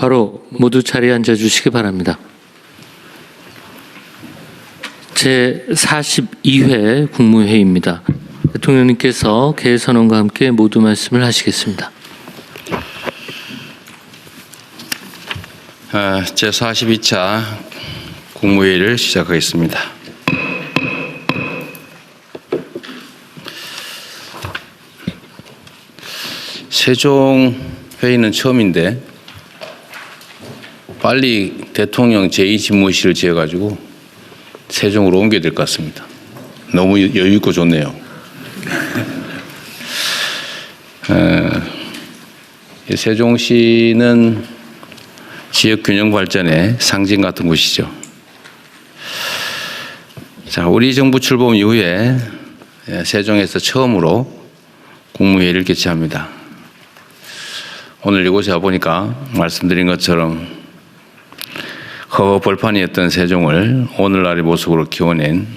바로 모두 자리에 앉아 주시기 바랍니다. 제42회 국무회의입니다. 대통령님께서 개선언과 함께 모두 말씀을 하시겠습니다. 제42차 국무회의를 시작하겠습니다. 세종 회의는 처음인데 빨리 대통령 제2집무실을 지어가지고 세종으로 옮겨야 될 것 같습니다. 너무 여유 있고 좋네요. 세종시는 지역 균형 발전의 상징 같은 곳이죠. 자, 우리 정부 출범 이후에 세종에서 처음으로 국무회의를 개최합니다. 오늘 이곳에 와보니까 말씀드린 것처럼 허허벌판이었던 세종을 오늘날의 모습으로 키워낸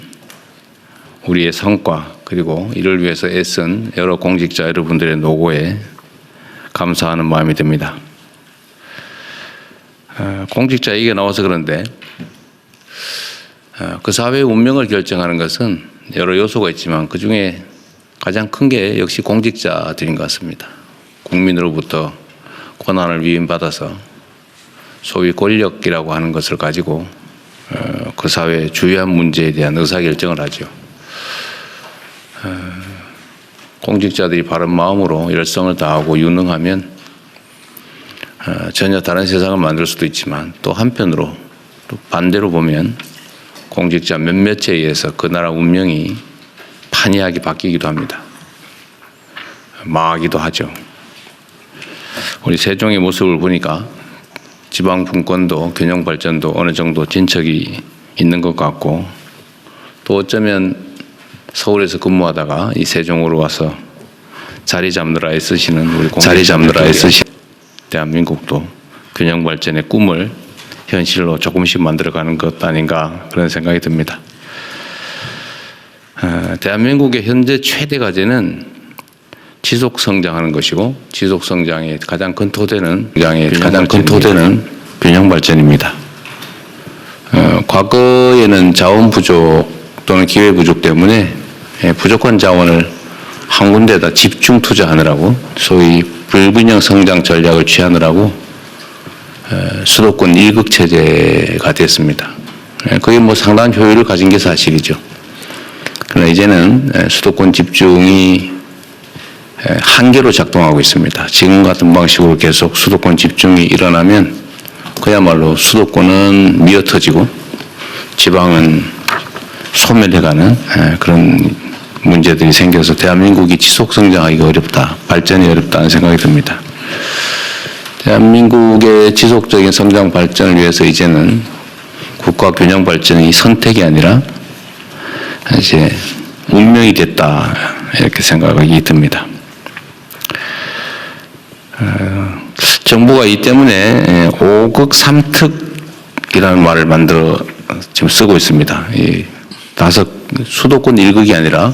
우리의 성과, 그리고 이를 위해서 애쓴 여러 공직자 여러분들의 노고에 감사하는 마음이 듭니다. 공직자 얘기가 나와서 그런데 그 사회의 운명을 결정하는 것은 여러 요소가 있지만 그 중에 가장 큰 게 역시 공직자들인 것 같습니다. 국민으로부터 권한을 위임받아서 소위 권력이라고 하는 것을 가지고 그 사회의 주요한 문제에 대한 의사결정을 하죠. 공직자들이 바른 마음으로 열성을 다하고 유능하면 전혀 다른 세상을 만들 수도 있지만, 또 한편으로 또 반대로 보면 공직자 몇몇에 의해서 그 나라 운명이 판이하게 바뀌기도 합니다. 망하기도 하죠. 우리 세종의 모습을 보니까 지방 분권도 균형 발전도 어느 정도 진척이 있는 것 같고, 또 어쩌면 서울에서 근무하다가 이 세종으로 와서 자리 잡느라 애쓰시는 우리 대한민국도 균형 발전의 꿈을 현실로 조금씩 만들어가는 것 아닌가, 그런 생각이 듭니다. 대한민국의 현재 최대 과제는 지속 성장하는 것이고, 지속 성장의 가장 큰 토대는 균형 발전입니다. 과거에는 자원 부족 또는 기회 부족 때문에 부족한 자원을 한 군데다 집중 투자하느라고, 소위 불균형 성장 전략을 취하느라고 수도권 1극 체제가 됐습니다. 그게 뭐 상당한 효율을 가진 게 사실이죠. 그러나 이제는 수도권 집중이 한계로 작동하고 있습니다. 지금 같은 방식으로 계속 수도권 집중이 일어나면 그야말로 수도권은 미어터지고 지방은 소멸해가는 그런 문제들이 생겨서 대한민국이 지속 성장하기가 어렵다, 발전이 어렵다는 생각이 듭니다. 대한민국의 지속적인 성장 발전을 위해서 이제는 국가 균형 발전이 선택이 아니라 이제 운명이 됐다, 이렇게 생각이 듭니다. 정부가 이 때문에 5극 3특이라는 말을 만들어 지금 쓰고 있습니다. 이 수도권 1극이 아니라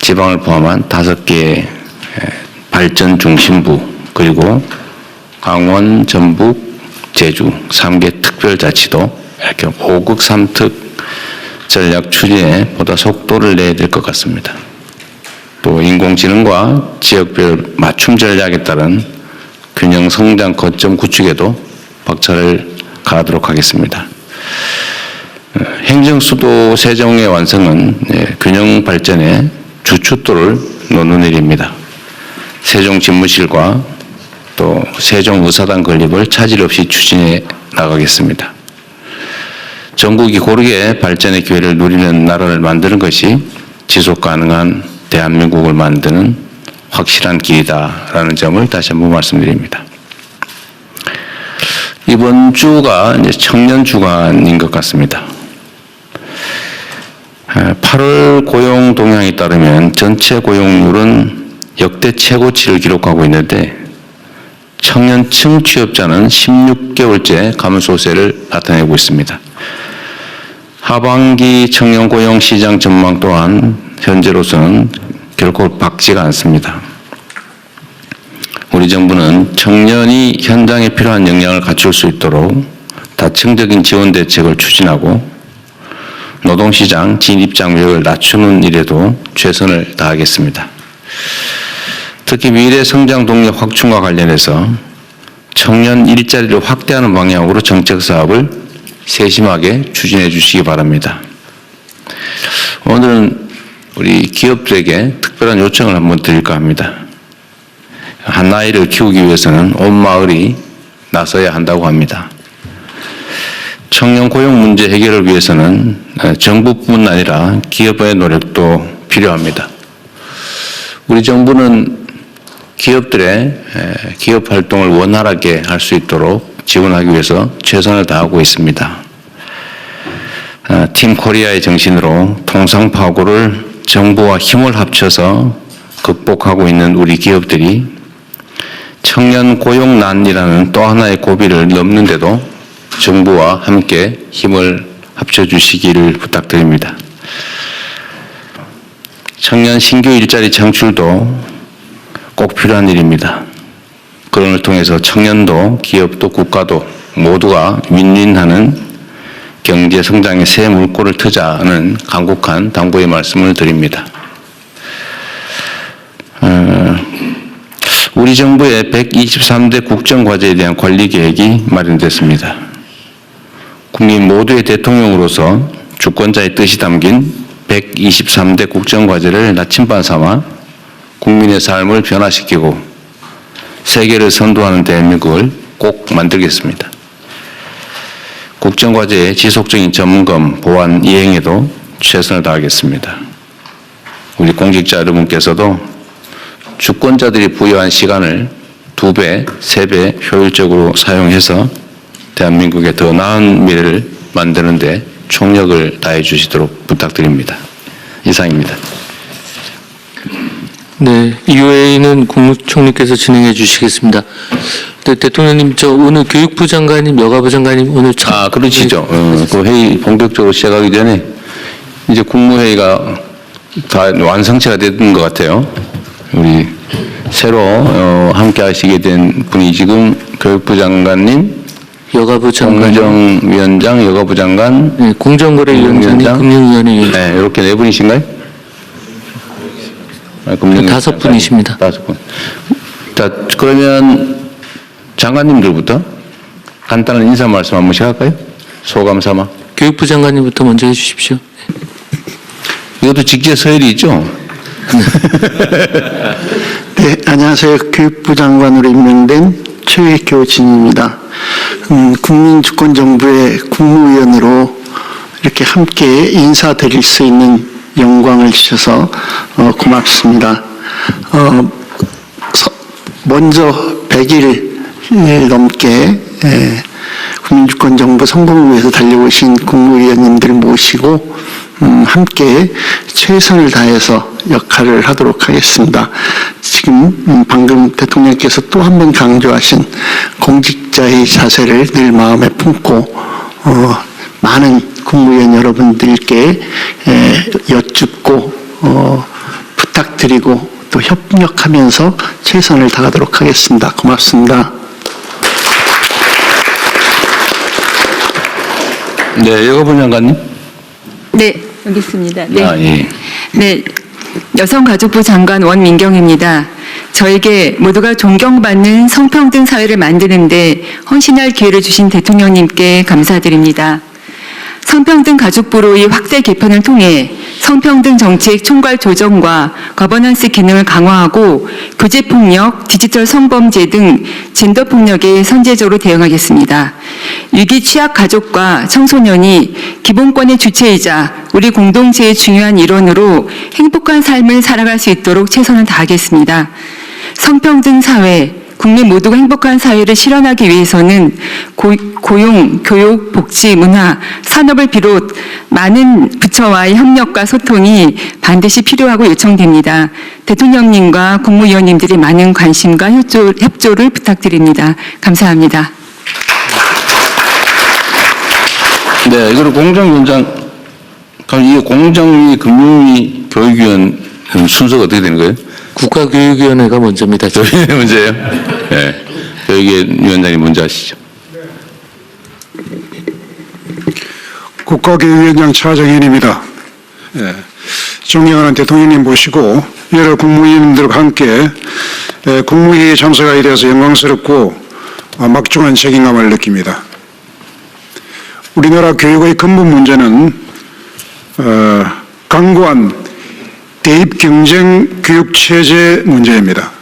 지방을 포함한 5개의 발전 중심부, 그리고 강원, 전북, 제주 3개 특별자치도 이렇게 5극 3특 전략 추진에 보다 속도를 내야 될 것 같습니다. 또 인공지능과 지역별 맞춤 전략에 따른 균형 성장 거점 구축에도 박차를 가하도록 하겠습니다. 행정수도 세종의 완성은 균형 발전의 주춧돌을 놓는 일입니다. 세종 집무실과 또 세종 의사당 건립을 차질 없이 추진해 나가겠습니다. 전국이 고르게 발전의 기회를 누리는 나라를 만드는 것이 지속 가능한 대한민국을 만드는 확실한 길이다라는 점을 다시 한번 말씀드립니다. 이번 주가 이제 청년 주간인 것 같습니다. 8월 고용 동향에 따르면 전체 고용률은 역대 최고치를 기록하고 있는데, 청년층 취업자는 16개월째 감소세를 나타내고 있습니다. 하반기 청년 고용 시장 전망 또한 현재로서는 결코 밝지가 않습니다. 우리 정부는 청년이 현장에 필요한 역량을 갖출 수 있도록 다층적인 지원 대책을 추진하고 노동시장 진입 장벽을 낮추는 일에도 최선을 다하겠습니다. 특히 미래 성장 동력 확충과 관련해서 청년 일자리를 확대하는 방향으로 정책 사업을 세심하게 추진해 주시기 바랍니다. 오늘은 우리 기업들에게 특별한 요청을 한번 드릴까 합니다. 한 아이를 키우기 위해서는 온 마을이 나서야 한다고 합니다. 청년 고용 문제 해결을 위해서는 정부뿐 아니라 기업의 노력도 필요합니다. 우리 정부는 기업들의 기업 활동을 원활하게 할 수 있도록 지원하기 위해서 최선을 다하고 있습니다. 팀 코리아의 정신으로 통상파고를 정부와 힘을 합쳐서 극복하고 있는 우리 기업들이 청년 고용난이라는 또 하나의 고비를 넘는데도 정부와 함께 힘을 합쳐주시기를 부탁드립니다. 청년 신규 일자리 창출도 꼭 필요한 일입니다. 그런을 통해서 청년도 기업도 국가도 모두가 윈윈하는 경제 성장의 새 물꼬를 트자는 간곡한 당부의 말씀을 드립니다. 우리 정부의 123대 국정과제에 대한 관리 계획이 마련됐습니다. 국민 모두의 대통령으로서 주권자의 뜻이 담긴 123대 국정과제를 나침반 삼아 국민의 삶을 변화시키고 세계를 선도하는 대한민국을 꼭 만들겠습니다. 국정과제의 지속적인 점검, 보완, 이행에도 최선을 다하겠습니다. 우리 공직자 여러분께서도 주권자들이 부여한 시간을 2배, 3배 효율적으로 사용해서 대한민국의 더 나은 미래를 만드는 데 총력을 다해 주시도록 부탁드립니다. 이상입니다. 네, 이후에는 국무총리께서 진행해 주시겠습니다. 네, 대통령님, 저 오늘 교육부 장관님, 여가부 장관님 오늘 그러시죠. 그 회의 본격적으로 시작하기 전에 이제 국무회의가 다 완성체가 된 것 같아요. 우리 새로 함께 하시게 된 분이 지금 교육부 장관님, 여가부 장관, 공정위원장, 여가부 장관, 네, 공정거래위원장님, 금융위원회 위원장. 네, 이렇게 네 분이신가요? 다섯 분이십니다. 5분. 자, 그러면 장관님들부터 간단한 인사 말씀 한 번씩 할까요? 소감 삼아. 교육부 장관님부터 먼저 해주십시오. 이것도 직제 서열이 있죠? 네, 안녕하세요. 교육부 장관으로 임명된 최교진입니다. 국민주권정부의 국무위원으로 이렇게 함께 인사드릴 수 있는 영광을 주셔서 고맙습니다. 먼저 100일 넘게 국민주권정부 성공을 위해서 달려오신 국무위원님들 모시고 함께 최선을 다해서 역할을 하도록 하겠습니다. 지금 방금 대통령께서 또 한 번 강조하신 공직자의 자세를 늘 마음에 품고 많은 국무위원 여러분들께 여쭙고 부탁드리고 또 협력하면서 최선을 다하도록 하겠습니다. 고맙습니다. 네, 여가부 장관님. 네, 여기 있습니다. 네. 예. 네, 여성가족부 장관 원민경입니다. 저에게 모두가 존경받는 성평등 사회를 만드는데 헌신할 기회를 주신 대통령님께 감사드립니다. 성평등 가족부로의 확대 개편을 통해 성평등 정책 총괄 조정과 거버넌스 기능을 강화하고 교제폭력, 디지털 성범죄 등 젠더폭력에 선제적으로 대응하겠습니다. 위기 취약 가족과 청소년이 기본권의 주체이자 우리 공동체의 중요한 일원으로 행복한 삶을 살아갈 수 있도록 최선을 다하겠습니다. 성평등 사회, 국민 모두가 행복한 사회를 실현하기 위해서는 고용, 교육, 복지, 문화, 산업을 비롯 많은 부처와의 협력과 소통이 반드시 필요하고 요청됩니다. 대통령님과 국무위원님들의 많은 관심과 협조를 부탁드립니다. 감사합니다. 네, 이거를 공정위원장, 그럼 이 공정위, 금융위, 교육위원 순서가 어떻게 되는 거예요? 국가교육위원회가 먼저입니다. 교육위원회 문제예요? 네. 교육위원장님 먼저 하시죠. 국가교육위원장 차정현입니다. 존경하는 대통령님 모시고 여러 국무위원들과 함께 국무회의에 참석하게 되어서 영광스럽고 막중한 책임감을 느낍니다. 우리나라 교육의 근본 문제는 강고한 대입 경쟁 교육 체제 문제입니다.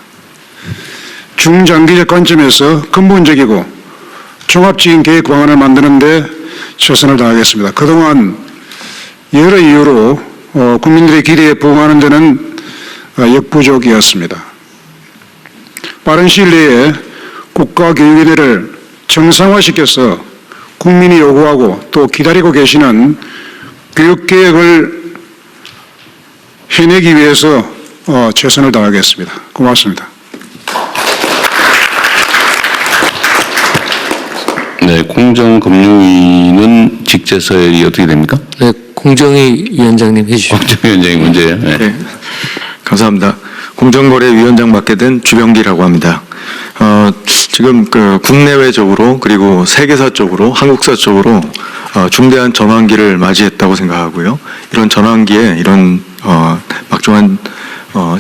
중장기적 관점에서 근본적이고 종합적인 계획 방안을 만드는 데 최선을 다하겠습니다. 그동안 여러 이유로 국민들의 기대에 부응하는 데는 역부족이었습니다. 빠른 시일 내에 국가교육위원회를 정상화시켜서 국민이 요구하고 또 기다리고 계시는 교육개혁을 해내기 위해서 최선을 다하겠습니다. 고맙습니다. 네, 공정금융위는 직제서열이 어떻게 됩니까? 네, 공정위 위원장님 해주시죠. 공정위원장이 문제예요. 네. 네, 감사합니다. 공정거래위원장 맡게 된 주병기라고 합니다. 지금 그 국내외적으로 그리고 세계사적으로 한국사적으로 중대한 전환기를 맞이했다고 생각하고요. 이런 전환기에 이런 막중한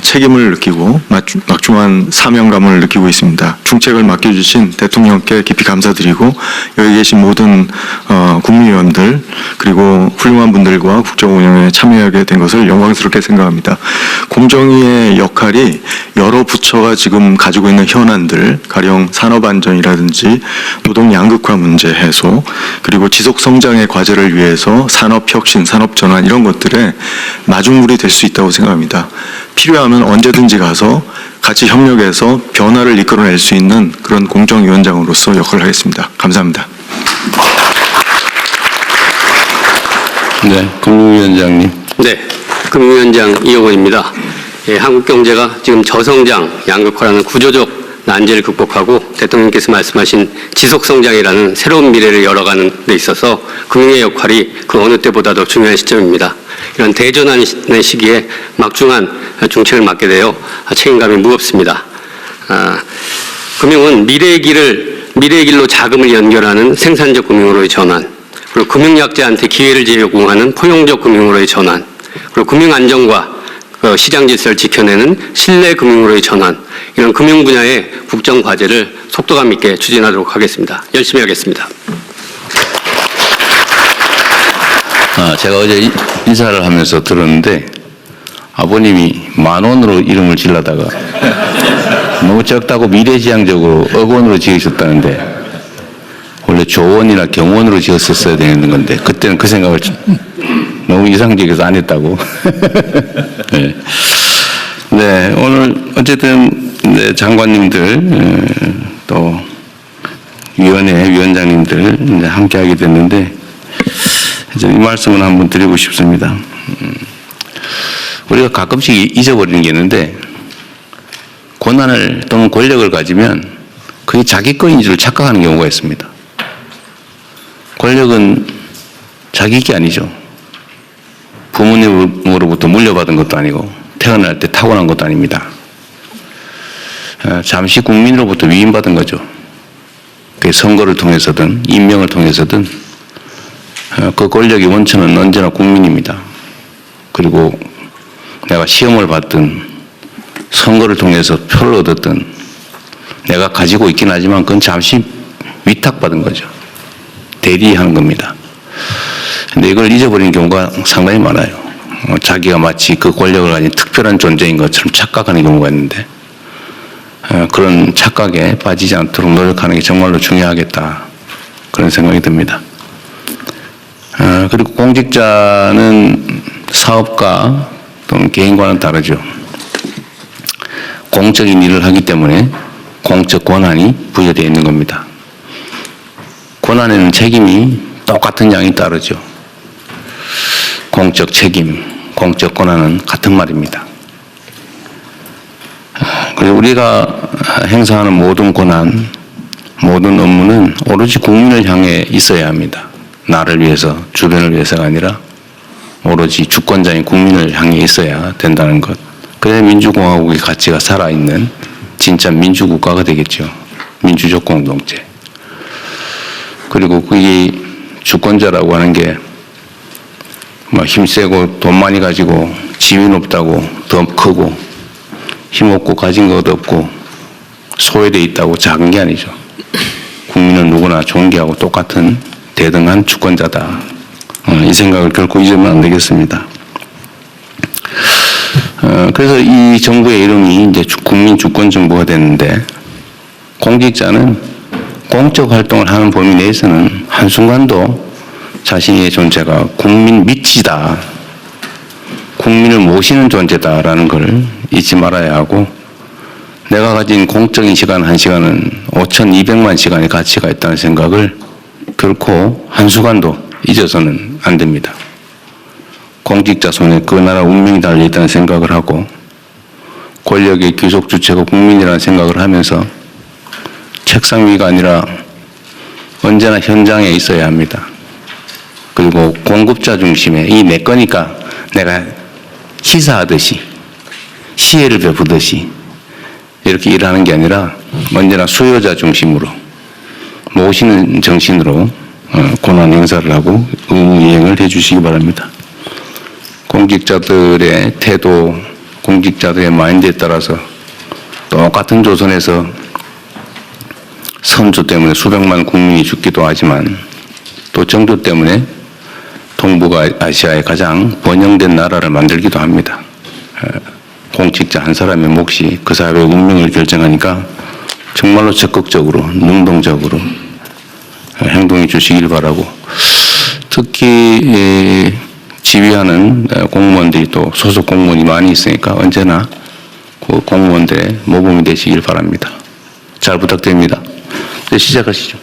책임을 느끼고 막중한 사명감을 느끼고 있습니다. 중책을 맡겨주신 대통령께 깊이 감사드리고 여기 계신 모든 국무위원들 그리고 훌륭한 분들과 국정 운영에 참여하게 된 것을 영광스럽게 생각합니다. 공정위의 역할이 여러 부처가 지금 가지고 있는 현안들, 가령 산업안전이라든지 노동 양극화 문제 해소, 그리고 지속 성장의 과제를 위해서 산업혁신, 산업전환 이런 것들에 마중물이 될 수 있다고 생각합니다. 필요하면 언제든지 가서 같이 협력해서 변화를 이끌어낼 수 있는 그런 공정위원장으로서 역할을 하겠습니다. 감사합니다. 네, 금융위원장님. 네, 금융위원장 이영원입니다. 한국 경제가 지금 저성장, 양극화라는 구조적 난제를 극복하고 대통령께서 말씀하신 지속성장이라는 새로운 미래를 열어가는 데 있어서 금융의 역할이 그 어느 때보다도 중요한 시점입니다. 이런 대전환의 시기에 막중한 중책을 맡게 되어 책임감이 무겁습니다. 금융은 미래의 길로 자금을 연결하는 생산적 금융으로의 전환, 그리고 금융약자한테 기회를 제공하는 포용적 금융으로의 전환, 그리고 금융 안정과 시장 질서를 지켜내는 신뢰 금융으로의 전환, 이런 금융 분야의 국정 과제를 속도감 있게 추진하도록 하겠습니다. 열심히 하겠습니다. 제가 어제 인사를 하면서 들었는데 아버님이 10,000원으로 이름을 지려다가 너무 적다고 미래지향적으로 억원으로 지으셨다는데 원래 조원이나 경원으로 지었었어야 되는 건데 그때는 그 생각을 너무 이상적이어서 안 했다고. 네. 네, 오늘 어쨌든 네, 장관님들 또 위원회 위원장님들 이제 함께하게 됐는데 이제 이 말씀을 한번 드리고 싶습니다. 우리가 가끔씩 잊어버리는 게 있는데 권한을 또는 권력을 가지면 그게 자기 거인 줄 착각하는 경우가 있습니다. 권력은 자기 게 아니죠. 부모님으로부터 물려받은 것도 아니고 태어날 때 타고난 것도 아닙니다. 잠시 국민으로부터 위임받은 거죠. 그 선거를 통해서든 임명을 통해서든 그 권력의 원천은 언제나 국민입니다. 그리고 내가 시험을 받든 선거를 통해서 표를 얻었든 내가 가지고 있긴 하지만 그건 잠시 위탁받은 거죠. 대리하는 겁니다. 근데 이걸 잊어버리는 경우가 상당히 많아요. 자기가 마치 그 권력을 가진 특별한 존재인 것처럼 착각하는 경우가 있는데 그런 착각에 빠지지 않도록 노력하는 게 정말로 중요하겠다 그런 생각이 듭니다. 그리고 공직자는 사업가 또는 개인과는 다르죠. 공적인 일을 하기 때문에 공적 권한이 부여되어 있는 겁니다. 권한에는 책임이 똑같은 양이 따르죠. 공적 책임, 공적 권한은 같은 말입니다. 그리고 우리가 행사하는 모든 권한, 모든 업무는 오로지 국민을 향해 있어야 합니다. 나를 위해서, 주변을 위해서가 아니라 오로지 주권자인 국민을 향해 있어야 된다는 것. 그래야 민주공화국의 가치가 살아있는 진짜 민주국가가 되겠죠. 민주적 공동체. 그리고 그게 주권자라고 하는 게 뭐 힘세고 돈 많이 가지고 지위 높다고 더 크고 힘없고 가진 것 없고 소외돼 있다고 작은 게 아니죠. 국민은 누구나 존경하고 똑같은 대등한 주권자다. 이 생각을 결코 잊으면 안 되겠습니다. 그래서 이 정부의 이름이 이제 국민주권정부가 됐는데 공직자는 공적 활동을 하는 범위 내에서는 한순간도 자신의 존재가 국민 밑이다. 국민을 모시는 존재다라는 걸 잊지 말아야 하고 내가 가진 공적인 시간 1시간은 5,200만 시간의 가치가 있다는 생각을 결코 한순간도 잊어서는 안 됩니다. 공직자 손에 그 나라 운명이 달려있다는 생각을 하고 권력의 귀속 주체가 국민이라는 생각을 하면서 책상 위가 아니라 언제나 현장에 있어야 합니다. 그리고 공급자 중심에 이 내 거니까 내가 시사하듯이 시혜를 베푸듯이 이렇게 일하는 게 아니라 언제나 수요자 중심으로 모시는 정신으로 권한 행사를 하고 의무 이행을 해 주시기 바랍니다. 공직자들의 태도, 공직자들의 마인드에 따라서 똑같은 조선에서 선조 때문에 수백만 국민이 죽기도 하지만 또 정조 때문에 동북아시아의 가장 번영된 나라를 만들기도 합니다. 공직자 한 사람의 몫이 그 사회의 운명을 결정하니까 정말로 적극적으로 능동적으로 행동해 주시길 바라고 특히 지휘하는 공무원들이 또 소속 공무원이 많이 있으니까 언제나 그 공무원들의 모범이 되시길 바랍니다. 잘 부탁드립니다. 네, 시작하시죠.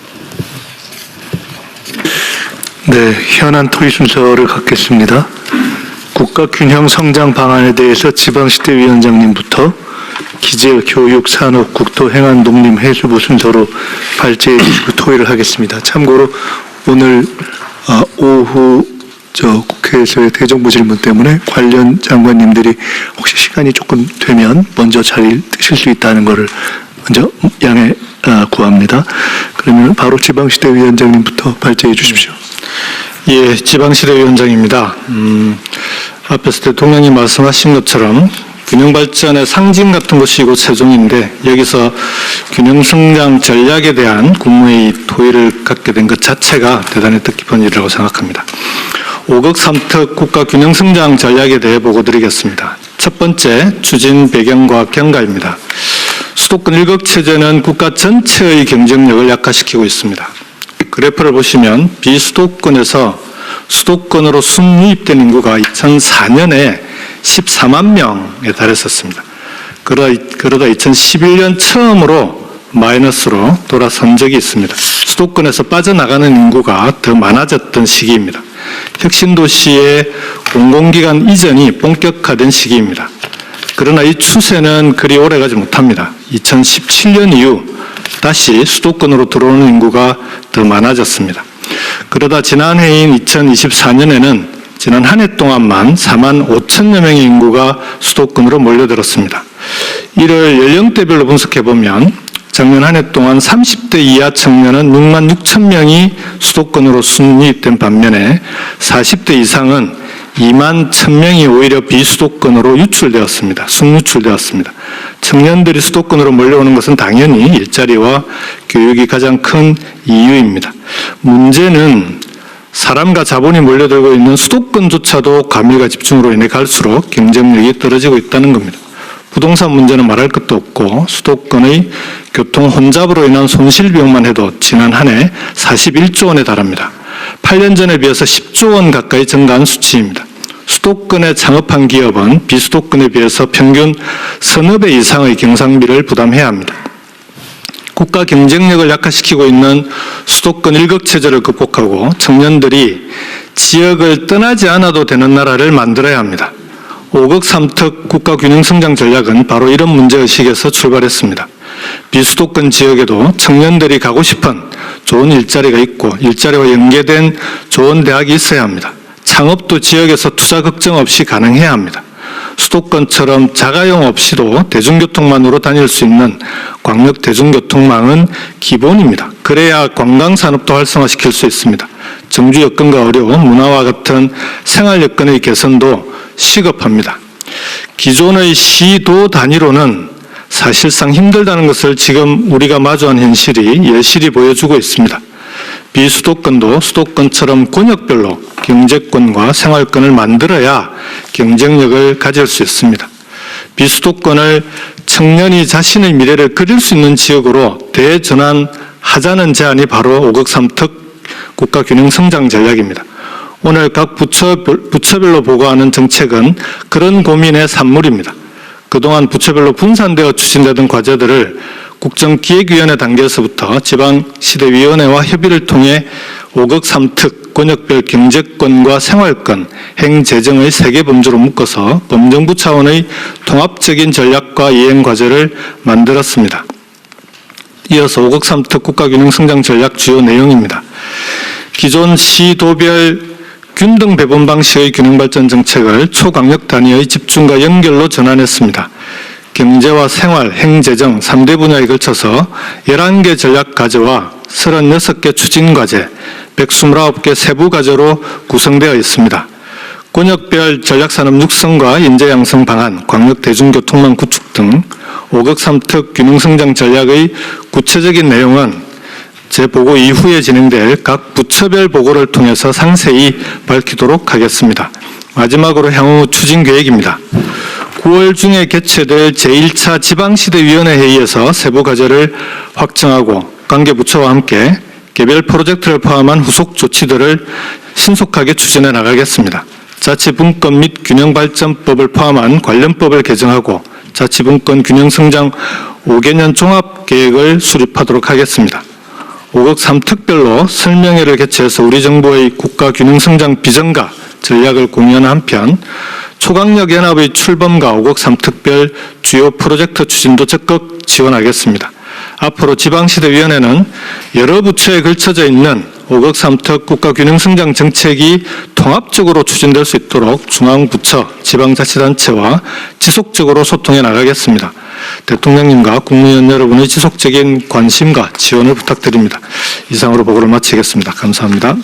네, 현안 토의 순서를 갖겠습니다. 국가균형성장 방안에 대해서 지방시대위원장님부터 기재, 교육, 산업, 국토, 행안, 농림, 해수부 순서로 발제해 주시고 토의를 하겠습니다. 참고로 오늘 오후 국회에서의 대정부 질문 때문에 관련 장관님들이 혹시 시간이 조금 되면 먼저 자리를 드실 수 있다는 것을 먼저 양해 구합니다. 그러면 바로 지방시대위원장님부터 발제해 주십시오. 예, 지방시대위원장입니다. 앞에서 대통령이 말씀하신 것처럼 균형발전의 상징 같은 것이 이곳 세종인데 여기서 균형성장 전략에 대한 국무회의 토의를 갖게 된 것 자체가 대단히 뜻깊은 일이라고 생각합니다. 5급 3특 국가균형성장 전략에 대해 보고드리겠습니다. 첫 번째, 추진 배경과 경과입니다. 수도권 1급 체제는 국가 전체의 경쟁력을 약화시키고 있습니다. 그래프를 보시면 비수도권에서 수도권으로 순유입된 인구가 2004년에 14만 명에 달했었습니다. 그러다 2011년 처음으로 마이너스로 돌아선 적이 있습니다. 수도권에서 빠져나가는 인구가 더 많아졌던 시기입니다. 혁신도시의 공공기관 이전이 본격화된 시기입니다. 그러나 이 추세는 그리 오래가지 못합니다. 2017년 이후 다시 수도권으로 들어오는 인구가 더 많아졌습니다. 그러다 지난 해인 2024년에는 지난 한 해 동안만 4만 5천여 명의 인구가 수도권으로 몰려들었습니다. 이를 연령대별로 분석해보면 작년 한 해 동안 30대 이하 청년은 6만 6천 명이 수도권으로 순유입된 반면에 40대 이상은 2만 1천 명이 오히려 비수도권으로 유출되었습니다. 순유출되었습니다. 청년들이 수도권으로 몰려오는 것은 당연히 일자리와 교육이 가장 큰 이유입니다. 문제는 사람과 자본이 몰려들고 있는 수도권조차도 과밀과 집중으로 인해 갈수록 경쟁력이 떨어지고 있다는 겁니다. 부동산 문제는 말할 것도 없고 수도권의 교통 혼잡으로 인한 손실 비용만 해도 지난 한 해 41조 원에 달합니다. 8년 전에 비해서 10조 원 가까이 증가한 수치입니다. 수도권에 창업한 기업은 비수도권에 비해서 평균 서너 배 이상의 경상비를 부담해야 합니다. 국가 경쟁력을 약화시키고 있는 수도권 1급 체제를 극복하고 청년들이 지역을 떠나지 않아도 되는 나라를 만들어야 합니다. 5급 3특 국가균형성장 전략은 바로 이런 문제의식에서 출발했습니다. 비수도권 지역에도 청년들이 가고 싶은 좋은 일자리가 있고 일자리와 연계된 좋은 대학이 있어야 합니다. 창업도 지역에서 투자 걱정 없이 가능해야 합니다. 수도권처럼 자가용 없이도 대중교통만으로 다닐 수 있는 광역 대중교통망은 기본입니다. 그래야 관광산업도 활성화시킬 수 있습니다. 정주 여건과 어려운 문화와 같은 생활 여건의 개선도 시급합니다. 기존의 시도 단위로는 사실상 힘들다는 것을 지금 우리가 마주한 현실이 여실히 보여주고 있습니다. 비수도권도 수도권처럼 권역별로 경제권과 생활권을 만들어야 경쟁력을 가질 수 있습니다. 비수도권을 청년이 자신의 미래를 그릴 수 있는 지역으로 대전환하자는 제안이 바로 5억 3특 국가균형성장 전략입니다. 오늘 각 부처별로 보고하는 정책은 그런 고민의 산물입니다. 그동안 부처별로 분산되어 추진되던 과제들을 국정기획위원회 단계에서부터 지방시대위원회와 협의를 통해 5억 3특 권역별 경제권과 생활권, 행재정의 3개 범주로 묶어서 범정부 차원의 통합적인 전략과 이행과제를 만들었습니다. 이어서 5억 3특 국가균형성장 전략 주요 내용입니다. 기존 시도별 균등 배분 방식의 균형발전 정책을 초강력 단위의 집중과 연결로 전환했습니다. 경제와 생활, 행재정 3대 분야에 걸쳐서 11개 전략 과제와 36개 추진 과제, 129개 세부 과제로 구성되어 있습니다. 권역별 전략산업 육성과 인재 양성 방안, 광역 대중교통망 구축 등 5억 3특 균형성장 전략의 구체적인 내용은 제 보고 이후에 진행될 각 부처별 보고를 통해서 상세히 밝히도록 하겠습니다. 마지막으로 향후 추진 계획입니다. 9월 중에 개최될 제1차 지방시대위원회 회의에서 세부 과제를 확정하고 관계 부처와 함께 개별 프로젝트를 포함한 후속 조치들을 신속하게 추진해 나가겠습니다. 자치분권 및 균형발전법을 포함한 관련법을 개정하고 자치분권 균형성장 5개년 종합계획을 수립하도록 하겠습니다. 5억 3특별로 설명회를 개최해서 우리 정부의 국가균형성장 비전과 전략을 공유하는 한편 초강력 연합의 출범과 5억 3특별 주요 프로젝트 추진도 적극 지원하겠습니다. 앞으로 지방시대위원회는 여러 부처에 걸쳐져 있는 5억 3특 국가균형성장 정책이 통합적으로 추진될 수 있도록 중앙부처, 지방자치단체와 지속적으로 소통해 나가겠습니다. 대통령님과 국무위원 여러분의 지속적인 관심과 지원을 부탁드립니다. 이상으로 보고를 마치겠습니다. 감사합니다.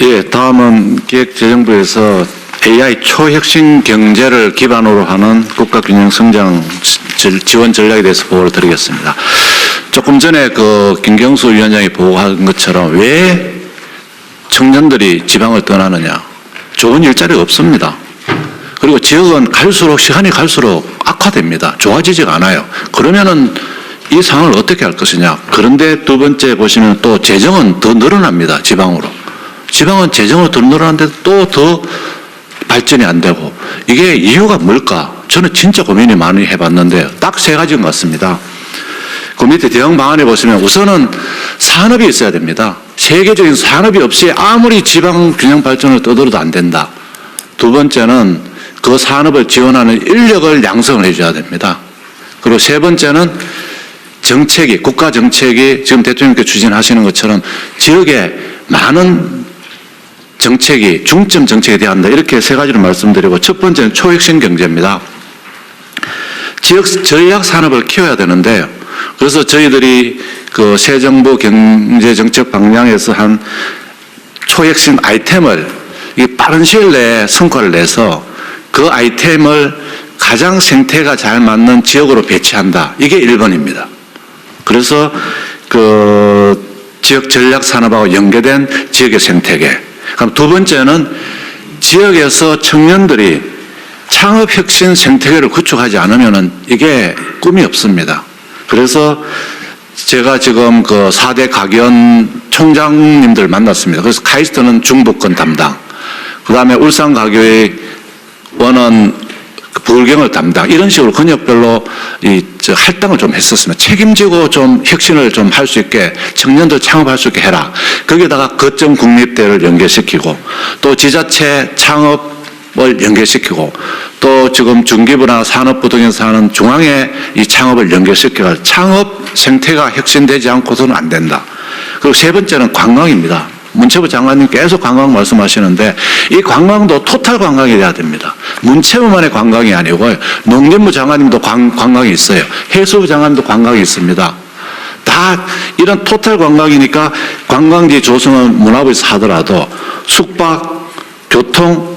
예, 다음은 기획재정부에서 AI 초혁신 경제를 기반으로 하는 국가균형성장 지원 전략에 대해서 보고를 드리겠습니다. 조금 전에 김경수 위원장이 보고한 것처럼 왜 청년들이 지방을 떠나느냐. 좋은 일자리가 없습니다. 그리고 지역은 시간이 갈수록 악화됩니다. 좋아지지가 않아요. 그러면은 이 상황을 어떻게 할 것이냐. 그런데 두 번째 보시면 또 재정은 더 늘어납니다. 지방으로. 지방은 재정으로 더 늘어나는데 또 더 발전이 안 되고 이게 이유가 뭘까? 저는 진짜 고민이 많이 해봤는데 딱 3가지인 것 같습니다. 그 밑에 대응 방안에 보시면 우선은 산업이 있어야 됩니다. 세계적인 산업이 없이 아무리 지방 균형 발전을 떠들어도 안 된다. 두 번째는 그 산업을 지원하는 인력을 양성을 해줘야 됩니다. 그리고 세 번째는 국가 정책이 지금 대통령께서 추진하시는 것처럼 지역에 많은 정책이 중점 정책에 대한 한다. 이렇게 3가지를 말씀드리고 첫 번째는 초혁신 경제입니다. 지역 전략 산업을 키워야 되는데 그래서 저희들이 새 정부 경제정책 방향에서 한 초혁신 아이템을 빠른 시일 내에 성과를 내서 그 아이템을 가장 생태가 잘 맞는 지역으로 배치한다. 이게 1번입니다. 그래서 지역 전략 산업하고 연계된 지역의 생태계. 그럼 두 번째는 지역에서 청년들이 창업혁신 생태계를 구축하지 않으면 이게 꿈이 없습니다. 그래서 제가 지금 4대 가견 총장님들 만났습니다. 그래서 카이스트는 중부권 담당, 그 다음에 울산가교의 원은 부울경을 담당, 이런 식으로 권역별로 할당을 좀 했었습니다. 책임지고 좀 혁신을 좀 할 수 있게, 청년들 창업할 수 있게 해라. 거기에다가 거점 국립대를 연계시키고, 또 지자체 창업을 연계시키고, 또 지금 중기부나 산업부 등에서 하는 중앙에 이 창업을 연계시켜서 창업 생태가 혁신되지 않고서는 안 된다. 그리고 세 번째는 관광입니다. 문체부 장관님 계속 관광 말씀하시는데 이 관광도 토탈 관광이 돼야 됩니다. 문체부만의 관광이 아니고 농림부 장관님도 관광이 있어요. 해수부 장관님도 관광이 있습니다. 다 이런 토탈 관광이니까 관광지 조성은 문화부에서 하더라도 숙박, 교통,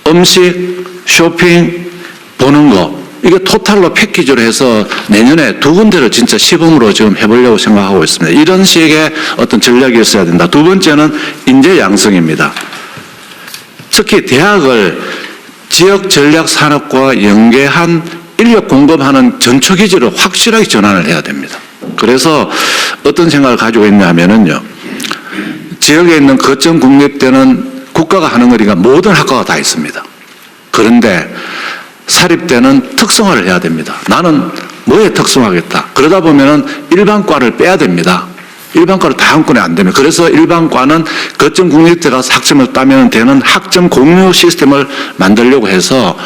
음식, 쇼핑, 보는 거 이게 토탈로 패키지로 해서 내년에 2군데를 진짜 시범으로 지금 해보려고 생각하고 있습니다. 이런 식의 어떤 전략이 있어야 된다. 두 번째는 인재 양성입니다. 특히 대학을 지역 전략 산업과 연계한 인력 공급하는 전초기지로 확실하게 전환을 해야 됩니다. 그래서 어떤 생각을 가지고 있냐면요. 지역에 있는 거점 국립대는 국가가 하는 거니까 모든 학과가 다 있습니다. 그런데 사립대는 특성화를 해야 됩니다. 나는 뭐에 특성화하겠다. 그러다 보면은 일반과를 빼야 됩니다. 일반과를 다 한꺼번에 안 되면. 그래서 일반과는 거점 국립대가 학점을 따면 되는 학점 공유 시스템을 만들려고 해서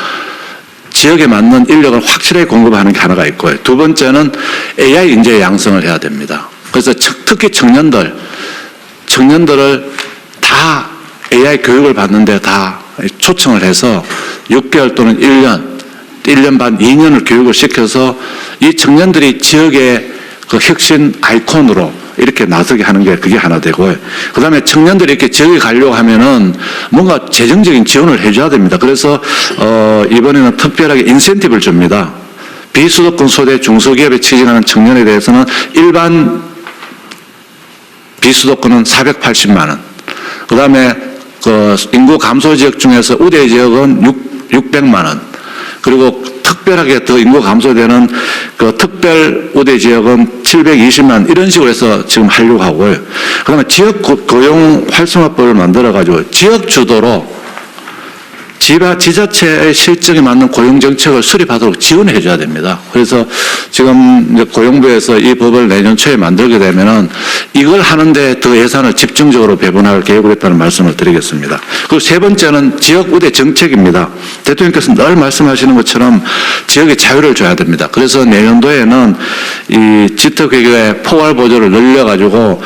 지역에 맞는 인력을 확실하게 공급하는 게 하나가 있고요. 두 번째는 AI 인재 양성을 해야 됩니다. 그래서 특히 청년들을 다 AI 교육을 받는데 다 초청을 해서 6개월 또는 1년 반, 2년을 교육을 시켜서 이 청년들이 지역의 그 혁신 아이콘으로 이렇게 나서게 하는 게 그게 하나 되고요. 그 다음에 청년들이 이렇게 지역에 가려고 하면은 뭔가 재정적인 지원을 해줘야 됩니다. 그래서, 이번에는 특별하게 인센티브를 줍니다. 비수도권 소대 중소기업에 취직하는 청년에 대해서는 일반 비수도권은 480만원. 그 다음에 그 인구 감소 지역 중에서 우대 지역은 600만원. 그리고 특별하게 더 인구 감소되는 그 특별 우대 지역은 720만 이런 식으로 해서 지금 하려고 하고요. 그다음에 지역 고용 활성화법을 만들어가지고 지역 주도로 지자체의 실정에 맞는 고용 정책을 수립하도록 지원해 줘야 됩니다. 그래서 지금 이제 고용부에서 이 법을 내년 초에 만들게 되면은 이걸 하는데 더 예산을 집중적으로 배분할 계획을 했다는 말씀을 드리겠습니다. 그리고 세 번째는 지역 우대 정책입니다. 대통령께서 늘 말씀하시는 것처럼 지역에 자유를 줘야 됩니다. 그래서 내년도에는 이 지터계획의 포괄 보조를 늘려가지고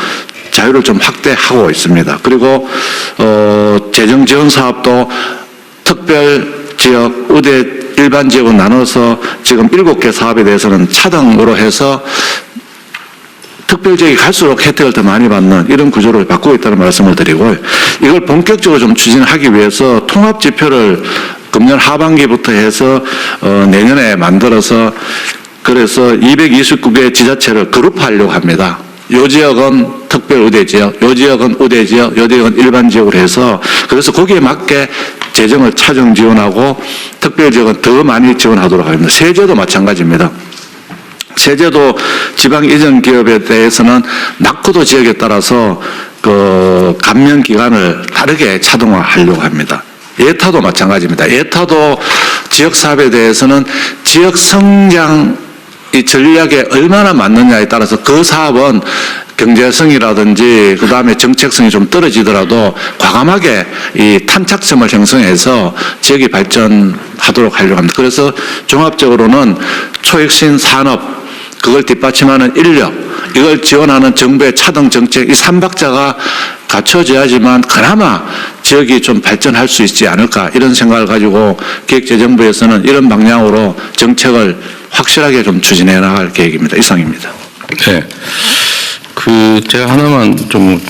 자유를 좀 확대하고 있습니다. 그리고 재정 지원 사업도 특별 지역, 우대 일반 지역을 나눠서 지금 7개 사업에 대해서는 차등으로 해서 특별 지역이 갈수록 혜택을 더 많이 받는 이런 구조를 바꾸고 있다는 말씀을 드리고 이걸 본격적으로 좀 추진하기 위해서 통합 지표를 금년 하반기부터 해서 내년에 만들어서 그래서 229개 지자체를 그룹화하려고 합니다. 요 지역은 특별 우대 지역, 요 지역은 우대 지역, 요 지역은 일반 지역으로 해서 그래서 거기에 맞게 재정을 차등 지원하고 특별 지역은 더 많이 지원하도록 합니다. 세제도 마찬가지입니다. 세제도 지방 이전 기업에 대해서는 낙후도 지역에 따라서 그 감면 기간을 다르게 차등화하려고 합니다. 예타도 마찬가지입니다. 예타도 지역 사업에 대해서는 지역 성장 이 전략에 얼마나 맞느냐에 따라서 그 사업은 경제성이라든지 그 다음에 정책성이 좀 떨어지더라도 과감하게 이 탄착점을 형성해서 지역이 발전하도록 하려고 합니다. 그래서 종합적으로는 초혁신 산업, 그걸 뒷받침하는 인력, 이걸 지원하는 정부의 차등 정책, 이 3박자가 갖춰져야지만 그나마 지역이 좀 발전할 수 있지 않을까 이런 생각을 가지고 기획재정부에서는 이런 방향으로 정책을 확실하게 좀 추진해 나갈 계획입니다. 이상입니다. 네. 제가 하나만 좀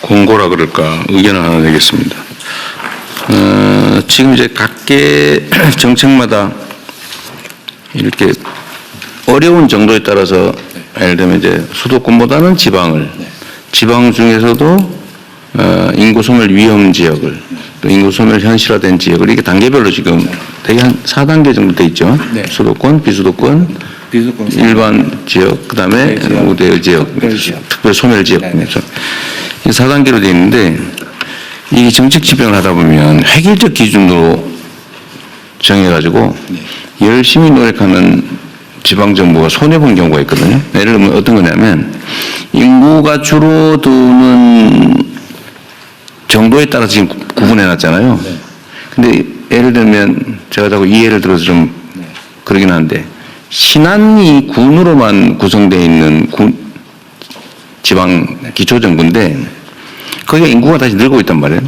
공고라 그럴까 의견을 하나 내겠습니다. 지금 이제 각계 정책마다 이렇게 어려운 정도에 따라서 예를 들면 이제 수도권보다는 지방 중에서도 인구 소멸 위험 지역을 또 인구 소멸 현실화된 지역을 이렇게 단계별로 지금 대개 한 4단계 정도 돼 있죠. 네. 수도권, 비수도권, 일반 지역, 그다음에 우대 지역, 특별 소멸 지역. 이 4단계로 돼 있는데 이 정책 집행을 하다 보면 획일적 기준으로 정해가지고 열심히 노력하는 지방 정부가 손해 본 경우가 있거든요. 예를 들면 어떤 거냐면 인구가 줄어드는 정도에 따라서 지금 구분해 놨잖아요. 근데 예를 들면 제가 자꾸 이 예를 들어서 좀 그러긴 한데 신안이 군으로만 구성되어 있는 지방 기초정부인데 거기가 인구가 다시 늘고 있단 말이에요.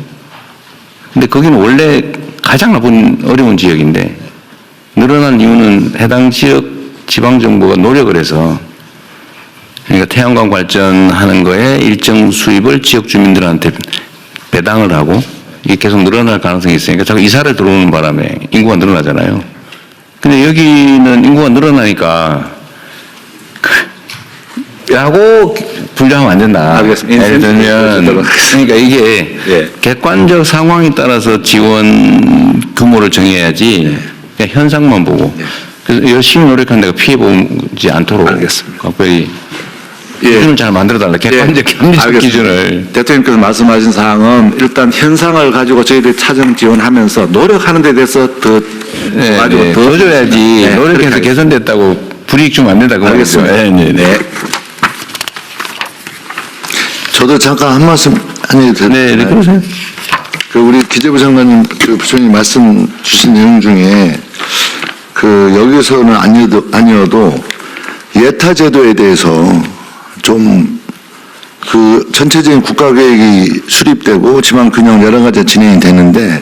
근데 거기는 원래 가장 나쁜 어려운 지역인데 늘어난 이유는 해당 지역 지방정부가 노력을 해서 그러니까 태양광 발전하는 거에 일정 수입을 지역 주민들한테 배당을 하고 이게 계속 늘어날 가능성이 있으니까 자꾸 이사를 들어오는 바람에 인구가 늘어나잖아요. 근데 여기는 인구가 늘어나니까 라고 분류하면 안 된다. 알겠습니다. 예를 들면 그러니까 이게 예. 객관적 상황에 따라서 지원 규모를 정해야지 그냥 현상만 보고 그래서 열심히 노력한 데가 피해 보지 않도록 알겠습니다. 각별히 예. 기준을 잘 만들어달라. 객관적 합리적 알겠습니다. 기준을. 대통령께서 말씀하신 사항은 일단 현상을 가지고 저희들이 차정 지원하면서 노력하는 데 대해서 더 네, 가지고 네. 더 더 줘야지 네, 노력해서 그렇게 개선됐다고 불이익 주면 안 된다고 말이죠. 알겠습니다. 네, 네, 네. 저도 잠깐 한 말씀 해도 네, 네, 그러세요. 그 우리 기재부 장관님, 그 부총리 말씀 주신 내용 중에 그 여기서는 아니어도 예타 제도에 대해서 좀 그 전체적인 국가계획이 수립되고 지방균형 여러 가지 진행이 되는데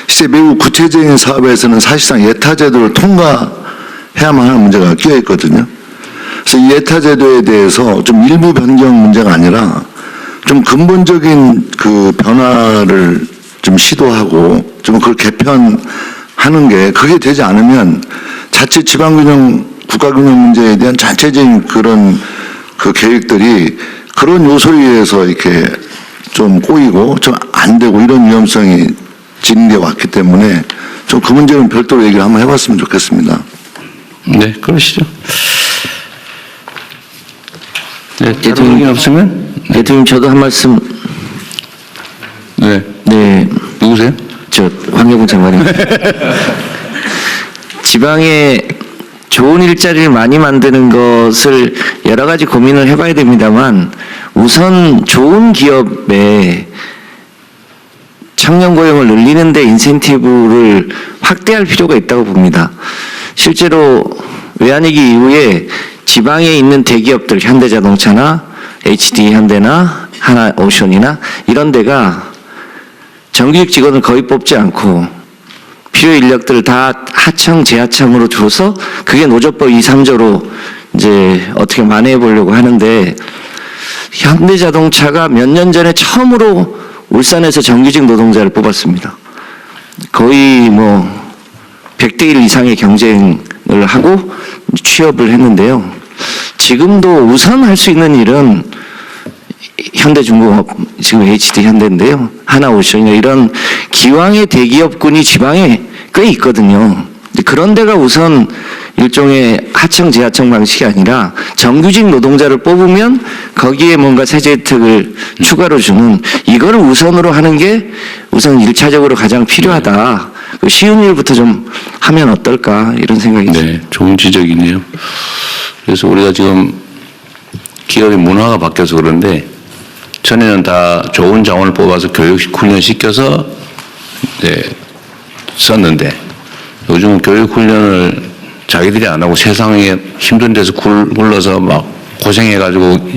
실제 매우 구체적인 사업에서는 사실상 예타 제도를 통과해야만 하는 문제가 끼어 있거든요. 그래서 이 예타 제도에 대해서 좀 일부 변경 문제가 아니라 좀 근본적인 그 변화를 좀 시도하고 좀 그걸 개편하는 게 그게 되지 않으면 자칫 지방균형, 국가균형 문제에 대한 전체적인 그런 그 계획들이 그런 요소에 의해서 이렇게 좀 꼬이고 좀 안 되고 이런 위험성이 진행돼 왔기 때문에 좀 그 문제는 별도로 얘기를 한번 해봤으면 좋겠습니다. 네, 그러시죠. 네, 다른 의견 없으면? 대통령 저도 한 말씀. 네. 네, 누구세요? 저 환경부 장관입니다. 지방에 좋은 일자리를 많이 만드는 것을 여러 가지 고민을 해봐야 됩니다만 우선 좋은 기업에 청년 고용을 늘리는 데 인센티브를 확대할 필요가 있다고 봅니다. 실제로 외환위기 이후에 지방에 있는 대기업들 현대자동차나 HD 현대나 하나오션이나 이런 데가 정규직 직원을 거의 뽑지 않고 필요 인력들을 다 하청, 재하청으로 줘서 그게 노조법 2, 3조로 이제 어떻게 만회해 보려고 하는데 현대자동차가 몇 년 전에 처음으로 울산에서 정규직 노동자를 뽑았습니다. 거의 뭐 100대 1 이상의 경쟁을 하고 취업을 했는데요. 지금도 우선 할 수 있는 일은 현대중공업, 지금 HD 현대인데요. 하나오션이나 이런 기왕의 대기업군이 지방에 꽤 있거든요. 그런 데가 우선 일종의 하청, 재하청 방식이 아니라 정규직 노동자를 뽑으면 거기에 뭔가 세제 혜택을 추가로 주는 이거를 우선으로 하는 게 우선 1차적으로 가장 필요하다. 쉬운 일부터 좀 하면 어떨까 이런 생각이 듭니다. 네, 좋은 지적이네요. 그래서 우리가 지금 기업의 문화가 바뀌어서 그런데 전에는 다 좋은 자원을 뽑아서 교육 훈련 시켜서 이제 썼는데 요즘은 교육 훈련을 자기들이 안 하고 세상에 힘든 데서 굴러서 막 고생해가지고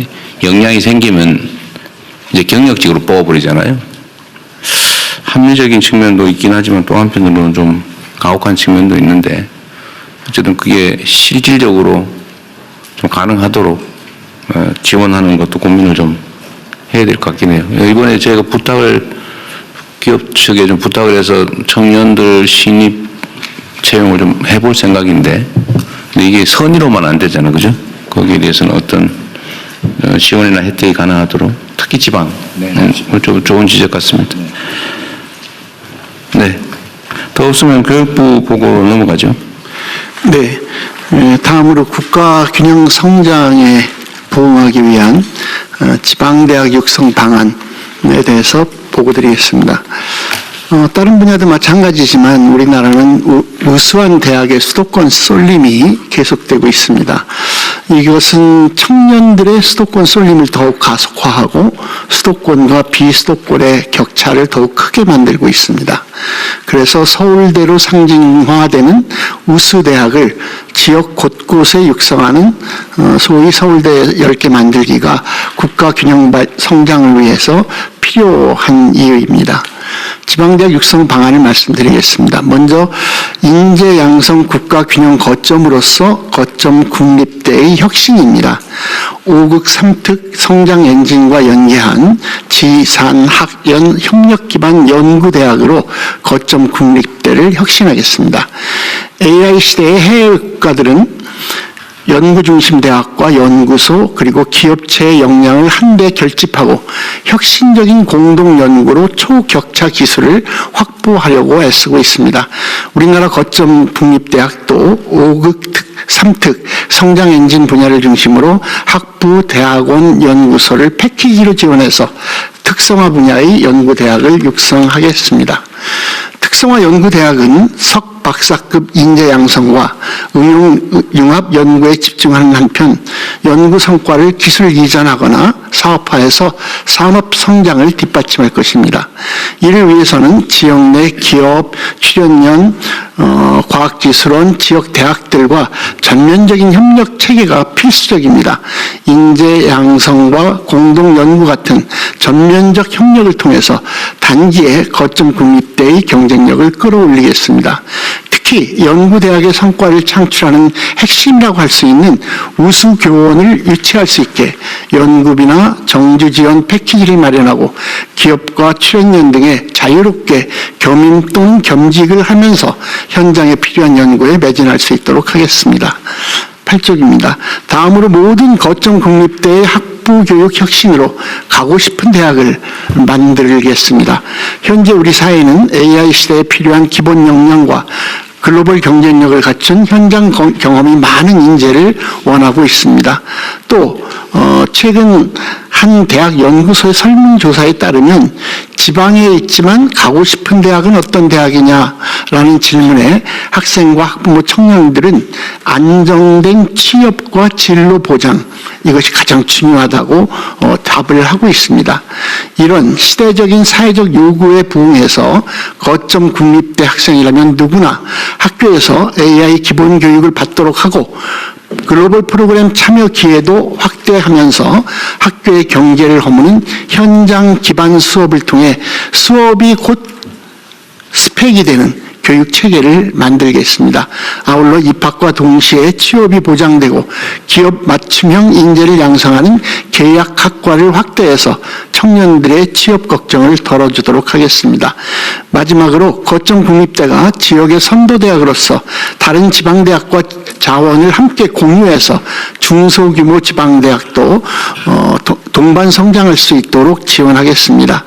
역량이 생기면 이제 경력직으로 뽑아버리잖아요. 합리적인 측면도 있긴 하지만 또 한편으로는 좀 가혹한 측면도 있는데 어쨌든 그게 실질적으로 좀 가능하도록 지원하는 것도 고민을 좀 해야 될 것 같긴 해요. 이번에 제가 기업 측에 좀 부탁을 해서 청년들 신입 채용을 좀 해볼 생각인데, 근데 이게 선의로만 안 되잖아요. 그죠? 거기에 대해서는 어떤 지원이나 혜택이 가능하도록, 특히 지방. 좀 좋은 지적 같습니다. 네. 더 없으면 교육부 보고 넘어가죠. 네. 다음으로 국가 균형 성장에 부응하기 위한 지방대학 육성 방안에 대해서 보고드리겠습니다. 다른 분야도 마찬가지지만 우리나라는 우수한 대학의 수도권 쏠림이 계속되고 있습니다. 이것은 청년들의 수도권 쏠림을 더욱 가속화하고 수도권과 비수도권의 격차를 더욱 크게 만들고 있습니다. 그래서 서울대로 상징화되는 우수대학을 지역 곳곳에 육성하는 소위 서울대 10개 만들기가 국가 균형 성장을 위해서 필요한 이유입니다. 지방대학 육성 방안을 말씀드리겠습니다. 먼저 인재 양성 국가 균형 거점으로서 거점 국립대의 혁신입니다. 5극 3특 성장 엔진과 연계한 지산 학연 협력 기반 연구대학으로 거점 국립대를 혁신하겠습니다. AI 시대의 해외 국가들은 연구 중심 대학과 연구소 그리고 기업체의 역량을 한데 결집하고 혁신적인 공동 연구로 초격차 기술을 확보하려고 애쓰고 있습니다. 우리나라 거점 국립대학도 5극 3특 성장 엔진 분야를 중심으로 학부, 대학원, 연구소를 패키지로 지원해서 특성화 분야의 연구대학을 육성하겠습니다. 특성화 연구대학은 석 박사급 인재 양성과 응용 융합 연구에 집중하는 한편 연구 성과를 기술 이전하거나 사업화해서 산업 성장을 뒷받침할 것입니다. 이를 위해서는 지역 내 기업, 출연연, 과학기술원, 지역 대학들과 전면적인 협력 체계가 필수적입니다. 인재 양성과 공동 연구 같은 전면적 협력을 통해서 단기에 거점 국립대의 경쟁력을 끌어올리겠습니다. 특히 연구대학의 성과를 창출하는 핵심이라고 할 수 있는 우수 교원을 유치할 수 있게 연구비나 정주 지원 패키지를 마련하고 기업과 출연연 등에 자유롭게 겸임 또는 겸직을 하면서 현장에 필요한 연구에 매진할 수 있도록 하겠습니다. 8쪽입니다. 다음으로 모든 거점 국립대의 학부 교육 혁신으로 가고 싶은 대학을 만들겠습니다. 현재 우리 사회는 AI 시대에 필요한 기본 역량과 글로벌 경쟁력을 갖춘 현장 경험이 많은 인재를 원하고 있습니다. 또 최근 한 대학 연구소의 설문조사에 따르면 지방에 있지만 가고 싶은 대학은 어떤 대학이냐라는 질문에 학생과 학부모 청년들은 안정된 취업과 진로 보장 이것이 가장 중요하다고 답을 하고 있습니다. 이런 시대적인 사회적 요구에 부응해서 거점 국립대 학생이라면 누구나 학교에서 AI 기본 교육을 받도록 하고 글로벌 프로그램 참여 기회도 확대하면서 학교의 경제를 허무는 현장 기반 수업을 통해 수업이 곧 스펙이 되는 교육 체계를 만들겠습니다. 아울러 입학과 동시에 취업이 보장되고 기업 맞춤형 인재를 양성하는 계약학과를 확대해서 청년들의 취업 걱정을 덜어주도록 하겠습니다. 마지막으로 거점 국립대가 지역의 선도대학으로서 다른 지방대학과 자원을 함께 공유해서 중소규모 지방대학도 동반 성장할 수 있도록 지원하겠습니다.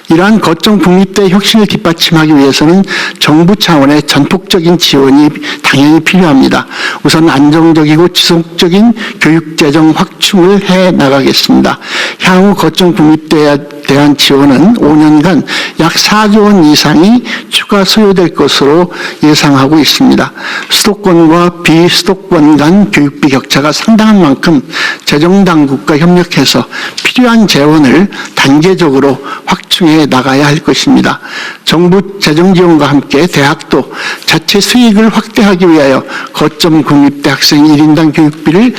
이러한 거점 국립대 혁신을 뒷받침하기 위해서는 정부 차원의 전폭적인 지원이 당연히 필요합니다. 우선 안정적이고 지속적인 교육재정 확충을 해 나가겠습니다. 향후 거점 국립대에 대한 지원은 5년간 약 4조 원 이상이 추가 소요될 것으로 예상하고 있습니다. 수도권과 비수도권 간 교육비 격차가 상당한 만큼 재정당국과 협력해서 필요한 재원을 단계적으로 확충해 나가야 할 것입니다. 정부 재정지원과 함께 대학도 자체 수익을 확대하기 위하여 거점 국립대 학생 1인당 교육비를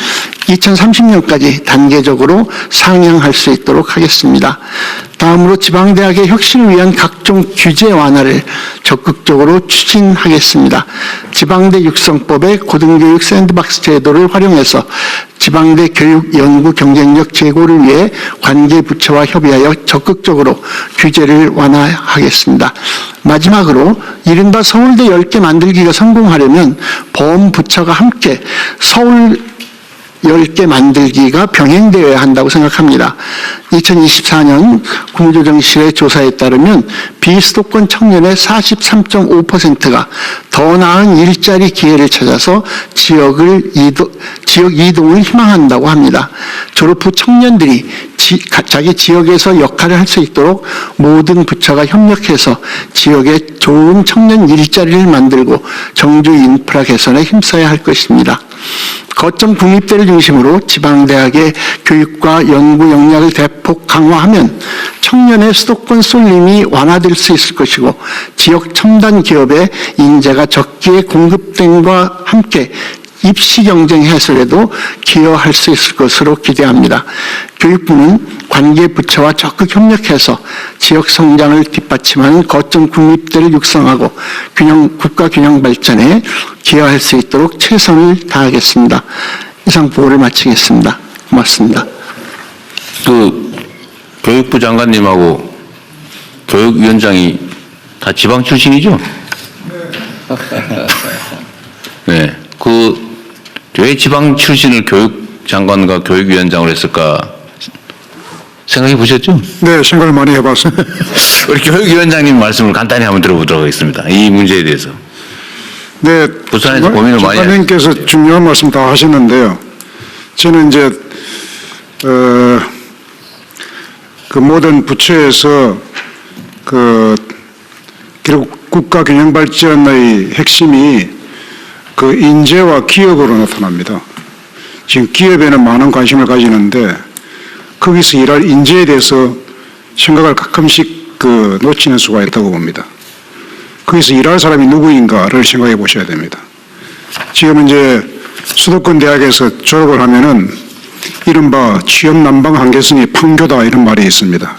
2030년까지 단계적으로 상향할 수 있도록 하겠습니다. 다음으로 지방대학의 혁신을 위한 각종 규제 완화를 적극적으로 추진하겠습니다. 지방대 육성법의 고등교육 샌드박스 제도를 활용해서 지방대 교육 연구 경쟁력 제고를 위해 관계부처와 협의하여 적극적으로 규제를 완화하겠습니다. 마지막으로 이른바 서울대 10개 만들기가 성공하려면 범부처가 함께 서울 10개 만들기가 병행되어야 한다고 생각합니다. 2024년 국무조정실의 조사에 따르면 비수도권 청년의 43.5%가 더 나은 일자리 기회를 찾아서 지역 이동을 희망한다고 합니다. 졸업 후 청년들이 자기 지역에서 역할을 할 수 있도록 모든 부처가 협력해서 지역에 좋은 청년 일자리를 만들고 정주 인프라 개선에 힘써야 할 것입니다. 거점 국립대를 중심으로 지방대학의 교육과 연구 역량을 대폭 강화하면 청년의 수도권 쏠림이 완화될 수 있을 것이고 지역 첨단 기업의 인재가 적기에 공급됨과 함께 입시 경쟁 해소에도 기여할 수 있을 것으로 기대합니다. 교육부는 관계 부처와 적극 협력해서 지역 성장을 뒷받침하는 거점 국립대를 육성하고 국가 균형 발전에 기여할 수 있도록 최선을 다하겠습니다. 이상 보고를 마치겠습니다. 고맙습니다. 그 교육부 장관님하고 교육위원장이 다 지방 출신이죠? 네. 왜 지방 출신을 교육장관과 교육위원장을 했을까 생각해 보셨죠? 네, 생각을 많이 해봤습니다. 우리 교육위원장님 말씀을 간단히 한번 들어보도록 하겠습니다. 이 문제에 대해서. 네, 부산에서 고민을 많이 장관님께서 중요한 말씀 다 하셨는데요. 저는 이제 그 모든 부처에서 결국 국가 균형 발전의 핵심이 그 인재와 기업으로 나타납니다. 지금 기업에는 많은 관심을 가지는데 거기서 일할 인재에 대해서 생각을 가끔씩 놓치는 수가 있다고 봅니다. 거기서 일할 사람이 누구인가를 생각해 보셔야 됩니다. 지금 이제 수도권 대학에서 졸업을 하면은 이른바 취업 난방 한계성이 판교다 이런 말이 있습니다.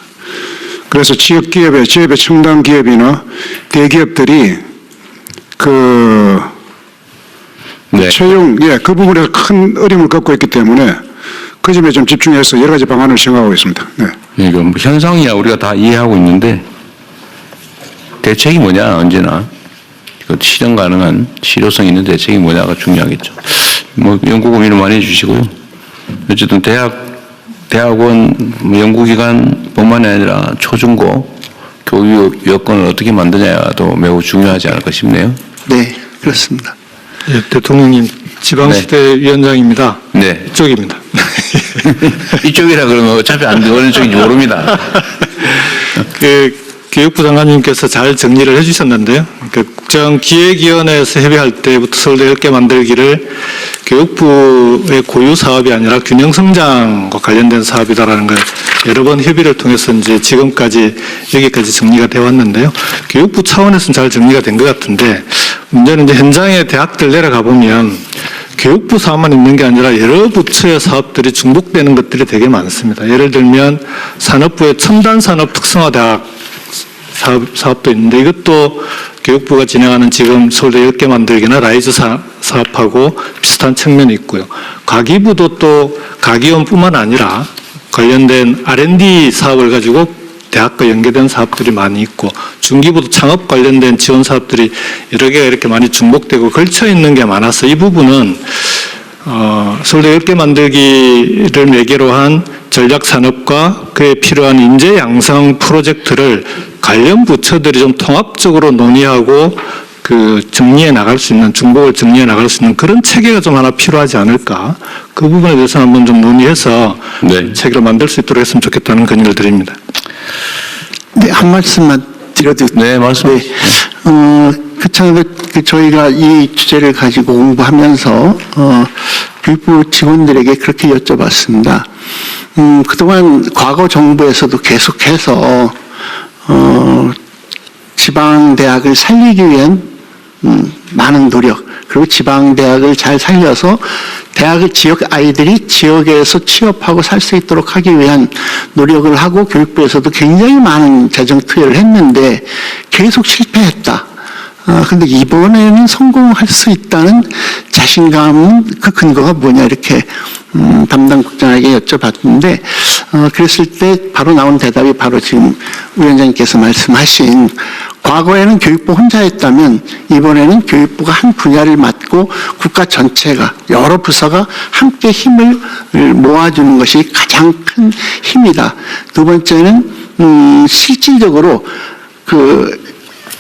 그래서 지역 기업의 첨단 기업이나 대기업들이 채용, 그 부분에서 큰 어려움을 겪고 있기 때문에 그 점에 좀 집중해서 여러 가지 방안을 생각하고 있습니다. 네. 이거 뭐 현상이야 우리가 다 이해하고 있는데 대책이 뭐냐 언제나 실현 가능한 실효성 있는 대책이 뭐냐가 중요하겠죠. 뭐 연구 고민을 많이 해주시고요. 어쨌든 대학원 연구기관뿐만이 아니라 초중고 교육 여건을 어떻게 만드냐도 매우 중요하지 않을까 싶네요. 네, 그렇습니다. 예, 대통령님 지방시대 위원장입니다. 네. 이쪽입니다. 이쪽이라 그러면 어차피 안 돼. 어느 쪽인지 모릅니다. 교육부 장관님께서 잘 정리를 해주셨는데요. 국정기획위원회에서 협의할 때부터 서울대 10개 만들기를 교육부의 고유 사업이 아니라 균형성장과 관련된 사업이다라는 걸 여러 번 협의를 통해서 이제 지금까지 여기까지 정리가 되어 왔는데요. 교육부 차원에서는 잘 정리가 된 것 같은데 문제는 이제 현장에 대학들 내려가 보면 교육부 사업만 있는 게 아니라 여러 부처의 사업들이 중복되는 것들이 되게 많습니다. 예를 들면 산업부의 첨단산업 특성화대학 사업도 있는데 이것도 교육부가 진행하는 지금 서울대 10개 만들기나 라이즈 사업하고 비슷한 측면이 있고요. 과기부도 또 과기원뿐만 아니라 관련된 R&D 사업을 가지고 대학과 연계된 사업들이 많이 있고 중기부도 창업 관련된 지원 사업들이 여러 개가 이렇게 많이 중복되고 걸쳐 있는 게 많아서 이 부분은 서울대 10개 만들기를 매개로 한 전략산업과 그에 필요한 인재 양성 프로젝트를 관련 부처들이 좀 통합적으로 논의하고 정리해 나갈 수 있는, 중복을 정리해 나갈 수 있는 그런 체계가 좀 하나 필요하지 않을까. 그 부분에 대해서 한번 좀 논의해서 체계를 만들 수 있도록 했으면 좋겠다는 건의를 드립니다. 네, 한 말씀만 드려도. 네, 말씀하시죠. 저희가 이 주제를 가지고 공부하면서 교육부 직원들에게 그렇게 여쭤봤습니다. 그동안 과거 정부에서도 계속해서 지방대학을 살리기 위한 많은 노력, 그리고 지방대학을 잘 살려서 대학의 지역 아이들이 지역에서 취업하고 살 수 있도록 하기 위한 노력을 하고 교육부에서도 굉장히 많은 재정 투여를 했는데 계속 실패했다. 근데 이번에는 성공할 수 있다는 자신감, 그 근거가 뭐냐 이렇게 담당 국장에게 여쭤봤는데 그랬을 때 바로 나온 대답이 바로 지금 위원장님께서 말씀하신 과거에는 교육부 혼자 했다면 이번에는 교육부가 한 분야를 맡고 국가 전체가 여러 부서가 함께 힘을 모아주는 것이 가장 큰 힘이다. 두 번째는 실질적으로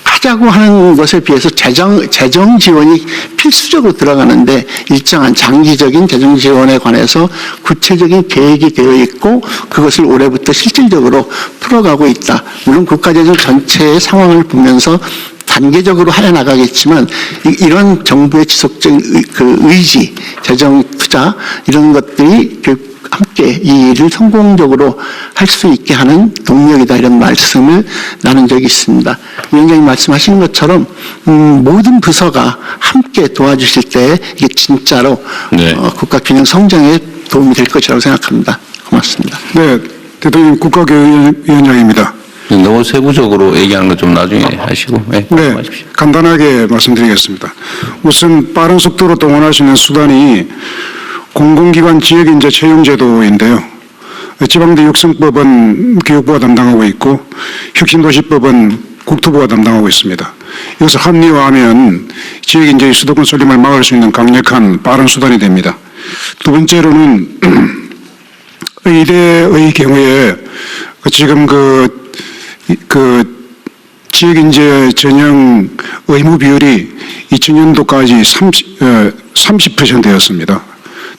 하자고 하는 것에 비해서 재정 지원이 필수적으로 들어가는데 일정한 장기적인 재정 지원에 관해서 구체적인 계획이 되어 있고 그것을 올해부터 실질적으로 풀어가고 있다. 물론 국가재정 전체의 상황을 보면서 단계적으로 하여 나가겠지만 이런 정부의 지속적인 의지, 재정 투자 이런 것들이 함께 이 일을 성공적으로 할 수 있게 하는 동력이다 이런 말씀을 나눈 적이 있습니다. 위원장님 말씀하신 것처럼 모든 부서가 함께 도와주실 때 이게 진짜로 네. 국가 균형 성장에 도움이 될 것이라고 생각합니다. 고맙습니다. 네, 대통령 국가교육위원장입니다. 너무 세부적으로 얘기하는 거 좀 나중에 하시고. 네, 네, 말씀하십시오. 간단하게 말씀드리겠습니다. 우선 빠른 속도로 동원할 수 있는 수단이 공공기관 지역인재 채용제도인데요. 지방대 육성법은 교육부가 담당하고 있고 혁신도시법은 국토부가 담당하고 있습니다. 이것을 합리화하면 지역인재의 수도권 쏠림을 막을 수 있는 강력한 빠른 수단이 됩니다. 두 번째로는 의대의 경우에 지금 지역인재 전형 의무 비율이 2000년도까지 30%였습니다.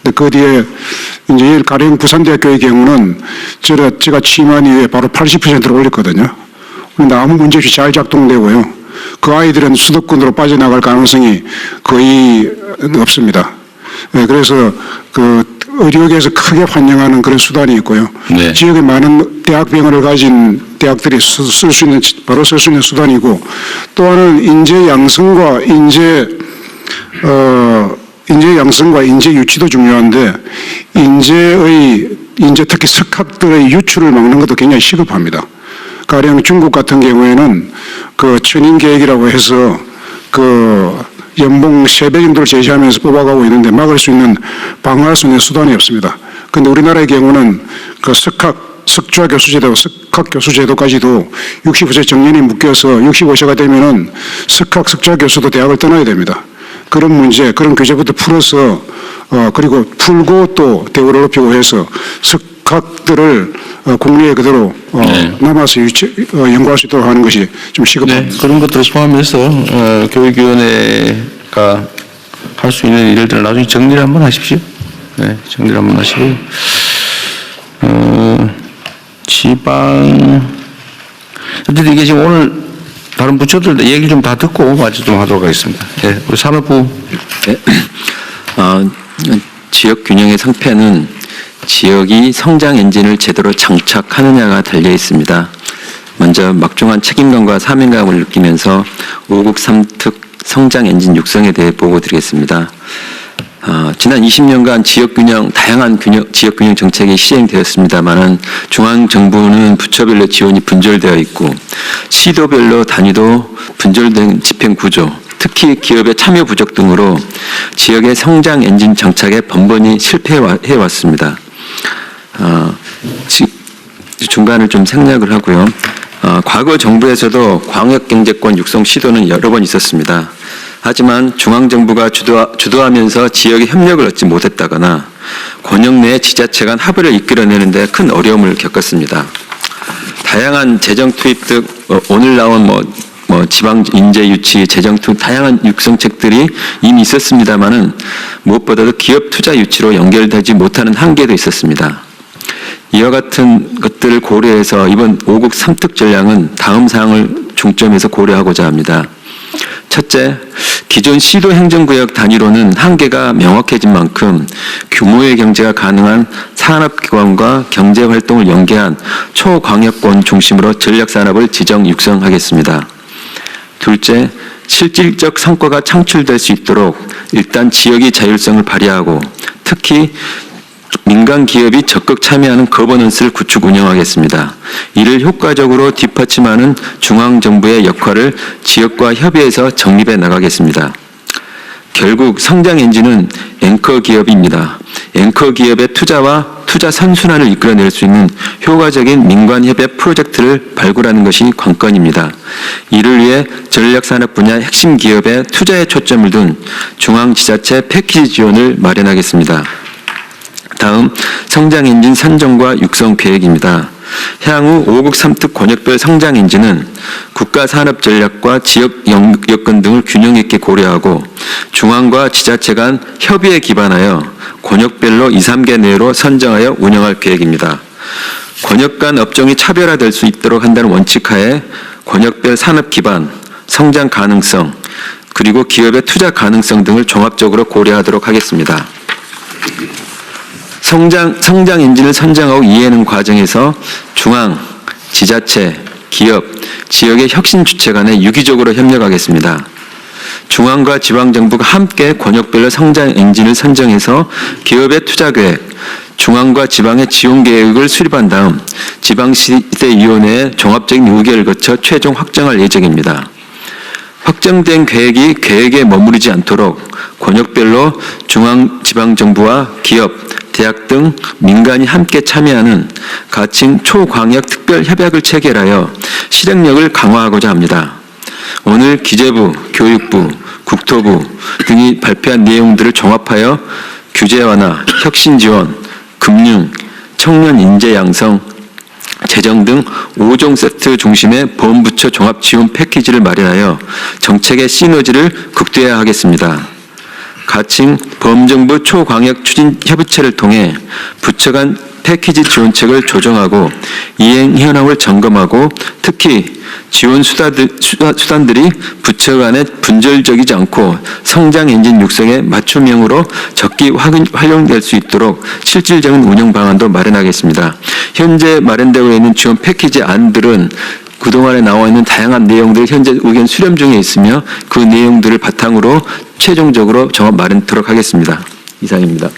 근데 그 뒤에 이제 가령 부산대학교의 경우는 제가 취임한 이후에 바로 80%로 올렸거든요. 그런데 아무 문제 없이 잘 작동되고요. 그 아이들은 수도권으로 빠져나갈 가능성이 거의 없습니다. 네, 그래서 의료계에서 크게 환영하는 그런 수단이 있고요. 네. 지역에 많은 대학병원을 가진 대학들이 바로 쓸 수 있는 수단이고, 또 하나는 인재 양성과 인재 인재 유치도 중요한데, 인재 특히 석학들의 유출을 막는 것도 굉장히 시급합니다. 가령 중국 같은 경우에는 천인 계획이라고 해서 연봉 3배 정도를 제시하면서 뽑아가고 있는데 방어할 수 있는 수단이 없습니다. 그런데 우리나라의 경우는 석좌 교수제도, 석학 교수제도까지도 65세 정년이 묶여서 65세가 되면은 석좌 교수도 대학을 떠나야 됩니다. 그런 문제, 그런 규제부터 풀어서, 그리고 풀고 또 대우를 높이고 해서 석학들을 국내에 그대로 남아서 연구할 수 있도록 하는 것이 좀 시급합니다. 네, 그런 것들을 포함해서 교육위원회가 할 수 있는 일들을 나중에 정리를 한번 하십시오. 네, 정리를 한번 하시고 어쨌든 이게 지금 오늘 다른 부처들 얘기 좀 다 듣고 마저 좀 하도록 하겠습니다. 네, 우리 산업부. 네. 지역 균형의 성패는 지역이 성장 엔진을 제대로 장착하느냐가 달려 있습니다. 먼저 막중한 책임감과 사명감을 느끼면서 5국 3특 성장 엔진 육성에 대해 보고 드리겠습니다. 지난 20년간 다양한 지역균형 정책이 시행되었습니다만은 중앙정부는 부처별로 지원이 분절되어 있고 시도별로 단위도 분절된 집행구조, 특히 기업의 참여 부족 등으로 지역의 성장 엔진 정착에 번번이 실패해왔습니다. 중간을 좀 생략을 하고요. 과거 정부에서도 광역경제권 육성 시도는 여러 번 있었습니다. 하지만 중앙정부가 주도하면서 지역의 협력을 얻지 못했다거나 권역 내 지자체 간 합의를 이끌어내는 데 큰 어려움을 겪었습니다. 다양한 재정 투입 등 오늘 나온 지방 인재 유치, 재정 투입 다양한 육성책들이 이미 있었습니다만은 무엇보다도 기업 투자 유치로 연결되지 못하는 한계도 있었습니다. 이와 같은 것들을 고려해서 이번 5국 3특 전략은 다음 사항을 중점에서 고려하고자 합니다. 첫째, 기존 시도 행정구역 단위로는 한계가 명확해진 만큼 규모의 경제가 가능한 산업기관과 경제활동을 연계한 초광역권 중심으로 전략산업을 지정 육성하겠습니다. 둘째, 실질적 성과가 창출될 수 있도록 일단 지역의 자율성을 발휘하고 특히 민간 기업이 적극 참여하는 거버넌스를 구축 운영하겠습니다. 이를 효과적으로 뒷받침하는 중앙정부의 역할을 지역과 협의해서 정립해 나가겠습니다. 결국 성장 엔진은 앵커 기업입니다. 앵커 기업의 투자와 투자 선순환을 이끌어낼 수 있는 효과적인 민관협약 프로젝트를 발굴하는 것이 관건입니다. 이를 위해 전략산업 분야 핵심 기업의 투자에 초점을 둔 중앙지자체 패키지 지원을 마련하겠습니다. 다음 성장 엔진 선정과 육성 계획입니다. 향후 5국 3특 권역별 성장 엔진은 국가 산업 전략과 지역 여건 등을 균형 있게 고려하고 중앙과 지자체 간 협의에 기반하여 권역별로 2, 3개 내로 선정하여 운영할 계획입니다. 권역 간 업종이 차별화될 수 있도록 한다는 원칙하에 권역별 산업 기반, 성장 가능성, 그리고 기업의 투자 가능성 등을 종합적으로 고려하도록 하겠습니다. 성장 엔진을 선정하고 이해하는 과정에서 중앙, 지자체, 기업, 지역의 혁신 주체 간에 유기적으로 협력하겠습니다. 중앙과 지방정부가 함께 권역별로 성장 엔진을 선정해서 기업의 투자계획, 중앙과 지방의 지원계획을 수립한 다음 지방시대위원회의 종합적인 의결을 거쳐 최종 확정할 예정입니다. 확정된 계획이 계획에 머무르지 않도록 권역별로 중앙지방정부와 기업, 대학 등 민간이 함께 참여하는 가칭 초광역 특별협약을 체결하여 실행력을 강화하고자 합니다. 오늘 기재부, 교육부, 국토부 등이 발표한 내용들을 종합하여 규제 완화, 혁신 지원, 금융, 청년 인재 양성, 재정 등 5종 세트 중심의 범부처 종합 지원 패키지를 마련하여 정책의 시너지를 극대화하겠습니다. 가칭 범정부 초광역 추진 협의체를 통해 부처 간 패키지 지원책을 조정하고 이행 현황을 점검하고 특히 지원 수단들이 부처 간에 분절적이지 않고 성장 엔진 육성에 맞춤형으로 적기 활용될 수 있도록 실질적인 운영 방안도 마련하겠습니다. 현재 마련되고 있는 지원 패키지 안들은 그동안에 나와 있는 다양한 내용들 현재 의견 수렴 중에 있으며 그 내용들을 바탕으로 최종적으로 정합 마련하도록 하겠습니다. 이상입니다.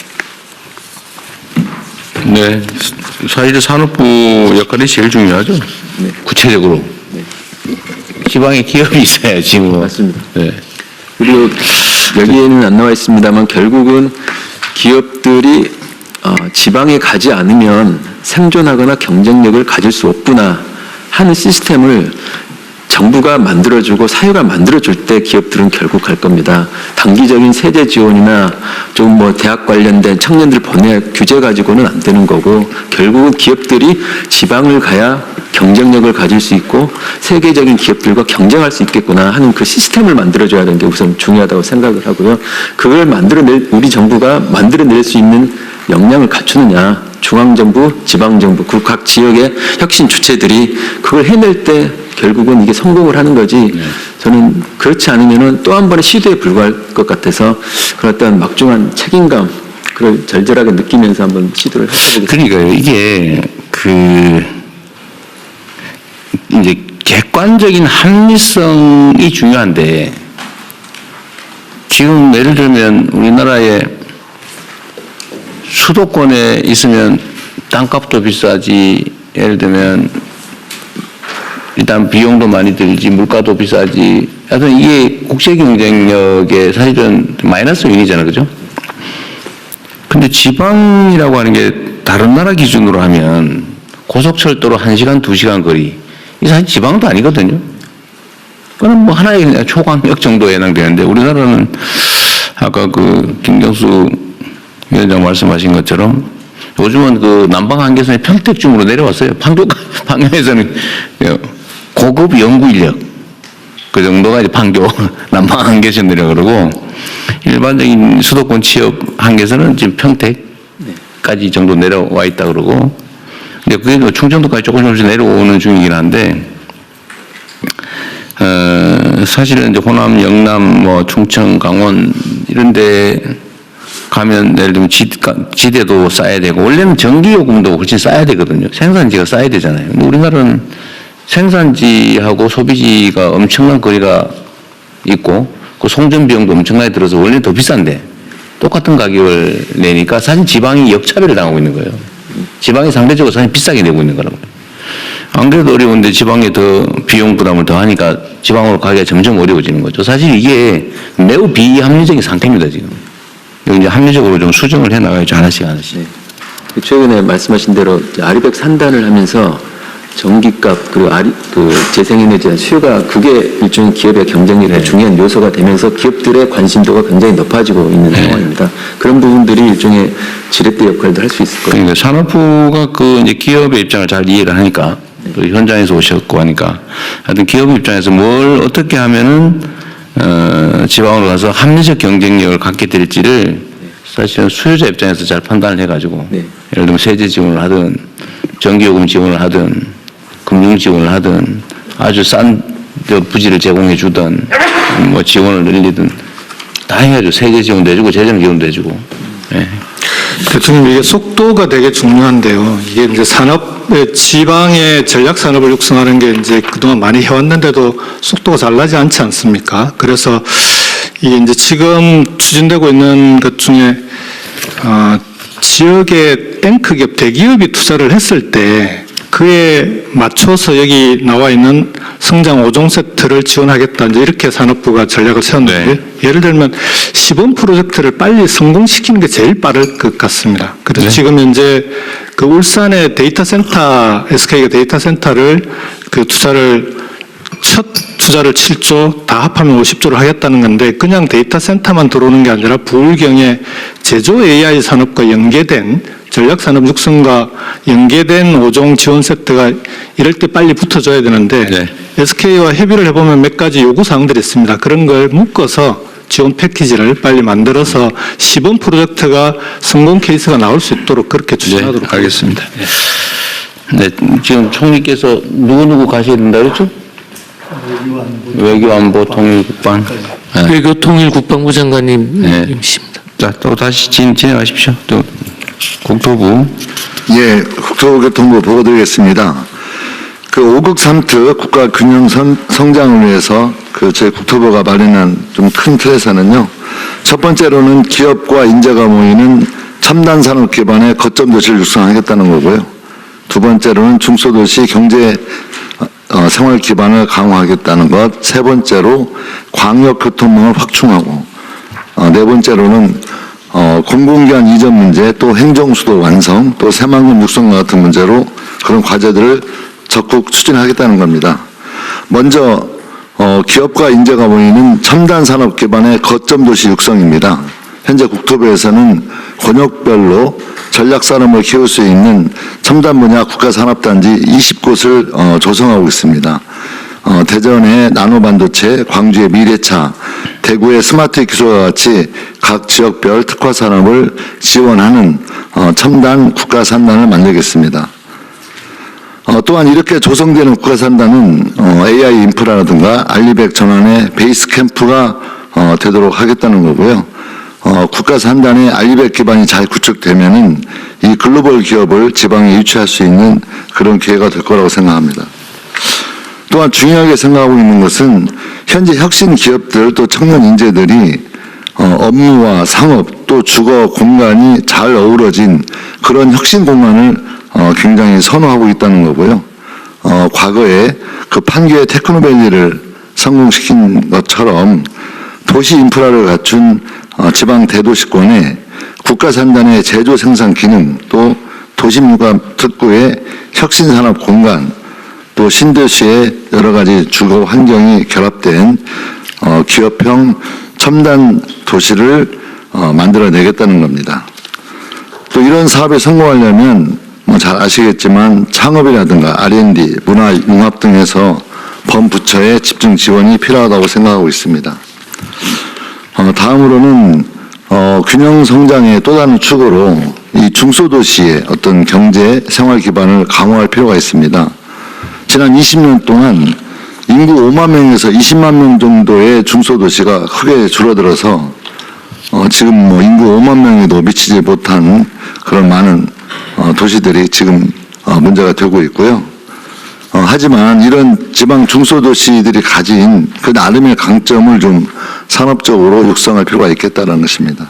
네, 사실 산업부 역할이 제일 중요하죠. 네. 구체적으로. 네. 지방에 기업이 있어야지 뭐. 맞습니다. 네. 그리고 여기에는 안 나와 있습니다만 결국은 기업들이 지방에 가지 않으면 생존하거나 경쟁력을 가질 수 없구나 하는 시스템을 정부가 만들어주고 사회가 만들어줄 때 기업들은 결국 갈 겁니다. 단기적인 세제 지원이나 좀 뭐 대학 관련된 청년들 보내 규제 가지고는 안 되는 거고 결국은 기업들이 지방을 가야 경쟁력을 가질 수 있고 세계적인 기업들과 경쟁할 수 있겠구나 하는 그 시스템을 만들어줘야 되는 게 우선 중요하다고 생각을 하고요. 그걸 우리 정부가 만들어낼 수 있는 역량을 갖추느냐. 중앙정부, 지방정부, 그 각 지역의 혁신 주체들이 그걸 해낼 때 결국은 이게 성공을 하는 거지. 저는 그렇지 않으면은 또 한 번의 시도에 불과할 것 같아서 그런 어떤 막중한 책임감, 그걸 절절하게 느끼면서 한번 시도를 해보겠습니다. 그러니까요. 이게 이제 객관적인 합리성이 중요한데 지금 예를 들면 우리나라에 수도권에 있으면 땅값도 비싸지, 예를 들면 일단 비용도 많이 들지, 물가도 비싸지. 하여튼 이게 국제 경쟁력에 사실은 마이너스 요인이잖아요, 그죠? 근데 지방이라고 하는 게 다른 나라 기준으로 하면 고속철도로 1시간, 2시간 거리. 이 사실 지방도 아니거든요. 그건 뭐 하나의 그냥 초광역 정도에 해당되는데 우리나라는 아까 그 김경수 위원장 말씀하신 것처럼 요즘은 그 남방 한계선이 평택쯤으로 내려왔어요. 판교에서는 고급 연구 인력 그 정도가 이제 판교 남방 한계선이라고 그러고 일반적인 수도권 취업 한계선은 지금 평택까지 정도 내려와 있다 그러고 근데 그게 충청도까지 조금씩 내려오는 중이긴 한데 사실은 이제 호남, 영남, 뭐 충청, 강원 이런데 가면 예를 들면 지대도 쌓아야 되고 원래는 전기요금도 훨씬 쌓아야 되거든요. 생산지가 쌓아야 되잖아요. 근데 우리나라는 생산지하고 소비지가 엄청난 거리가 있고 그 송전 비용도 엄청나게 들어서 원래는 더 비싼데 똑같은 가격을 내니까 사실 지방이 역차별을 당하고 있는 거예요. 지방이 상대적으로 사실 비싸게 내고 있는 거라고요. 안 그래도 어려운데 지방에 더 비용 부담을 더 하니까 지방으로 가기가 점점 어려워지는 거죠. 사실 이게 매우 비합리적인 상태입니다, 지금. 이제 합리적으로 좀 수정을 해 나가야죠, 하나씩 하나씩. 네. 최근에 말씀하신 대로 아리백 산단을 하면서 전기값 그리고 재생에너지에 대한 수요가 그게 일종의 기업의 경쟁력의 중요한 요소가 되면서 기업들의 관심도가 굉장히 높아지고 있는 상황입니다. 그런 부분들이 일종의 지렛대 역할도 할 수 있을 거예요. 그러니까 산업부가 그 이제 기업의 입장을 잘 이해를 하니까 또 현장에서 오셨고 하니까 하여튼 기업 입장에서 뭘 어떻게 하면은 지방으로 가서 합리적 경쟁력을 갖게 될지를 사실은 수요자 입장에서 잘 판단을 해가지고 예를 들면 세제 지원을 하든 전기요금 지원을 하든 금융 지원을 하든 아주 싼 저 부지를 제공해 주든 뭐 지원을 늘리든 다 해야죠. 세계 지원도 해주고 재정 지원도 해주고. 예. 대통령, 이게 속도가 되게 중요한데요. 이게 이제 지방의 전략 산업을 육성하는 게 이제 그동안 많이 해왔는데도 속도가 잘 나지 않지 않습니까? 그래서 이게 이제 지금 추진되고 있는 것 중에 지역의 탱크 기업, 대기업이 투자를 했을 때 그에 맞춰서 여기 나와 있는 성장 5종 세트를 지원하겠다. 이제 이렇게 산업부가 전략을 세웠는데 예를 들면 시범 프로젝트를 빨리 성공시키는 게 제일 빠를 것 같습니다. 그래서 지금 현재 그 울산의 데이터 센터, SK가 데이터 센터를 그 첫 투자를 7조, 다 합하면 50조를 하겠다는 건데 그냥 데이터 센터만 들어오는 게 아니라 부울경의 제조 AI 산업과 연계된 전략산업 육성과 연계된 5종 지원 세트가 이럴 때 빨리 붙어줘야 되는데 SK와 협의를 해보면 몇 가지 요구사항들이 있습니다. 그런 걸 묶어서 지원 패키지를 빨리 만들어서 시범 프로젝트가 성공 케이스가 나올 수 있도록 그렇게 추진하도록 하겠습니다. 네, 지금 총리께서 누구 가셔야 된다 그랬죠? 외교안보 통일국방. 외교통일국방부 장관님이십니다. 자, 또 다시 진행하십시오. 또 국토부. 예, 국토교통부 보고 드리겠습니다. 그 5급 3특 국가 균형 성장을 위해서 그 저희 국토부가 마련한 좀 큰 틀에서는요. 첫 번째로는 기업과 인재가 모이는 첨단 산업 기반의 거점 도시를 육성하겠다는 거고요. 두 번째로는 중소도시 경제 생활 기반을 강화하겠다는 것. 세 번째로 광역교통망을 확충하고 네 번째로는 공공기관 이전 문제, 또 행정수도 완성, 또 새만금 육성과 같은 문제로 그런 과제들을 적극 추진하겠다는 겁니다. 먼저 기업과 인재가 모이는 첨단 산업 기반의 거점 도시 육성입니다. 현재 국토부에서는 권역별로 전략산업을 키울 수 있는 첨단 분야 국가산업단지 20곳을 조성하고 있습니다. 대전의 나노반도체, 광주의 미래차, 대구의 스마트 기술과 같이 각 지역별 특화 산업을 지원하는 첨단 국가산단을 만들겠습니다. 또한 이렇게 조성되는 국가산단은 AI 인프라라든가 알리백 전환의 베이스 캠프가 되도록 하겠다는 거고요. 국가산단의 알리백 기반이 잘 구축되면은 이 글로벌 기업을 지방에 유치할 수 있는 그런 기회가 될 거라고 생각합니다. 또한 중요하게 생각하고 있는 것은 현재 혁신 기업들 또 청년 인재들이 업무와 상업 또 주거 공간이 잘 어우러진 그런 혁신 공간을 굉장히 선호하고 있다는 거고요. 과거에 그 판교의 테크노밸리를 성공시킨 것처럼 도시 인프라를 갖춘 지방 대도시권에 국가산단의 제조 생산 기능 또 도심융합 특구의 혁신산업 공간 또 신도시의 여러 가지 주거 환경이 결합된 기업형 첨단 도시를 만들어내겠다는 겁니다. 또 이런 사업에 성공하려면 잘 아시겠지만 창업이라든가 R&D, 문화융합 등에서 범부처의 집중 지원이 필요하다고 생각하고 있습니다. 다음으로는 균형 성장의 또 다른 축으로 이 중소도시의 어떤 경제 생활 기반을 강화할 필요가 있습니다. 지난 20년 동안 인구 5만 명에서 20만 명 정도의 중소도시가 크게 줄어들어서 지금 인구 5만 명에도 미치지 못한 그런 많은 도시들이 지금 문제가 되고 있고요. 하지만 이런 지방 중소도시들이 가진 그 나름의 강점을 좀 산업적으로 육성할 필요가 있겠다는 것입니다.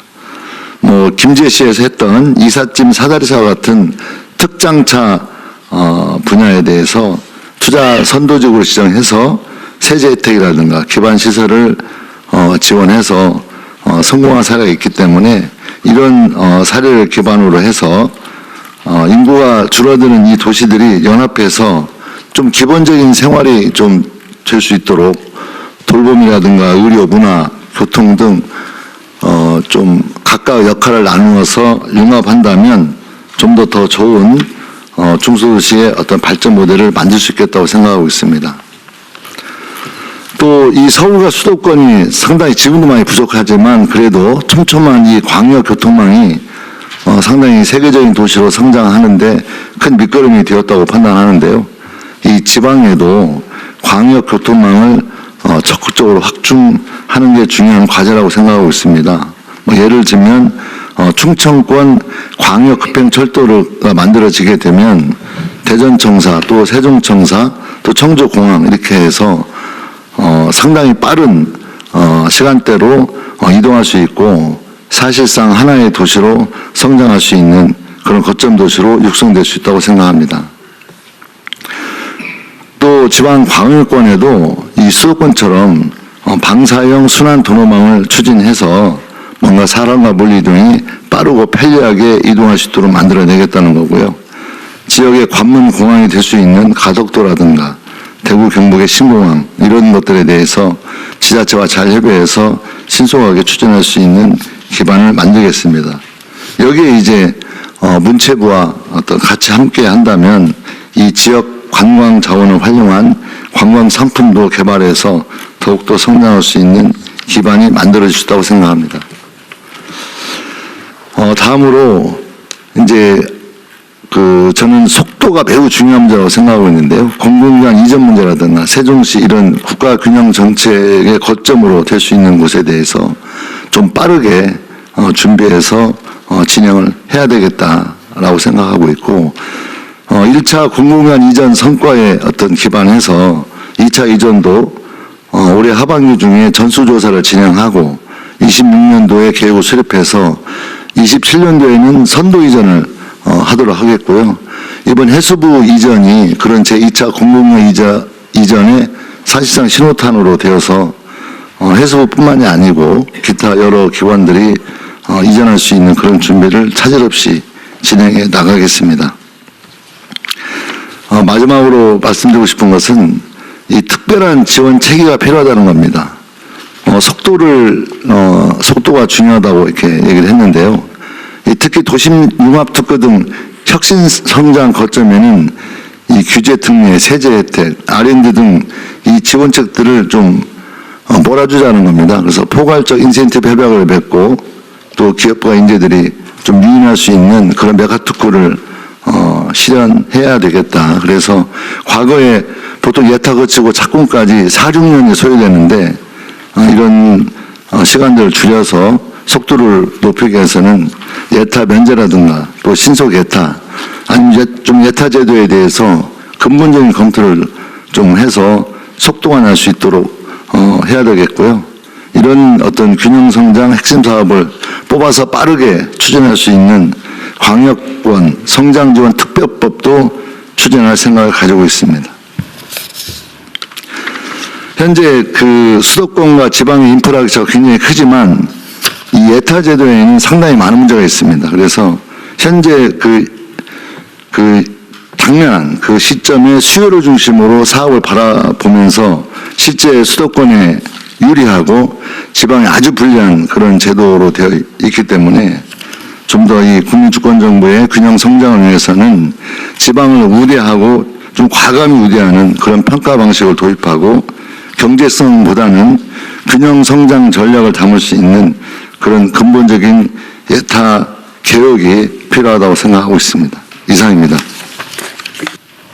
김제시에서 했던 이삿짐 사다리사 같은 특장차 분야에 대해서 투자 선도적으로 지정해서 세제 혜택이라든가 기반 시설을 지원해서 성공한 사례가 있기 때문에 이런 사례를 기반으로 해서 인구가 줄어드는 이 도시들이 연합해서 좀 기본적인 생활이 좀 될 수 있도록 돌봄이라든가 의료, 문화, 교통 등 좀 각각 역할을 나누어서 융합한다면 좀 더 좋은 중소도시의 어떤 발전 모델을 만들 수 있겠다고 생각하고 있습니다. 또 이 서울과 수도권이 상당히 지금도 많이 부족하지만 그래도 촘촘한 이 광역 교통망이 상당히 세계적인 도시로 성장하는데 큰 밑거름이 되었다고 판단하는데요. 이 지방에도 광역 교통망을 적극적으로 확충하는 게 중요한 과제라고 생각하고 있습니다. 뭐 예를 들면 충청권 광역 급행철도가 만들어지게 되면 대전청사 또 세종청사 또 청주공항 이렇게 해서 상당히 빠른 시간대로 이동할 수 있고 사실상 하나의 도시로 성장할 수 있는 그런 거점 도시로 육성될 수 있다고 생각합니다. 또 지방 광역권에도 이 수도권처럼 방사형 순환 도로망을 추진해서 뭔가 사람과 물리 이동이 빠르고 편리하게 이동할 수 있도록 만들어내겠다는 거고요. 지역의 관문 공항이 될 수 있는 가덕도라든가 대구 경북의 신공항 이런 것들에 대해서 지자체와 잘 협의해서 신속하게 추진할 수 있는 기반을 만들겠습니다. 여기에 이제 문체부와 같이 함께 한다면 이 지역 관광 자원을 활용한 관광 상품도 개발해서 더욱더 성장할 수 있는 기반이 만들어질 수 있다고 생각합니다. 다음으로 이제 저는 속도가 매우 중요한 문제라고 생각하고 있는데요. 공공기관 이전 문제라든가 세종시 이런 국가 균형 정책의 거점으로 될 수 있는 곳에 대해서 좀 빠르게 준비해서 진행을 해야 되겠다라고 생각하고 있고 1차 공공기관 이전 성과에 기반해서 2차 이전도 올해 하반기 중에 전수조사를 진행하고 26년도에 계획을 수립해서 27년도에는 선도 이전을 하도록 하겠고요. 이번 해수부 이전이 그런 제2차 공공기관 이전의 사실상 신호탄으로 되어서 해수부뿐만이 아니고 기타 여러 기관들이 이전할 수 있는 그런 준비를 차질 없이 진행해 나가겠습니다. 마지막으로 말씀드리고 싶은 것은 이 특별한 지원 체계가 필요하다는 겁니다. 속도가 중요하다고 이렇게 얘기를 했는데요. 특히 도심 융합 특구 등 혁신 성장 거점에는 이 규제 특례, 세제 혜택, R&D 등 이 지원책들을 좀 몰아주자는 겁니다. 그래서 포괄적 인센티브 협약을 맺고 또 기업과 인재들이 좀 유인할 수 있는 그런 메가 특구를 실현해야 되겠다. 그래서 과거에 보통 예타 거치고 착공까지 4, 6년이 소요되는데 이런 시간들을 줄여서 속도를 높이기 위해서는 예타 면제라든가 또 신속 예타 아니면 좀 예타 제도에 대해서 근본적인 검토를 좀 해서 속도가 날 수 있도록 해야 되겠고요. 이런 균형 성장 핵심 사업을 뽑아서 빠르게 추진할 수 있는 광역권 성장 지원 특별법도 추진할 생각을 가지고 있습니다. 현재 수도권과 지방의 인프라가 굉장히 크지만 이 예타 제도에는 상당히 많은 문제가 있습니다. 그래서 현재 당면한 시점에 수요를 중심으로 사업을 바라보면서 실제 수도권에 유리하고 지방에 아주 불리한 그런 제도로 되어 있기 때문에 좀 더 이 국민주권정부의 균형 성장을 위해서는 지방을 우대하고 좀 과감히 우대하는 그런 평가 방식을 도입하고 경제성보다는 균형 성장 전략을 담을 수 있는 그런 근본적인 예타 개혁이 필요하다고 생각하고 있습니다. 이상입니다.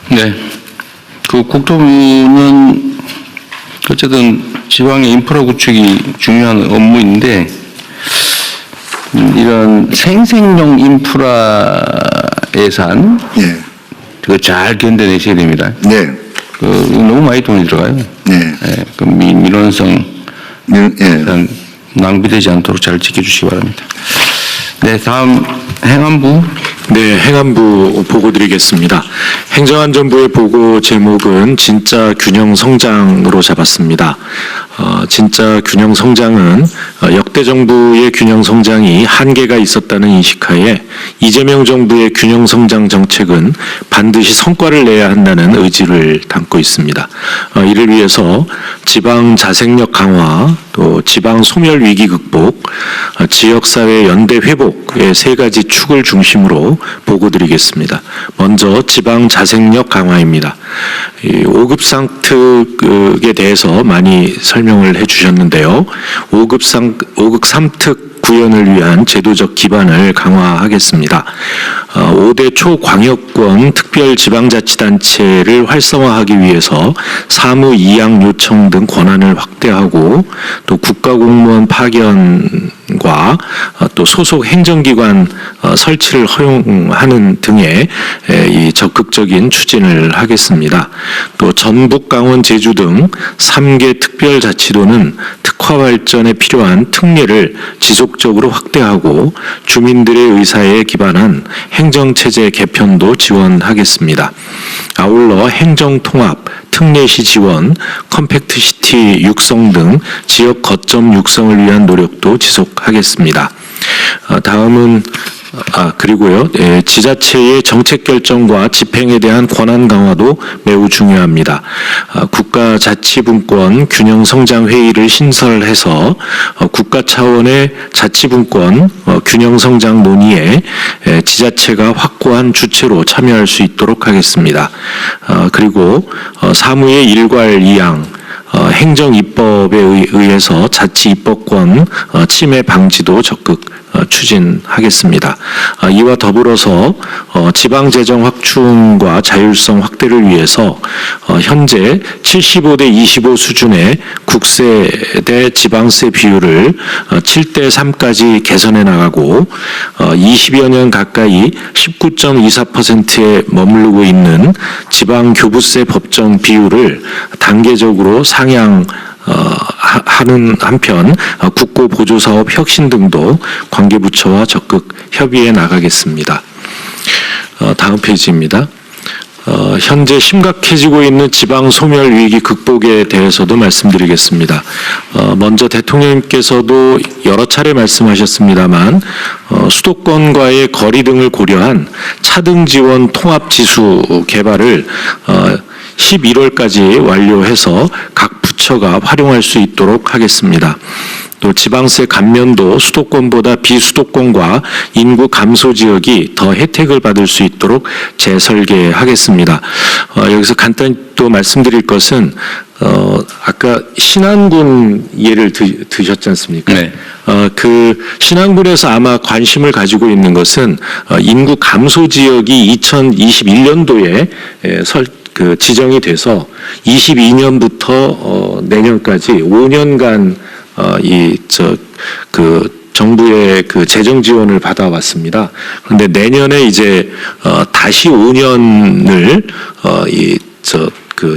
네. 국토부는 어쨌든 지방의 인프라 구축이 중요한 업무인데 이런 생생용 인프라 예산 그거 잘 견뎌내셔야 됩니다. 네. 너무 많이 돈이 들어가요. 네. 그 민원성 일단 낭비되지 않도록 잘 지켜주시기 바랍니다. 네, 다음 행안부. 네, 행안부 보고 드리겠습니다. 행정안전부의 보고 제목은 진짜 균형 성장으로 잡았습니다. 진짜 균형 성장은 역대 정부의 균형 성장이 한계가 있었다는 인식하에 이재명 정부의 균형 성장 정책은 반드시 성과를 내야 한다는 의지를 담고 있습니다. 이를 위해서 지방 자생력 강화, 또 지방 소멸 위기 극복, 지역사회 연대 회복의 세 가지 축을 중심으로 보고 드리겠습니다. 먼저 지방 자생력 강화입니다. 5급 상특에 대해서 많이 설명을 해주셨는데요. 5급 상특 구현을 위한 제도적 기반을 강화하겠습니다. 5대 초광역권 특별지방자치단체를 활성화하기 위해서 사무 이양 요청 등 권한을 확대하고 또 국가공무원 파견과 또 소속 행정기관 설치를 허용하는 등의 이 적극적인 추진을 하겠습니다. 또 전북, 강원, 제주 등 3개 특별자치도는 특화 발전에 필요한 특례를 지속적으로 확대하고 주민들의 의사에 기반한 행정체제 개편도 지원하겠습니다. 아울러 행정통합, 특례시 지원, 컴팩트시티 육성 등 지역 거점 육성을 위한 노력도 지속하겠습니다. 다음은 그리고요, 지자체의 정책 결정과 집행에 대한 권한 강화도 매우 중요합니다. 국가자치분권 균형성장회의를 신설해서 국가 차원의 자치분권 균형성장 논의에 지자체가 확고한 주체로 참여할 수 있도록 하겠습니다. 그리고 사무의 일괄 이양, 행정입법에 의해서 자치입법권 침해 방지도 적극 추진하겠습니다. 이와 더불어서 지방재정 확충과 자율성 확대를 위해서 현재 75대 25 수준의 국세 대 지방세 비율을 7대 3까지 개선해 나가고 20여 년 가까이 19.24%에 머무르고 있는 지방교부세 법정 비율을 단계적으로 상향 하는 한편 국고 보조사업 혁신 등도 관계부처와 적극 협의해 나가겠습니다. 다음 페이지입니다. 현재 심각해지고 있는 지방 소멸 위기 극복에 대해서도 말씀드리겠습니다. 먼저 대통령님께서도 여러 차례 말씀하셨습니다만 수도권과의 거리 등을 고려한 차등 지원 통합 지수 개발을 11월까지 완료해서 각 부처가 활용할 수 있도록 하겠습니다. 또 지방세 감면도 수도권보다 비수도권과 인구 감소 지역이 더 혜택을 받을 수 있도록 재설계하겠습니다. 여기서 간단히 또 말씀드릴 것은 아까 신안군 예를 드셨지 않습니까? 네. 그 신안군에서 아마 관심을 가지고 있는 것은 인구 감소 지역이 2021년도에 지정이 돼서 22년부터 내년까지 5년간 정부의 그 재정 지원을 받아왔습니다. 그런데 내년에 이제 다시 5년을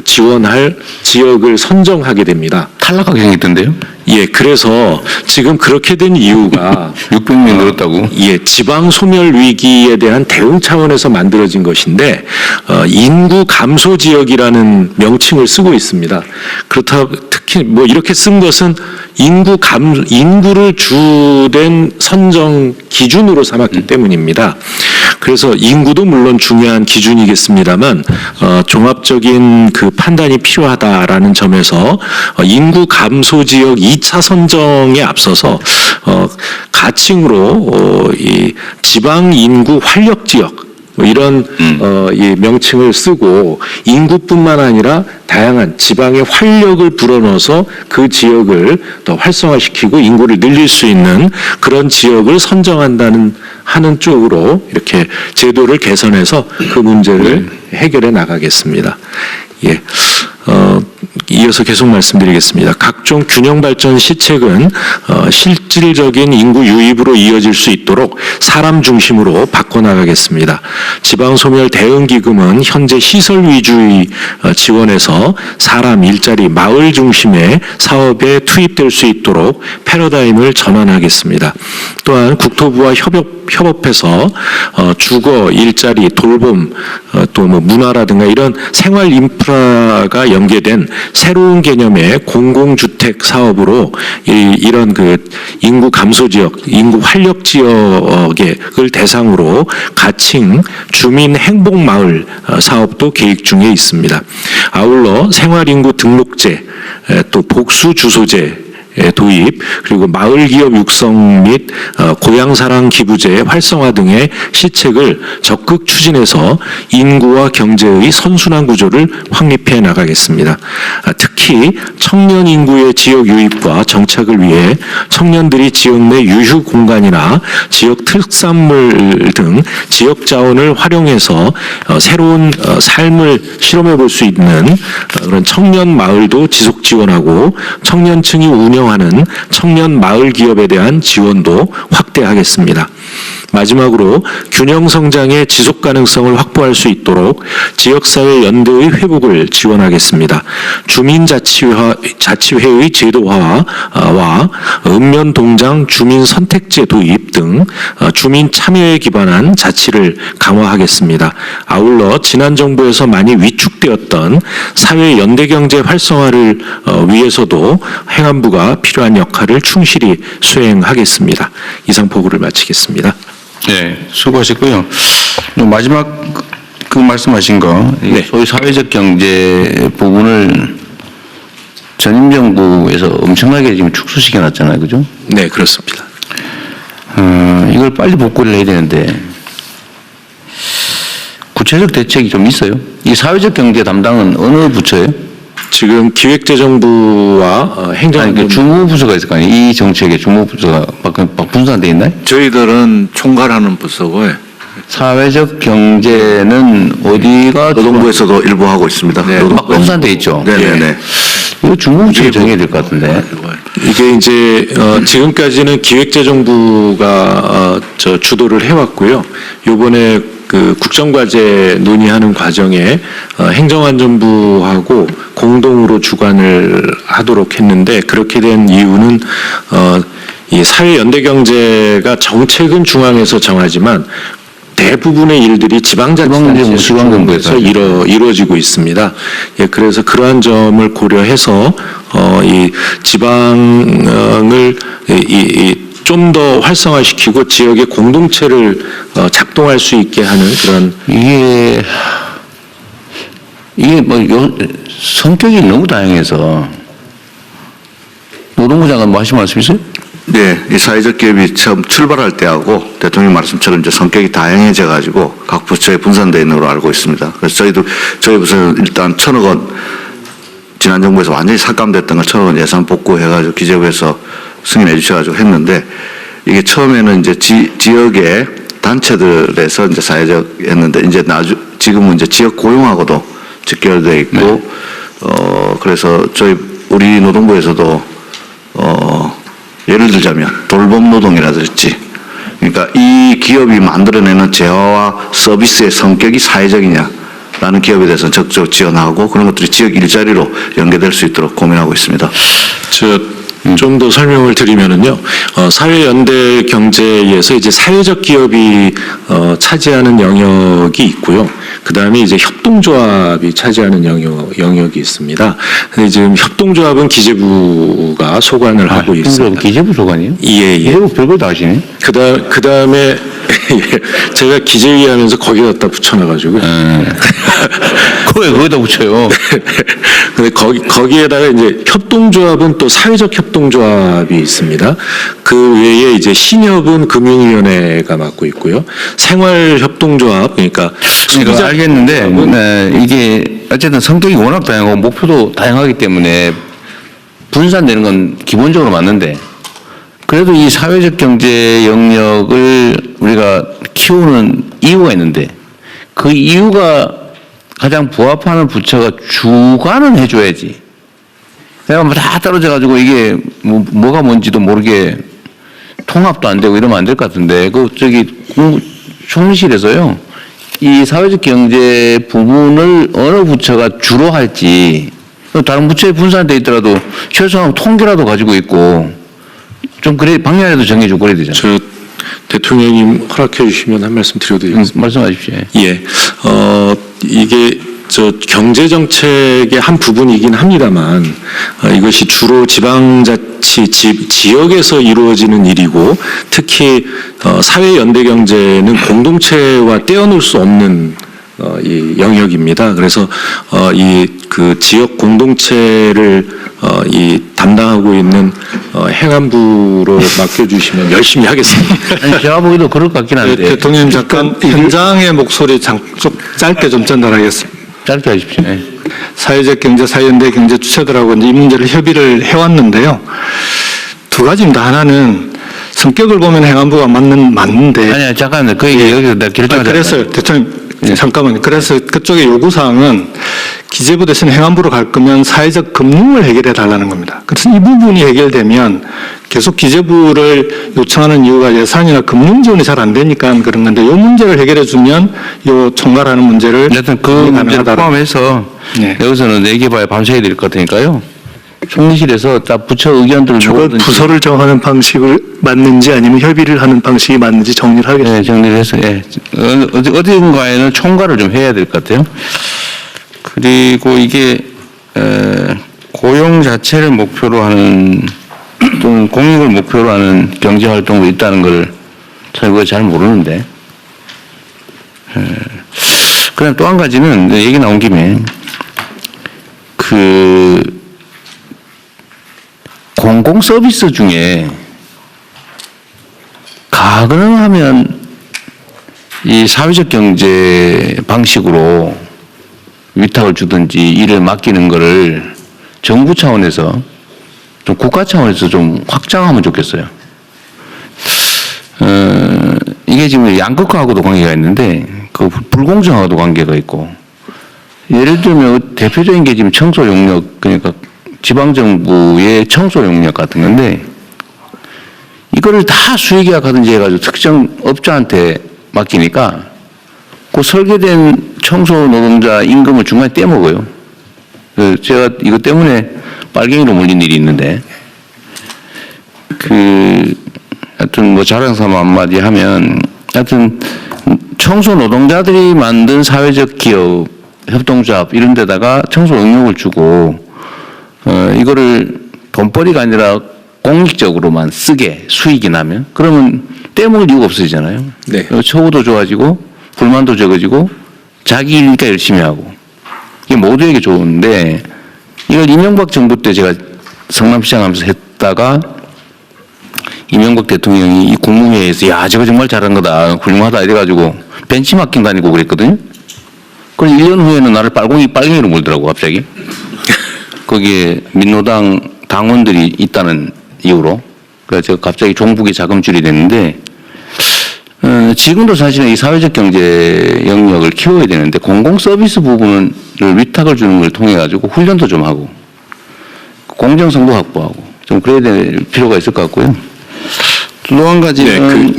지원할 지역을 선정하게 됩니다. 탈락하게 생겼던데요? 예, 그래서 지금 그렇게 된 이유가 600명 늘었다고? 예, 지방 소멸 위기에 대한 대응 차원에서 만들어진 것인데 인구 감소 지역이라는 명칭을 쓰고 있습니다. 그렇다 특히 뭐 이렇게 쓴 것은 인구를 주된 선정 기준으로 삼았기 때문입니다. 그래서 인구도 물론 중요한 기준이겠습니다만 종합적인 그 판단이 필요하다라는 점에서 인구 감소 지역 2차 선정에 앞서서 가칭으로 이 지방 인구 활력 지역 이런 이 명칭을 쓰고 인구뿐만 아니라 다양한 지방의 활력을 불어넣어서 그 지역을 더 활성화시키고 인구를 늘릴 수 있는 그런 지역을 선정한다는 하는 쪽으로 이렇게 제도를 개선해서 그 문제를 해결해 나가겠습니다. 예. 이어서 계속 말씀드리겠습니다. 각종 균형 발전 시책은 실질적인 인구 유입으로 이어질 수 있도록 사람 중심으로 바꿔나가겠습니다. 지방소멸 대응기금은 현재 시설 위주의 지원에서 사람, 일자리, 마을 중심의 사업에 투입될 수 있도록 패러다임을 전환하겠습니다. 또한 국토부와 협업해서 주거, 일자리, 돌봄, 또 뭐 문화라든가 이런 생활 인프라가 연계된 새로운 개념의 공공주택 사업으로 이런 그 인구 감소 지역, 인구 활력 지역을 대상으로 가칭 주민 행복 마을 사업도 계획 중에 있습니다. 아울러 생활인구 등록제, 또 복수 주소제 도입, 그리고 마을기업 육성 및 고향사랑 기부제 활성화 등의 시책을 적극 추진해서 인구와 경제의 선순환 구조를 확립해 나가겠습니다. 특히 특히 청년 인구의 지역 유입과 정착을 위해 청년들이 지역 내 유휴 공간이나 지역 특산물 등 지역 자원을 활용해서 새로운 삶을 실험해 볼 수 있는 그런 청년 마을도 지속 지원하고 청년층이 운영하는 청년 마을 기업에 대한 지원도 확대하겠습니다. 마지막으로 균형 성장의 지속 가능성을 확보할 수 있도록 지역사회 연대의 회복을 지원하겠습니다. 주민자치회의 제도화와 읍면동장 주민 선택제 도입 등 주민 참여에 기반한 자치를 강화하겠습니다. 아울러 지난 정부에서 많이 위축되었던 사회 연대 경제 활성화를 위해서도 행안부가 필요한 역할을 충실히 수행하겠습니다. 이상 보고를 마치겠습니다. 네, 수고하셨고요. 마지막 그 말씀하신 거, 소위 사회적 경제 부분을 전임 정부에서 엄청나게 지금 축소시켜 놨잖아요, 그죠? 네, 그렇습니다. 이걸 빨리 복구를 해야 되는데 구체적 대책이 좀 있어요? 이 사회적 경제 담당은 어느 부처예요? 지금 기획재정부와 행정부 주무부서가 있을 거 아니에요? 이 정책의 주무부서가 분산돼 있나요? 저희들은 총괄하는 부서고 사회적 경제는 어디가 노동부에서도 일부 하고 있습니다. 네, 분산돼 있죠. 네네네. 이거 주무부처에 정해야 될 것 같은데. 이게 이제 지금까지는 기획재정부가 주도를 해왔고요. 이번에 그 국정과제 논의하는 과정에 행정안전부하고 공동으로 주관을 하도록 했는데, 그렇게 된 이유는 이 사회연대경제가 정책은 중앙에서 정하지만 대부분의 일들이 지방자치단체에서 이루어지고 있습니다. 예, 그래서 그러한 점을 고려해서 이 지방을 좀 더 활성화시키고 지역의 공동체를 작동할 수 있게 하는 그런 이게 성격이 너무 다양해서 노동부 장관 뭐 하신 말씀 있어요? 네, 이 사회적 기업이 처음 출발할 때하고 대통령 말씀처럼 이제 성격이 다양해져 가지고 각 부처에 분산되어 있는 걸로 알고 있습니다. 그래서 저희 부서는 일단 1,000억 원 지난 정부에서 완전히 삭감됐던 걸 1,000억 원 예산 복구해가지고 기재부에서 승인해 주셔가지고 했는데, 이게 처음에는 이제 지역의 단체들에서 이제 사회적 했는데, 이제 지금은 이제 지역 고용하고도 직결되어 있고, 그래서 우리 노동부에서도 예를 들자면 돌봄 노동이라든지, 그러니까 이 기업이 만들어내는 재화와 서비스의 성격이 사회적이냐라는 기업에 대해서는 적극적으로 지원하고, 그런 것들이 지역 일자리로 연계될 수 있도록 고민하고 있습니다. 좀 더 설명을 드리면은요, 사회연대 경제에서 이제 사회적 기업이 차지하는 영역이 있고요. 그 다음에 이제 협동조합이 차지하는 영역이 있습니다. 근데 지금 협동조합은 기재부가 소관을 하고 있습니다. 기재부 소관이요? 예. 기재부 별걸 다 하시네. 그 다음에 제가 기재위 하면서 거기다 붙여놔가지고. 왜 거기다 붙여요? 근데 거기에다가 이제 협동조합은 또 사회적 협동조합이 있습니다. 그 외에 이제 신협은 금융위원회가 맡고 있고요. 생활협동조합, 그러니까 소비자 알겠는데 이게 어쨌든 성격이 워낙 다양하고 목표도 다양하기 때문에 분산되는 건 기본적으로 맞는데, 그래도 이 사회적 경제 영역을 우리가 키우는 이유가 있는데, 그 이유가 가장 부합하는 부처가 주관은 해줘야지. 내가 뭐 다 떨어져가지고 이게 뭐가 뭔지도 모르게 통합도 안 되고 이러면 안 될 것 같은데, 총리실에서요, 이 사회적 경제 부분을 어느 부처가 주로 할지, 다른 부처에 분산돼 있더라도 최소한 통계라도 가지고 있고, 좀 그래 방향이라도 정해주고 그래야 되잖아요. 대통령님 허락해 주시면 한 말씀 드려도 되겠습니까? 말씀하십시오. 예. 이게 경제 정책의 한 부분이긴 합니다만, 이것이 주로 지방자치 지역에서 이루어지는 일이고, 특히 사회 연대 경제는 공동체와 떼어놓을 수 없는 이 영역입니다. 그래서 그 지역 공동체를 담당하고 있는 행안부로 맡겨주시면 열심히 하겠습니다. 아니, 제가 보기도 그럴 것 같긴 한데. 대통령님 잠깐 현장의 목소리 짧게 좀 전달하겠습니다. 짧게 하십시오. 네. 사회적 경제 사회연대 경제 주체들하고 이제 이 문제를 협의를 해왔는데요. 두 가지입니다. 하나는 성격을 보면 행안부가 맞는데. 아니, 잠깐만요. 그 얘기 여기서 내가 결정하자. 그래서 대통령, 잠깐만요. 그래서 그쪽의 요구사항은 기재부 대신 행안부로 갈 거면 사회적 금융을 해결해 달라는 겁니다. 그래서 이 부분이 해결되면 계속 기재부를 요청하는 이유가 예산이나 금융 지원이 잘 안 되니까 그런 건데 이 문제를 해결해 주면 이 총괄하는 문제를 여튼 그 문제를 포함해서 네. 여기서는 내기봐야 밤새야 될 것 같으니까요. 총리실에서 딱 부처 의견들을 저거 모으든지. 부서를 정하는 방식을 맞는지 아니면 협의를 하는 방식이 맞는지 정리를 하겠습니다. 네, 정리를 해서, 예. 어딘가에는 총괄을 좀 해야 될 것 같아요. 그리고 이게, 고용 자체를 목표로 하는, 또는 공익을 목표로 하는 경제활동도 있다는 걸 저는 그거 잘 모르는데. 그다음 또 한 가지는, 얘기 나온 김에, 공공 서비스 중에 가능하면 이 사회적 경제 방식으로 위탁을 주든지 일을 맡기는 거를 정부 차원에서 좀 국가 차원에서 좀 확장하면 좋겠어요. 이게 지금 양극화하고도 관계가 있는데 그 불공정하고도 관계가 있고 예를 들면 대표적인 게 지금 청소 용역 그러니까 지방정부의 청소 용역 같은 건데 이거를 다 수의계약하든지 해가지고 특정 업자한테 맡기니까 그 설계된 청소 노동자 임금을 중간에 떼먹어요. 제가 이것 때문에 빨갱이로 몰린 일이 있는데 하여튼 뭐 자랑삼아 한마디 하면 하여튼 청소 노동자들이 만든 사회적 기업 협동조합 이런 데다가 청소 용역을 주고 이거를 돈벌이가 아니라 공익적으로만 쓰게 수익이 나면 그러면 떼먹을 이유가 없어지잖아요. 네. 처우도 좋아지고 불만도 적어지고 자기 일이니까 열심히 하고 이게 모두에게 좋은데 이걸 이명박 정부 때 제가 성남시장 하면서 했다가 이명박 대통령이 이 국무회의에서 야 저거 정말 잘한 거다 훌륭하다 이래가지고 벤치마킹 다니고 그랬거든요. 그래서 1년 후에는 나를 빨갱이로 몰더라고 갑자기. 거기에 민노당 당원들이 있다는 이유로. 그래서 제가 갑자기 종북이 자금줄이 됐는데 지금도 사실은 이 사회적 경제 영역을 키워야 되는데 공공 서비스 부분을 위탁을 주는 걸 통해 가지고 훈련도 좀 하고 공정성도 확보하고 좀 그래야 될 필요가 있을 것 같고요. 또 한 가지는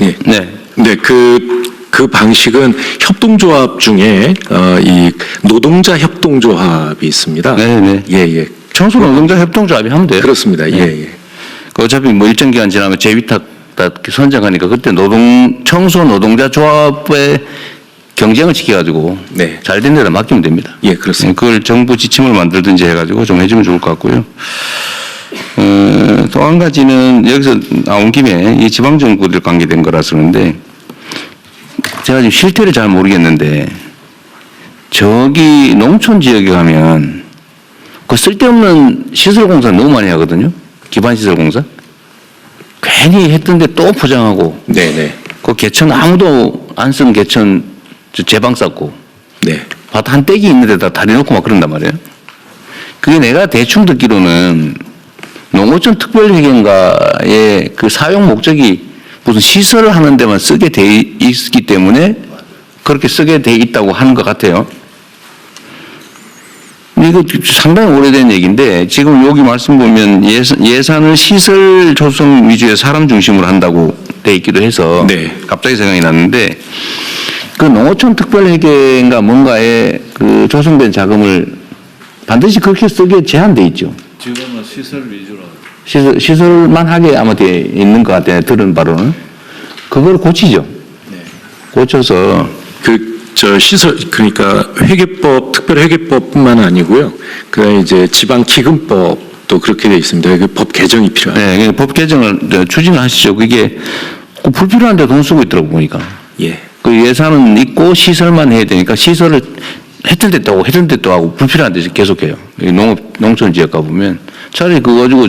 그 방식은 협동조합 중에 이 노동자 협동조합이 있습니다. 네네. 예. 청소 노동자 협동조합이 하면 돼요. 그렇습니다. 예. 어차피 뭐 일정 기간 지나면 재위탁 다 선정하니까 그때 청소 노동자 조합의 경쟁을 지켜가지고 네. 잘 된 데다 맡기면 됩니다. 예, 그렇습니다. 그걸 정부 지침을 만들든지 해가지고 좀 해주면 좋을 것 같고요. 또 한 가지는 여기서 나온 김에 이 지방정부들 관계된 거라서 그런데 제가 지금 실태를 잘 모르겠는데 저기 농촌 지역에 가면 그 쓸데없는 시설공사 너무 많이 하거든요. 기반시설공사. 괜히 했던데 또 포장하고. 네네. 그 개천 아무도 안 쓴 개천 제방 쌓고. 네. 밭 한 떼기 있는 데다 다리 놓고 막 그런단 말이에요. 그게 내가 대충 듣기로는 농어촌 특별회계인가의 그 사용 목적이 무슨 시설을 하는 데만 쓰게 돼 있기 때문에 그렇게 쓰게 돼 있다고 하는 것 같아요. 이거 상당히 오래된 얘기인데 지금 여기 말씀 보면 예산을 시설 조성 위주의 사람 중심으로 한다고 돼 있기도 해서 네. 갑자기 생각이 났는데 그 농어촌 특별회계인가 뭔가에 그 조성된 자금을 반드시 그렇게 쓰게 제한돼 있죠. 지금은 시설 위주로. 시설만 하게 아마 돼 있는 것 같아요. 들은 바로는. 그걸 고치죠. 네. 고쳐서 시설 그러니까 회계법 특별회계법뿐만 아니고요. 그다음에 이제 지방기금법도 그렇게 돼 있습니다. 그 법 개정이 필요합니다. 네, 법 개정을 추진하시죠. 그게 불필요한데 돈 쓰고 있더라고 보니까. 예. 그 예산은 있고 시설만 해야 되니까 시설을 했던 데 또 하고 했던 데 또 하고 불필요한 데 계속해요. 농촌 지역 가보면 차라리 그거 가지고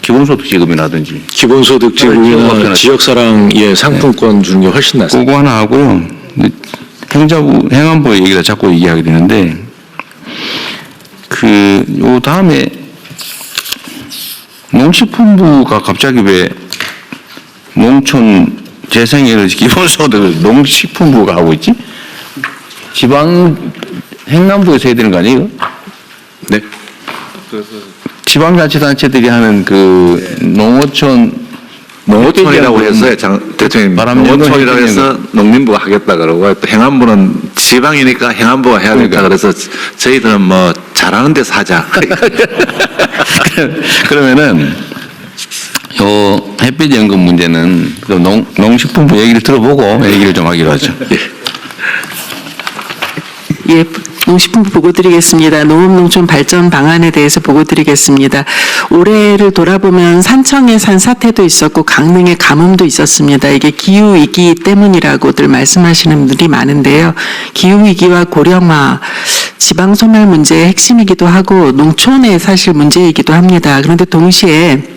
기본소득 지급이라든지. 기본소득 지급이나 지역사랑의 상품권 주는 게 훨씬 낫습니다. 그거 하나 하고요. 행안부 얘기를 자꾸 얘기하게 되는데 요 다음에 농식품부가 갑자기 왜 농촌 재생에너지 기본소득을 농식품부가 하고 있지? 지방 행안부에서 해야 되는 거 아니에요? 네. 지방자치단체들이 하는 그 농어촌이라고 해서 대통령님 농어촌이라고 해서 농림부가 하겠다 그러고 또 행안부는 지방이니까 행안부가 해야 된다 그래서 저희들은 뭐 잘하는 데서 하자. 그러면은 요 햇빛 연금 문제는 또 농식품부 얘기를 들어보고 얘기를 좀 하기로 하죠. 예, 농식품부 보고 드리겠습니다. 농업농촌 발전 방안에 대해서 보고 드리겠습니다. 올해를 돌아보면 산청의 산사태도 있었고 강릉의 가뭄도 있었습니다. 이게 기후위기 때문이라고들 말씀하시는 분들이 많은데요. 기후위기와 고령화, 지방소멸 문제의 핵심이기도 하고 농촌의 사실 문제이기도 합니다. 그런데 동시에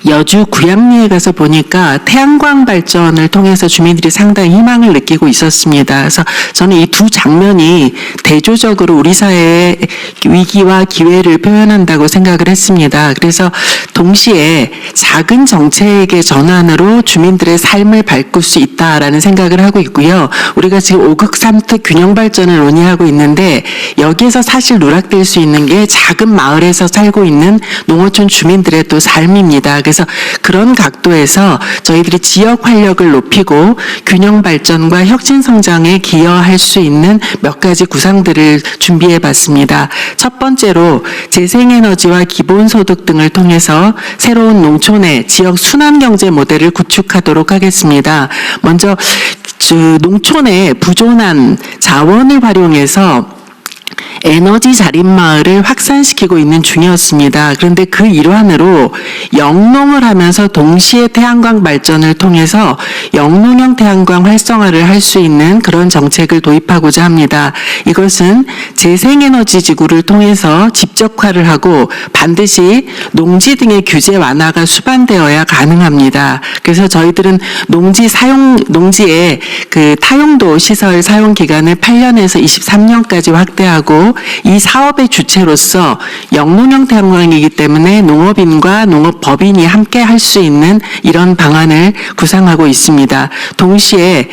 여주 구양리에 가서 보니까 태양광 발전을 통해서 주민들이 상당히 희망을 느끼고 있었습니다. 그래서 저는 이 두 장면이 대조적으로 우리 사회의 위기와 기회를 표현한다고 생각을 했습니다. 그래서 동시에 작은 정책의 전환으로 주민들의 삶을 바꿀 수 있다라는 생각을 하고 있고요. 우리가 지금 5극 3특 균형 발전을 논의하고 있는데 여기에서 사실 누락될 수 있는 게 작은 마을에서 살고 있는 농어촌 주민들의 또 삶입니다. 그래서 그런 각도에서 저희들이 지역 활력을 높이고 균형 발전과 혁신 성장에 기여할 수 있는 몇 가지 구상들을 준비해 봤습니다. 첫 번째로 재생에너지와 기본소득 등을 통해서 새로운 농촌의 지역 순환경제 모델을 구축하도록 하겠습니다. 먼저 농촌의 부존한 자원을 활용해서 에너지 자립마을을 확산시키고 있는 중이었습니다. 그런데 그 일환으로 영농을 하면서 동시에 태양광 발전을 통해서 영농형 태양광 활성화를 할 수 있는 그런 정책을 도입하고자 합니다. 이것은 재생에너지 지구를 통해서 집적화를 하고 반드시 농지 등의 규제 완화가 수반되어야 가능합니다. 그래서 저희들은 농지의 그 타용도 시설 사용 기간을 8년에서 23년까지 확대하고 이 사업의 주체로서 영농형 태양광이기 때문에 농업인과 농업법인이 함께 할 수 있는 이런 방안을 구상하고 있습니다. 동시에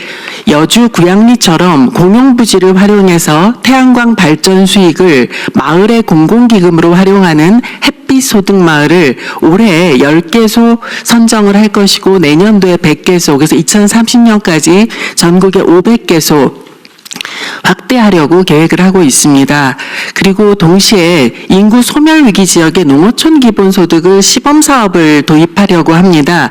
여주 구양리처럼 공용부지를 활용해서 태양광 발전 수익을 마을의 공공기금으로 활용하는 햇빛 소득 마을을 올해 10개소 선정을 할 것이고 내년도에 100개소, 그래서 2030년까지 전국에 500개소 확대하려고 계획을 하고 있습니다. 그리고 동시에 인구 소멸 위기 지역의 농어촌 기본소득을 시범사업을 도입하려고 합니다.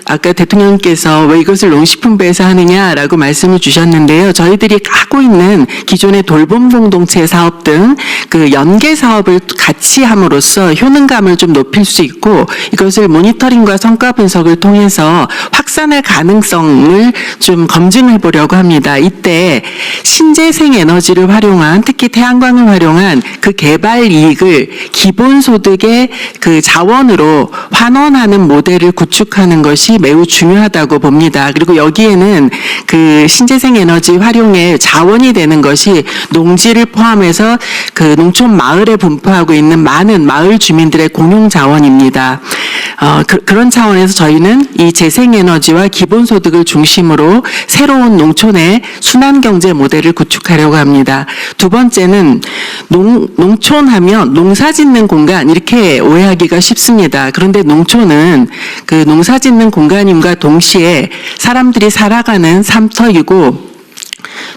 아까 대통령께서 왜 이것을 농식품부에서 하느냐라고 말씀을 주셨는데요. 저희들이 하고 있는 기존의 돌봄 공동체 사업 등 그 연계 사업을 같이 함으로써 효능감을 좀 높일 수 있고 이것을 모니터링과 성과 분석을 통해서 확산할 가능성을 좀 검증해 보려고 합니다. 이때 신재생 에너지를 활용한 특히 태양광을 활용한 그 개발 이익을 기본소득의 그 자원으로 환원하는 모델을 구축하는 것이 매우 중요하다고 봅니다. 그리고 여기에는 그 신재생 에너지 활용의 자원이 되는 것이 농지를 포함해서 그 농촌 마을에 분포하고 있는 많은 마을 주민들의 공용 자원입니다. 그런 차원에서 저희는 이 재생에너지와 기본소득을 중심으로 새로운 농촌의 순환경제 모델을 구축하려고 합니다. 두 번째는 농촌하면 농사짓는 공간 이렇게 오해하기가 쉽습니다. 그런데 농촌은 그 농사짓는 공간임과 동시에 사람들이 살아가는 삶터이고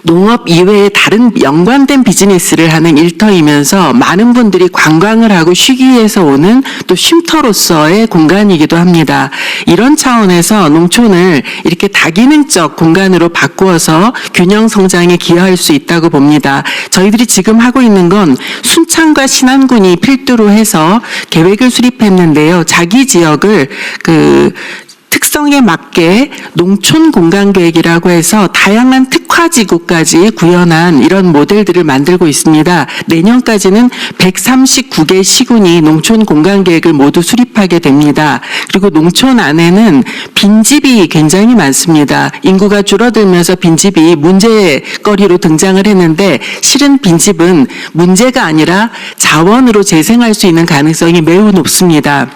농업 이외에 다른 연관된 비즈니스를 하는 일터이면서 많은 분들이 관광을 하고 쉬기 위해서 오는 또 쉼터로서의 공간이기도 합니다. 이런 차원에서 농촌을 이렇게 다기능적 공간으로 바꾸어서 균형 성장에 기여할 수 있다고 봅니다. 저희들이 지금 하고 있는 건 순창과 신안군이 필두로 해서 계획을 수립했는데요. 자기 지역을 특성에 맞게 농촌 공간 계획이라고 해서 다양한 특화지구까지 구현한 이런 모델들을 만들고 있습니다. 내년까지는 139개 시군이 농촌 공간 계획을 모두 수립하게 됩니다. 그리고 농촌 안에는 빈집이 굉장히 많습니다. 인구가 줄어들면서 빈집이 문제거리로 등장을 했는데 실은 빈집은 문제가 아니라 자원으로 재생할 수 있는 가능성이 매우 높습니다.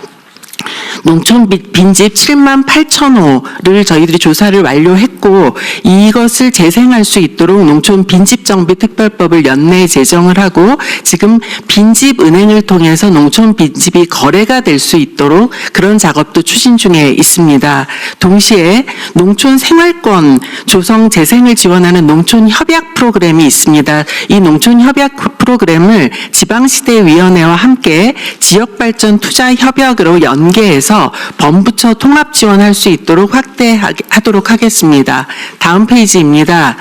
농촌 빈집 7만 8천 호를 저희들이 조사를 완료했고 이것을 재생할 수 있도록 농촌 빈집 정비 특별법을 연내에 제정을 하고 지금 빈집 은행을 통해서 농촌 빈집이 거래가 될 수 있도록 그런 작업도 추진 중에 있습니다. 동시에 농촌 생활권 조성 재생을 지원하는 농촌 협약 프로그램이 있습니다. 이 농촌 협약 프로그램을 지방시대위원회와 함께 지역발전 투자 협약으로 연계해서 범부처 통합 지원할 수 있도록 확대하도록 하겠습니다. 다음 페이지입니다.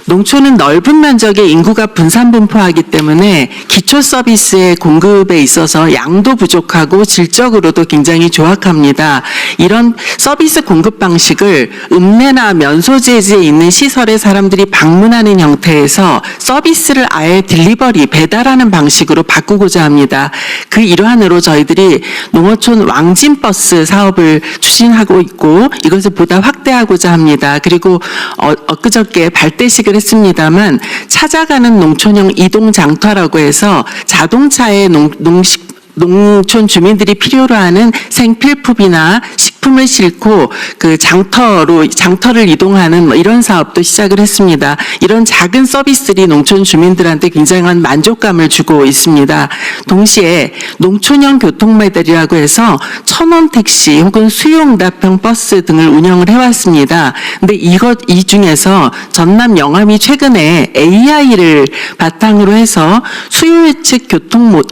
농촌은 넓은 면적의 인구가 분산 분포하기 때문에 기초 서비스의 공급에 있어서 양도 부족하고 질적으로도 굉장히 조악합니다. 이런 서비스 공급 방식을 읍내나 면소재지에 있는 시설에 사람들이 방문하는 형태에서 서비스를 아예 딜리버리, 배달하는 방식으로 바꾸고자 합니다. 그 일환으로 저희들이 농어촌 왕진버스 사업을 추진하고 있고 이것을 보다 확대하고자 합니다. 그리고 엊그저께 발대식을 했습니다만 찾아가는 농촌형 이동 장터라고 해서 자동차에 농촌 주민들이 필요로 하는 생필품이나 식품을 싣고 그 장터를 이동하는 이런 사업도 시작을 했습니다. 이런 작은 서비스들이 농촌 주민들한테 굉장한 만족감을 주고 있습니다. 동시에 농촌형 교통매달이라고 해서 천원 택시 혹은 수요응답형 버스 등을 운영을 해왔습니다. 근데 이 중에서 전남 영암이 최근에 AI를 바탕으로 해서 수요 예측 교통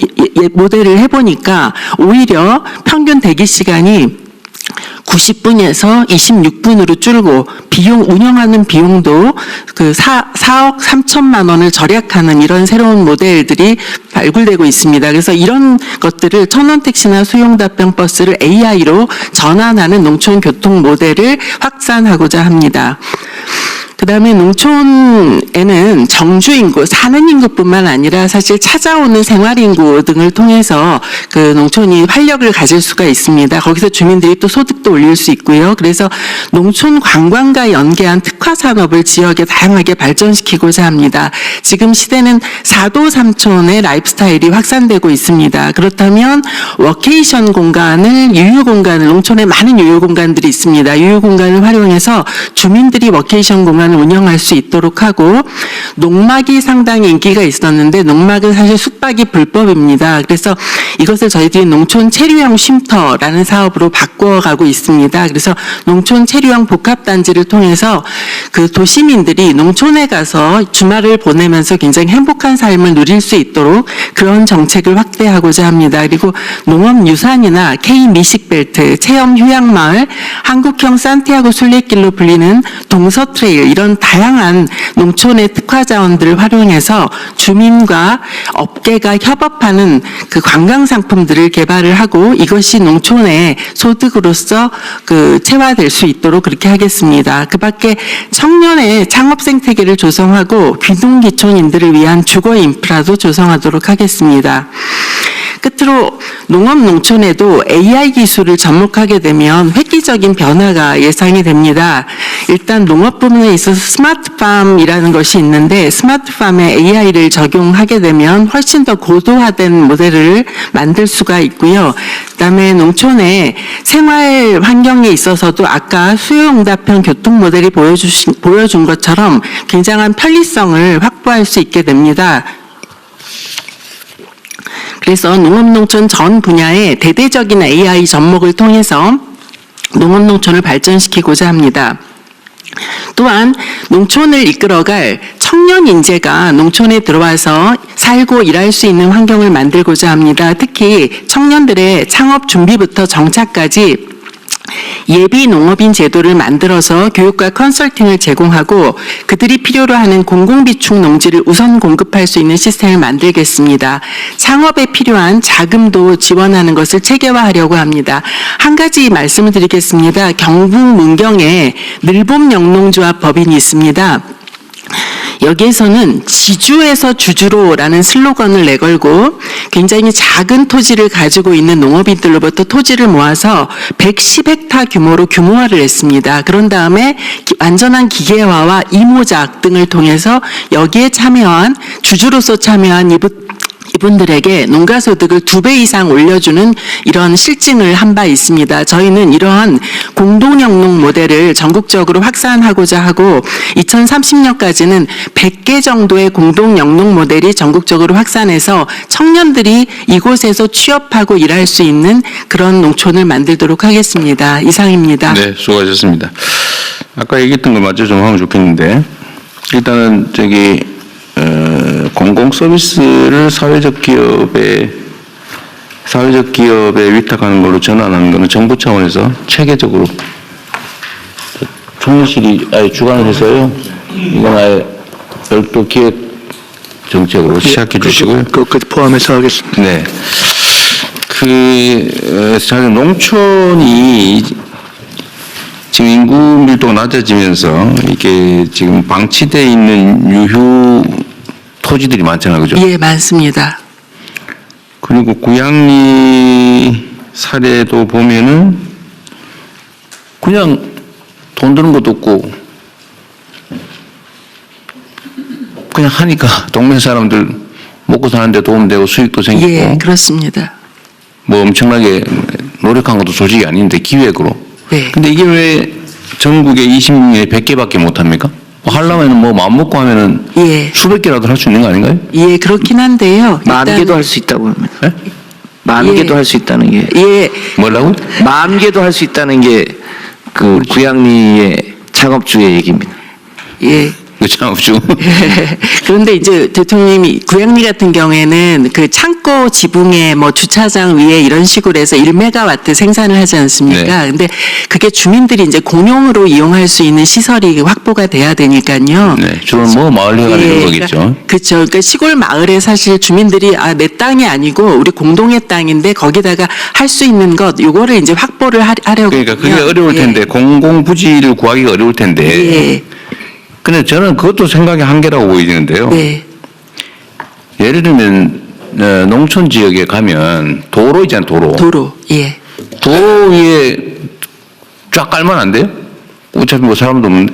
모델을 해보니까 오히려 평균 대기 시간이 90분에서 26분으로 줄고 운영하는 비용도 그 4억 3천만 원을 절약하는 이런 새로운 모델들이 발굴되고 있습니다. 그래서 이런 것들을 천원 택시나 수용답변 버스를 AI로 전환하는 농촌 교통 모델을 확산하고자 합니다. 그다음에 농촌에는 정주 인구, 사는 인구뿐만 아니라 사실 찾아오는 생활 인구 등을 통해서 그 농촌이 활력을 가질 수가 있습니다. 거기서 주민들이 또 소득도 올릴 수 있고요. 그래서 농촌 관광과 연계한 특화 산업을 지역에 다양하게 발전시키고자 합니다. 지금 시대는 4도 3촌의 라이프 스타일이 확산되고 있습니다. 그렇다면 워케이션 공간을, 유휴 공간을, 농촌에 많은 유휴 공간들이 있습니다. 유휴 공간을 활용해서 주민들이 워케이션 공간을 운영할 수 있도록 하고, 농막이 상당히 인기가 있었는데 농막은 사실 숙박이 불법입니다. 그래서 이것을 저희들이 농촌 체류형 쉼터라는 사업으로 바꿔가고 있습니다. 그래서 농촌 체류형 복합단지를 통해서 그 도시민들이 농촌에 가서 주말을 보내면서 굉장히 행복한 삶을 누릴 수 있도록 그런 정책을 확대하고자 합니다. 그리고 농업유산이나 K-미식벨트, 체험휴양마을, 한국형 산티아고 순례길로 불리는 동서트레일, 이런 다양한 농촌의 특화 자원들을 활용해서 주민과 업계가 협업하는 그 관광 상품들을 개발을 하고 이것이 농촌의 소득으로서 그 체화될 수 있도록 그렇게 하겠습니다. 그 밖에 청년의 창업 생태계를 조성하고 귀농귀촌인들을 위한 주거 인프라도 조성하도록 하겠습니다. 끝으로 농업 농촌에도 AI 기술을 접목하게 되면 획기적인 변화가 예상이 됩니다. 일단 농업 부문에 있어서 스마트팜이라는 것이 있는데 스마트팜에 AI를 적용하게 되면 훨씬 더 고도화된 모델을 만들 수가 있고요. 그다음에 농촌의 생활 환경에 있어서도 아까 수요응답형 교통 모델이 보여준 것처럼 굉장한 편리성을 확보할 수 있게 됩니다. 그래서 농업농촌 전 분야의 대대적인 AI 접목을 통해서 농업농촌을 발전시키고자 합니다. 또한 농촌을 이끌어갈 청년 인재가 농촌에 들어와서 살고 일할 수 있는 환경을 만들고자 합니다. 특히 청년들의 창업 준비부터 정착까지 예비 농업인 제도를 만들어서 교육과 컨설팅을 제공하고 그들이 필요로 하는 공공비축 농지를 우선 공급할 수 있는 시스템을 만들겠습니다. 창업에 필요한 자금도 지원하는 것을 체계화하려고 합니다. 한 가지 말씀을 드리겠습니다. 경북 문경에 늘봄영농조합 법인이 있습니다. 여기에서는 지주에서 주주로라는 슬로건을 내걸고 굉장히 작은 토지를 가지고 있는 농업인들로부터 토지를 모아서 110헥타 규모로 규모화를 했습니다. 그런 다음에 완전한 기계화와 이모작 등을 통해서 여기에 참여한 주주로서 참여한 이분들에게 농가소득을 2배 이상 올려주는 이런 실증을 한 바 있습니다. 저희는 이러한 공동영농 모델을 전국적으로 확산하고자 하고 2030년까지는 100개 정도의 공동영농 모델이 전국적으로 확산해서 청년들이 이곳에서 취업하고 일할 수 있는 그런 농촌을 만들도록 하겠습니다. 이상입니다. 네, 수고하셨습니다. 아까 얘기했던 거 마저 좀 하면 좋겠는데, 일단은 공공 서비스를 사회적 기업에 위탁하는 걸로 전환하는 것은 정부 차원에서 체계적으로 총리실이 아예 주관을 해서요. 이건 아예 별도 기획 정책으로 시작해 주시고요. 그것까지 포함해서 하겠습니다. 네. 사실 농촌이 지금 인구 밀도가 낮아지면서 이게 지금 방치되어 있는 유휴 토지들이 많잖아요, 그죠? 예, 많습니다. 그리고 구양리 사례도 보면은 그냥 돈 드는 것도 없고 그냥 하니까 동네 사람들 먹고 사는데 도움되고 수익도 생기고. 예, 그렇습니다. 뭐 엄청나게 노력한 것도 솔직히 아닌데 기획으로. 네. 근데 이게 왜 전국에 20명에 100개밖에 못합니까? 하려면 뭐 마음 먹고 하면은 예. 수백 개라도 할 수 있는 거 아닌가요? 예, 그렇긴 한데요. 만 일단- 개도 할 수 있다고 합니다. 네? 만 예. 개도 할 수 있다는 게 예, 뭐라고? 만 개도 할 수 있다는 게 그 구양리의 창업주의 얘기입니다. 예. 그 창업주. 그런데 이제 대통령님이 구양리 같은 경우에는 그 창고 지붕에 뭐 주차장 위에 이런 식으로 해서 1메가와트 생산을 하지 않습니까? 네. 근데 그게 주민들이 이제 공용으로 이용할 수 있는 시설이 확보가 돼야 되니까요. 네, 주로 뭐 마을 회관 이런 거겠죠. 그렇죠. 그러니까 시골 마을에 사실 주민들이 내 땅이 아니고 우리 공동의 땅인데 거기다가 할 수 있는 것 요거를 이제 확보를 하려고. 그러니까 그게 어려울 텐데 공공 부지를 구하기가 어려울 텐데. 예. 근데 저는 그것도 생각의 한계라고 보이는데요. 네. 예를 들면 농촌 지역에 가면 도로 있잖아요, 도로. 도로. 예. 도로 위에 쫙 깔면 안 돼요? 어차피 뭐 사람도 없는데.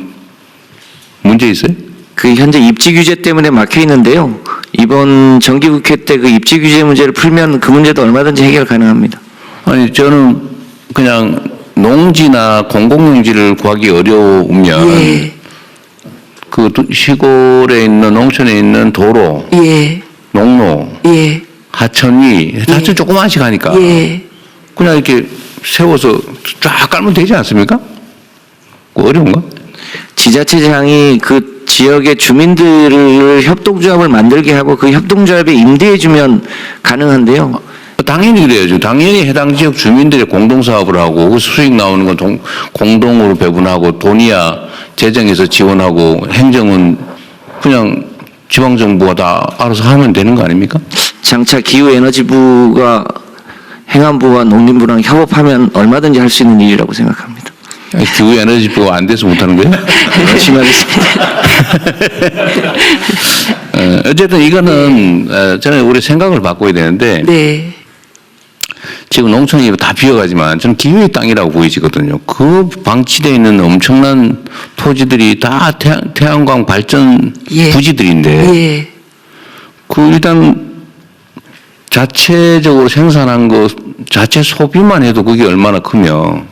문제 있어요? 그 현재 입지 규제 때문에 막혀 있는데요. 이번 정기국회 때 그 입지 규제 문제를 풀면 그 문제도 얼마든지 해결 가능합니다. 아니 저는 그냥 농지나 공공용지를 구하기 어려우면 예. 그 시골에 있는 농촌에 있는 도로, 예. 농로, 예. 하천이 하천 조그만씩 하니까 예. 그냥 이렇게 세워서 쫙 깔면 되지 않습니까? 그거 어려운가? 지자체장이 그 지역의 주민들을 협동조합을 만들게 하고 그 협동조합에 임대해주면 가능한데요. 당연히 그래야죠. 당연히 해당 지역 주민들의 공동사업을 하고 그 수익 나오는 건 공동으로 배분하고 돈이야 재정에서 지원하고 행정은 그냥 지방정부가 다 알아서 하면 되는 거 아닙니까? 장차 기후에너지부가 행안부와 농림부랑 협업하면 얼마든지 할 수 있는 일이라고 생각합니다. 기후에너지부가 안 돼서 못하는 거예요? 열심히 하겠습니다. 어쨌든 이거는 저는 우리 생각을 바꿔야 되는데 네. 지금 농촌이 다 비어가지만 저는 기후의 땅이라고 보이지거든요. 그 방치되어 있는 엄청난 토지들이 다 태양광 발전 예. 부지들인데 예. 그 일단 자체적으로 생산한 거 자체 소비만 해도 그게 얼마나 크며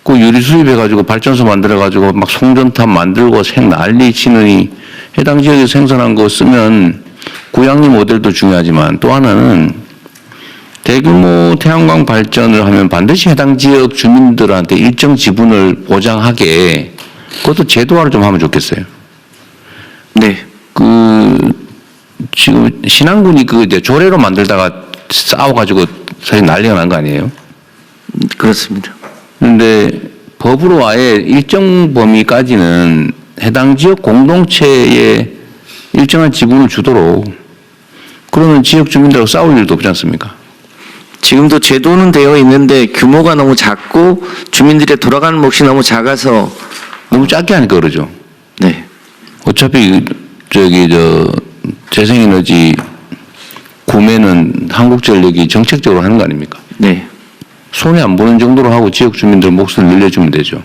그 유리 수입해가지고 발전소 만들어가지고 막 송전탑 만들고 난리 치느니 해당 지역에서 생산한 거 쓰면 구양리 모델도 중요하지만 또 하나는 대규모 태양광 발전을 하면 반드시 해당 지역 주민들한테 일정 지분을 보장하게 그것도 제도화를 좀 하면 좋겠어요. 네. 지금 신안군이 이제 조례로 만들다가 싸워가지고 사실 난리가 난 거 아니에요? 그렇습니다. 그런데 법으로 아예 일정 범위까지는 해당 지역 공동체에 일정한 지분을 주도록, 그러면 지역 주민들하고 싸울 일도 없지 않습니까? 지금도 제도는 되어 있는데 규모가 너무 작고 주민들의 돌아가는 몫이 너무 작아서 너무 작게 하니까 그러죠. 네. 어차피 재생에너지 구매는 한국전력이 정책적으로 하는 거 아닙니까? 네. 손해 안 보는 정도로 하고 지역 주민들 몫을 늘려주면 되죠.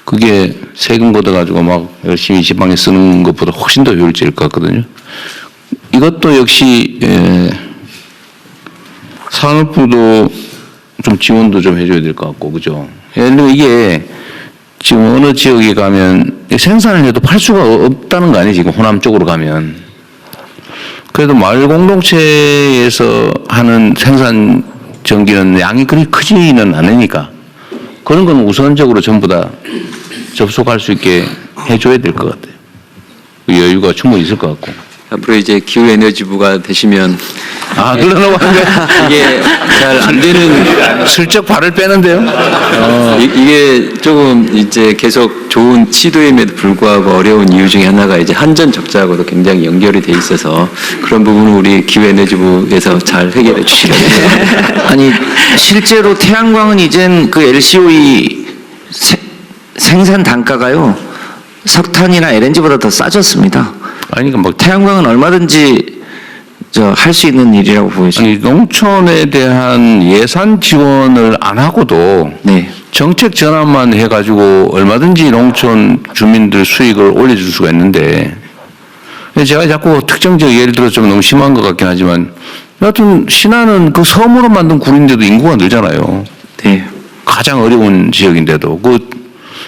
그게 세금 걷어가지고 막 열심히 지방에 쓰는 것보다 훨씬 더 효율적일 것 같거든요. 이것도 역시 산업부도 좀 지원도 좀 해줘야 될 것 같고, 그죠? 예를 들면 이게 지금 어느 지역에 가면 생산을 해도 팔 수가 없다는 거 아니에요, 지금 호남 쪽으로 가면. 그래도 마을 공동체에서 하는 생산 전기는 양이 그리 크지는 않으니까 그런 건 우선적으로 전부 다 접속할 수 있게 해줘야 될 것 같아요. 그 여유가 충분히 있을 것 같고. 앞으로 이제 기후에너지부가 되시면 그러려고 하는데 이게 잘 안 되는 슬쩍 발을 빼는데요. 이게 조금 이제 계속 좋은 시도임에도 불구하고 어려운 이유 중에 하나가 이제 한전 적자하고도 굉장히 연결이 돼 있어서 그런 부분은 우리 기후에너지부에서 잘 해결해 주시려고 해요. 아니 실제로 태양광은 이젠 그 LCOE 생산 단가가요 석탄이나 LNG보다 더 싸졌습니다. 아니 뭐 태양광은 얼마든지 할 수 있는 일이라고 보여집니다. 아니 농촌에 대한 예산 지원을 안 하고도 네. 정책 전환만 해가지고 얼마든지 농촌 주민들 수익을 올려줄 수가 있는데, 제가 자꾸 특정적 예를 들어 좀 너무 심한 것 같긴 하지만 여하튼 신안은 그 섬으로 만든 굴인데도 인구가 늘잖아요. 네. 가장 어려운 지역인데도 그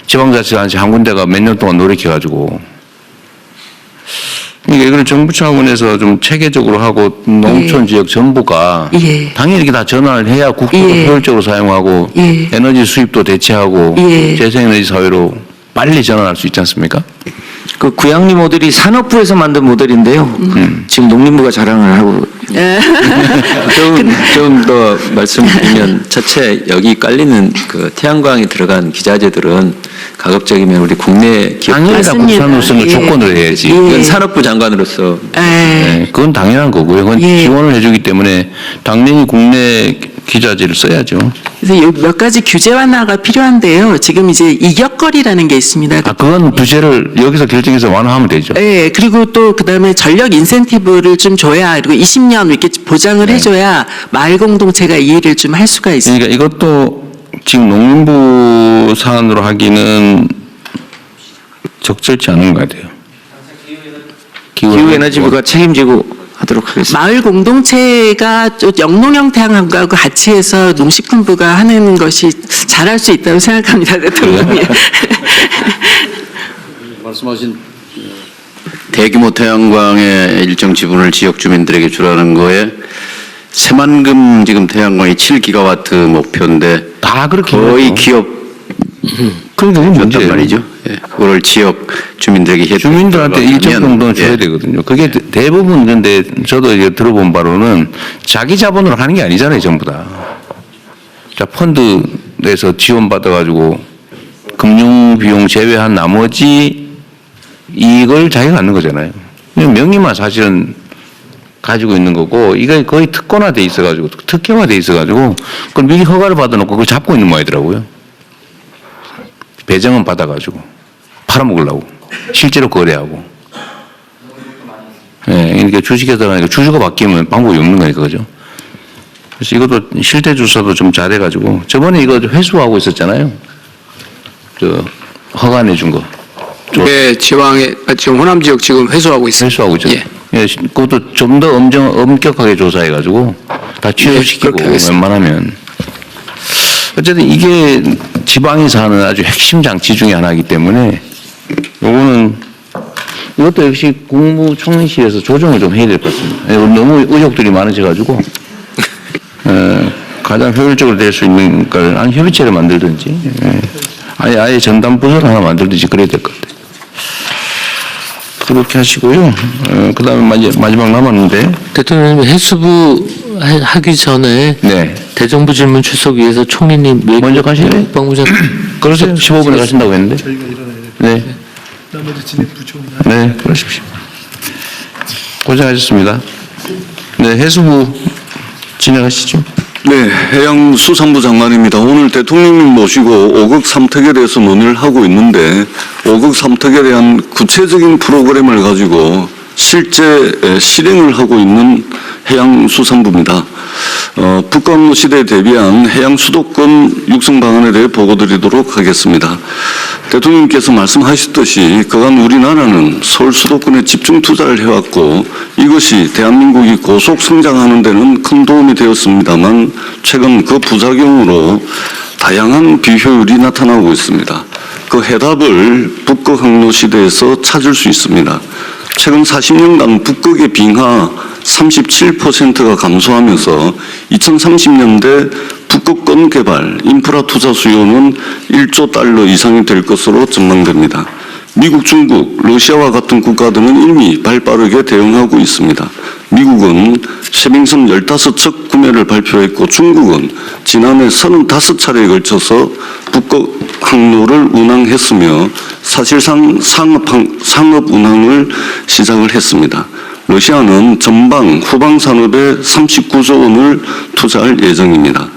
지방자치단체 한 군데가 몇 년 동안 노력해가지고. 그러니까 이걸 정부 차원에서 좀 체계적으로 하고 농촌 지역 전부가 당연히 이렇게 다 전환을 해야 국토도 효율적으로 사용하고 에너지 수입도 대체하고 재생에너지 사회로 빨리 전환할 수 있지 않습니까? 그 구양리 모델이 산업부에서 만든 모델인데요. 지금 농림부가 자랑을 하고 좀 더 말씀드리면 첫째 여기 깔리는 그 태양광이 들어간 기자재들은 가급적이면 우리 국내 당연히 다 국산으로서는 조건을 해야지. 이건 산업부 장관으로서 네, 그건 당연한 거고요. 그건 지원을 해주기 때문에 당연히 국내 기자재를 써야죠. 그래서 몇 가지 규제 완화가 필요한데요. 지금 이제 이격거리라는 게 있습니다. 그건 규제를 여기서 결정해서 완화하면 되죠. 네, 그리고 또 그다음에 전력 인센티브를 좀 줘야, 그리고 20년 이렇게 보장을 해줘야 마을 공동체가 이해를 좀 할 수가 있어요. 그러니까 이것도 지금 농림부 사안으로 하기는 적절치 않은 것 같아요. 기후에너지부가 책임지고 하도록 하겠습니다. 마을 공동체가 영농형 태양광과 같이 해서 농식품부가 하는 것이 잘할 수 있다고 생각합니다, 대통령님. 말씀하신 대규모 태양광의 일정 지분을 지역 주민들에게 주라는 거에 새만금 지금 태양광이 7기가와트 목표인데 다 그렇게 거의 기업 줬단 말이죠. 그거를 지역 주민들에게 주민들한테 일정 정도는 줘야 되거든요. 그게 대부분 근데 저도 이제 들어본 바로는 자기 자본으로 하는 게 아니잖아요, 전부 다. 자, 펀드에서 지원받아가지고 금융 비용 제외한 나머지 이걸 자기가 갖는 거잖아요. 명의만 사실은 가지고 있는 거고, 이게 거의 특권화돼 있어가지고, 특혜화돼 있어가지고, 그걸 미리 허가를 받아놓고 그걸 잡고 있는 모양이더라고요. 배정은 받아가지고, 팔아먹으려고. 실제로 거래하고. 그러니까 주식회사가 주주가 바뀌면 방법이 없는 거니까, 그죠? 그래서 이것도 실태 조사도 좀 잘해가지고, 저번에 이거 회수하고 있었잖아요. 허가 내준 거. 네, 지금 호남 지역 지금 회수하고 있어요. 회수하고 있죠. 그것도 좀 더 엄격하게 조사해가지고 다 취소시키고 웬만하면. 어쨌든 이게 지방이 사는 아주 핵심 장치 중에 하나이기 때문에 이것도 역시 국무총리실에서 조정을 좀 해야 될 것 같습니다. 너무 의혹들이 많으셔가지고 가장 효율적으로 될 수 있는 걸 협의체를 만들든지 아예 전담 부서를 하나 만들든지 그래야 될 것 같아요. 그렇게 하시고요. 그 다음에 마지막 남았는데. 대통령님 해수부 하기 전에 대정부 질문 출석 위해서 총리님 먼저 가실래요? 국방부장관 그러세요. 15분에 가신다고 했는데. 저희가 일어나야 돼요. 네. 나머지 진행 부족은 네, 그러십시오. 고생하셨습니다. 네, 해수부 진행하시죠. 네, 해양수산부 장관입니다. 오늘 대통령님 모시고 5급 삼특에 대해서 논의를 하고 있는데 5급 삼특에 대한 구체적인 프로그램을 가지고 실제 실행을 하고 있는 해양수산부입니다. 북한로 시대에 대비한 해양수도권 육성 방안에 대해 보고드리도록 하겠습니다. 대통령님께서 말씀하셨듯이 그간 우리나라는 서울 수도권에 집중 투자를 해왔고 이것이 대한민국이 고속 성장하는 데는 큰 도움이 되었습니다만 최근 그 부작용으로 다양한 비효율이 나타나고 있습니다. 그 해답을 북극 항로 시대에서 찾을 수 있습니다. 최근 40년간 북극의 빙하 37%가 감소하면서 2030년대 북극권 개발, 인프라 투자 수요는 1조 달러 이상이 될 것으로 전망됩니다. 미국, 중국, 러시아와 같은 국가들은 이미 발빠르게 대응하고 있습니다. 미국은 쉐빙선 15척 구매를 발표했고 중국은 지난해 35차례에 걸쳐서 북극 항로를 운항했으며 사실상 상업 운항을 시작을 했습니다. 러시아는 전방, 후방 산업에 39조 원을 투자할 예정입니다.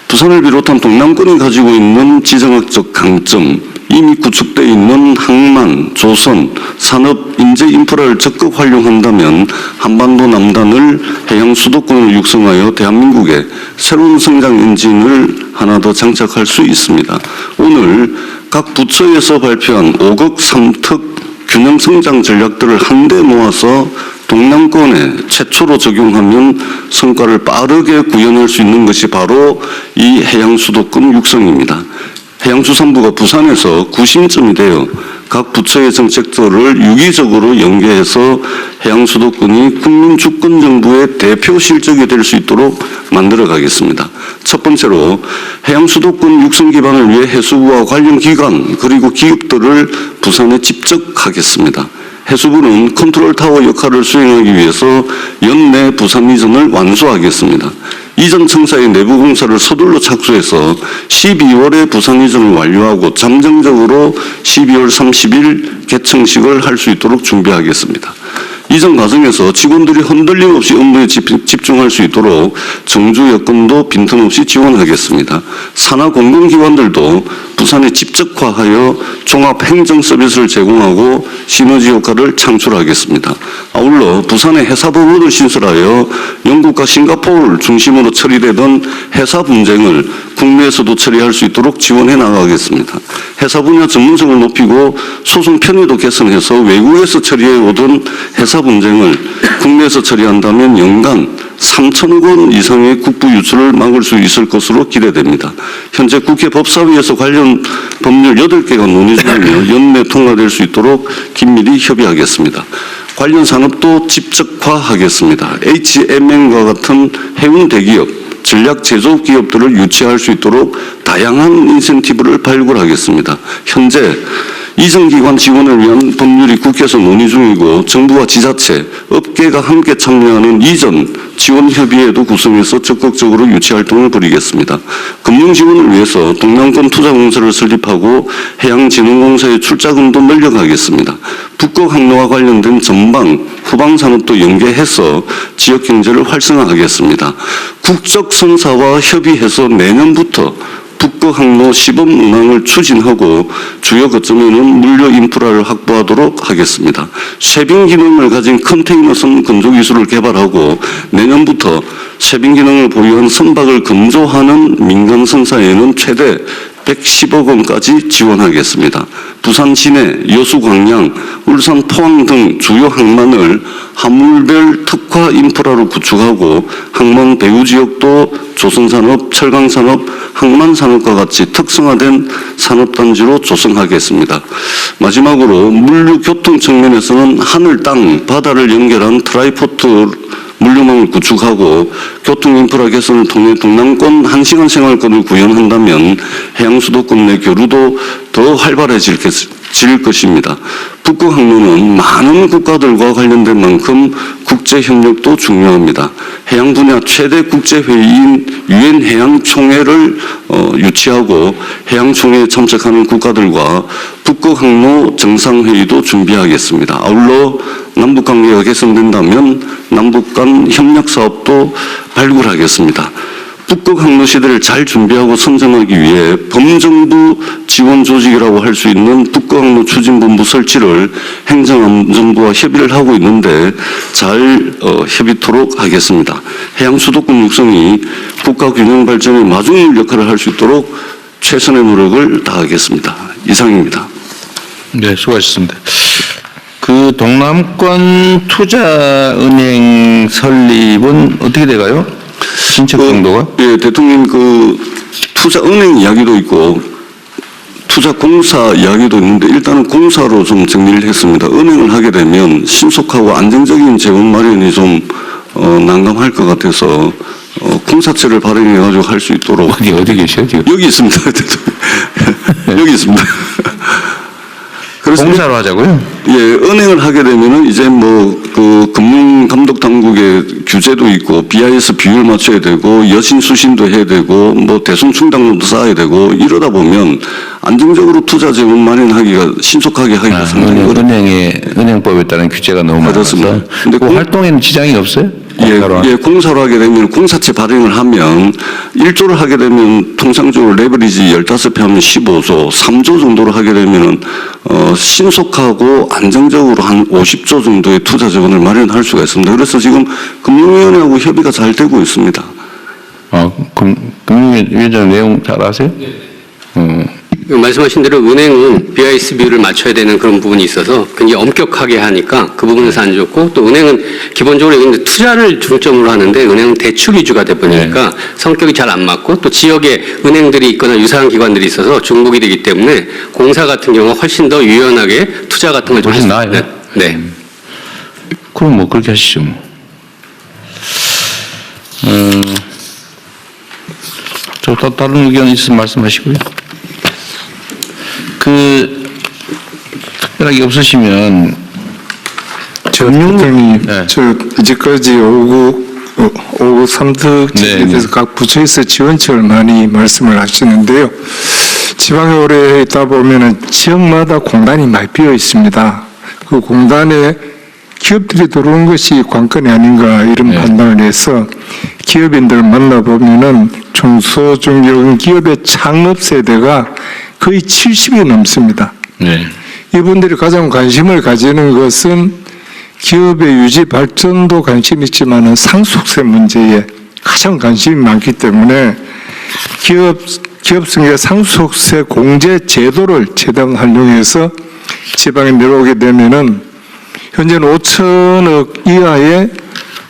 부산을 비롯한 동남권이 가지고 있는 지정학적 강점, 이미 구축되어 있는 항만, 조선, 산업, 인재 인프라를 적극 활용한다면 한반도 남단을 해양 수도권을 육성하여 대한민국의 새로운 성장 엔진을 하나 더 장착할 수 있습니다. 오늘 각 부처에서 발표한 5급 3특 균형 성장 전략들을 한데 모아서 동남권에 최초로 적용하면 성과를 빠르게 구현할 수 있는 것이 바로 이 해양수도권 육성입니다. 해양수산부가 부산에서 구심점이 되어 각 부처의 정책들을 유기적으로 연계해서 해양수도권이 국민주권정부의 대표 실적이 될 수 있도록 만들어 가겠습니다. 첫 번째로 해양수도권 육성 기반을 위해 해수부와 관련 기관 그리고 기업들을 부산에 집적하겠습니다. 해수부는 컨트롤 타워 역할을 수행하기 위해서 연내 부산 이전을 완수하겠습니다. 이전 청사의 내부 공사를 서둘러 착수해서 12월에 부산 이전을 완료하고 잠정적으로 12월 30일 개청식을 할 수 있도록 준비하겠습니다. 이전 과정에서 직원들이 흔들림 없이 업무에 집중할 수 있도록 정주 여건도 빈틈없이 지원하겠습니다. 산하 공공기관들도 부산에 집적화하여 종합행정 서비스를 제공하고 시너지 효과를 창출하겠습니다. 아울러 부산에 해사법원을 신설하여 영국과 싱가포르를 중심으로 처리되던 해사 분쟁을 국내에서도 처리할 수 있도록 지원해 나가겠습니다. 해사 분야 전문성을 높이고 소송 편의도 개선해서 외국에서 처리해 오던 해사 분쟁을 국내에서 처리한다면 연간 3천억 원 이상의 국부 유출을 막을 수 있을 것으로 기대됩니다. 현재 국회 법사위에서 관련 법률 8개가 논의 중이며 연내 통과될 수 있도록 긴밀히 협의하겠습니다. 관련 산업도 집적화하겠습니다. HMN과 같은 해운 대기업, 전략 제조업 기업들을 유치할 수 있도록 다양한 인센티브를 발굴하겠습니다. 현재 이전기관 지원을 위한 법률이 국회에서 논의 중이고 정부와 지자체, 업계가 함께 참여하는 이전 지원 협의회도 구성해서 적극적으로 유치 활동을 벌이겠습니다. 금융 지원을 위해서 동남권 투자공사를 설립하고 해양진흥공사의 출자금도 늘려가겠습니다. 북극 항로와 관련된 전방, 후방 산업도 연계해서 지역 경제를 활성화하겠습니다. 국적 성사와 협의해서 내년부터 북극 항로 시범 운항을 추진하고 주요 거점에는 물류 인프라를 확보하도록 하겠습니다. 쉐빙 기능을 가진 컨테이너선 건조 기술을 개발하고 내년부터 쉐빙 기능을 보유한 선박을 건조하는 민간 선사에는 최대 110억 원까지 지원하겠습니다. 부산 시내, 여수 광양, 울산 포항 등 주요 항만을 화물별 특화 인프라로 구축하고 항만 배후 지역도 조선산업, 철강산업, 항만산업과 같이 특성화된 산업단지로 조성하겠습니다. 마지막으로 물류 교통 측면에서는 하늘, 땅, 바다를 연결한 트라이포트 물류망을 구축하고 교통 인프라 개선을 통해 동남권 1시간 생활권을 구현한다면 해양 수도권 내 교류도 더 활발해질 것입니다. 북극 항로는 많은 국가들과 관련된 만큼 국제 협력도 중요합니다. 해양 분야 최대 국제 회의인 유엔 해양총회를 유치하고 해양총회에 참석하는 국가들과 북극 항로 정상회의도 준비하겠습니다. 아울러 남북 관계가 개선된다면 남북 간 협력 사업도 발굴하겠습니다. 북극 항로 시대를 잘 준비하고 선점하기 위해 범정부 지원 조직이라고 할 수 있는 북극 항로 추진본부 설치를 행정안전부와 협의를 하고 있는데 잘 협의토록 하겠습니다. 해양 수도권 육성이 국가 균형 발전의 마중물 역할을 할 수 있도록 최선의 노력을 다하겠습니다. 이상입니다. 네, 수고하셨습니다. 그 동남권 투자은행 설립은 어떻게 돼가요? 신청 정도가? 예, 대통령 그 투자은행 이야기도 있고 투자공사 이야기도 있는데 일단은 공사로 좀 정리를 했습니다. 은행을 하게 되면 신속하고 안정적인 재원 마련이 좀 난감할 것 같아서 공사채를 발행해가지고 할 수 있도록. 어디 계셔요 지금? 여기 있습니다. 여기 있습니다. 그래서 공사로 하자고요? 예, 은행을 하게 되면은 이제 뭐 그 금융감독 당국의 규제도 있고 BIS 비율 맞춰야 되고 여신 수신도 해야 되고 뭐 대손 충당금도 쌓아야 되고 이러다 보면 안정적으로 투자 재원 마련하기가 신속하게 하기가 상당히 은행법에 따른 규제가 너무 많아서. 근데 그 활동에는 지장이 없어요? 예, 공사로 하게 되면 공사채 발행을 하면 1조를 하게 되면 통상적으로 레버리지 15배 하면 15조, 3조 정도로 하게 되면은 신속하고 안정적으로 한 50조 정도의 투자 재원을 마련할 수가 있습니다. 그래서 지금 금융위원회하고 협의가 잘 되고 있습니다. 금융위원장 내용 잘 아세요? 말씀하신 대로 은행은 BIS 비율을 맞춰야 되는 그런 부분이 있어서 굉장히 엄격하게 하니까 그 부분에서 안 좋고 또 은행은 기본적으로 여기 투자를 중점으로 하는데 은행은 대출 위주가 돼 보니까 성격이 잘 안 맞고 또 지역에 은행들이 있거나 유사한 기관들이 있어서 중복이 되기 때문에 공사 같은 경우가 훨씬 더 유연하게 투자 같은 걸 좀 훨씬 나아요. 네. 그럼 뭐 그렇게 하시죠. 뭐. 또 다른 의견 있으면 말씀하시고요. 특별하게 없으시면 대통령이 저 이제까지 5구 3득 지역에 대해서 각 부처에서 지원책을 많이 말씀을 하시는데요. 지방에 오래 있다 보면은 지역마다 공단이 많이 비어 있습니다. 그 공단에 기업들이 들어온 것이 관건이 아닌가 이런 판단을 해서 기업인들을 만나보면은 중소중견 기업의 창업 세대가 거의 70이 넘습니다. 이분들이 가장 관심을 가지는 것은 기업의 유지 발전도 관심이 있지만 상속세 문제에 가장 관심이 많기 때문에 기업성의 상속세 공제 제도를 최대한 활용해서 지방에 내려오게 되면은 현재는 5천억 이하의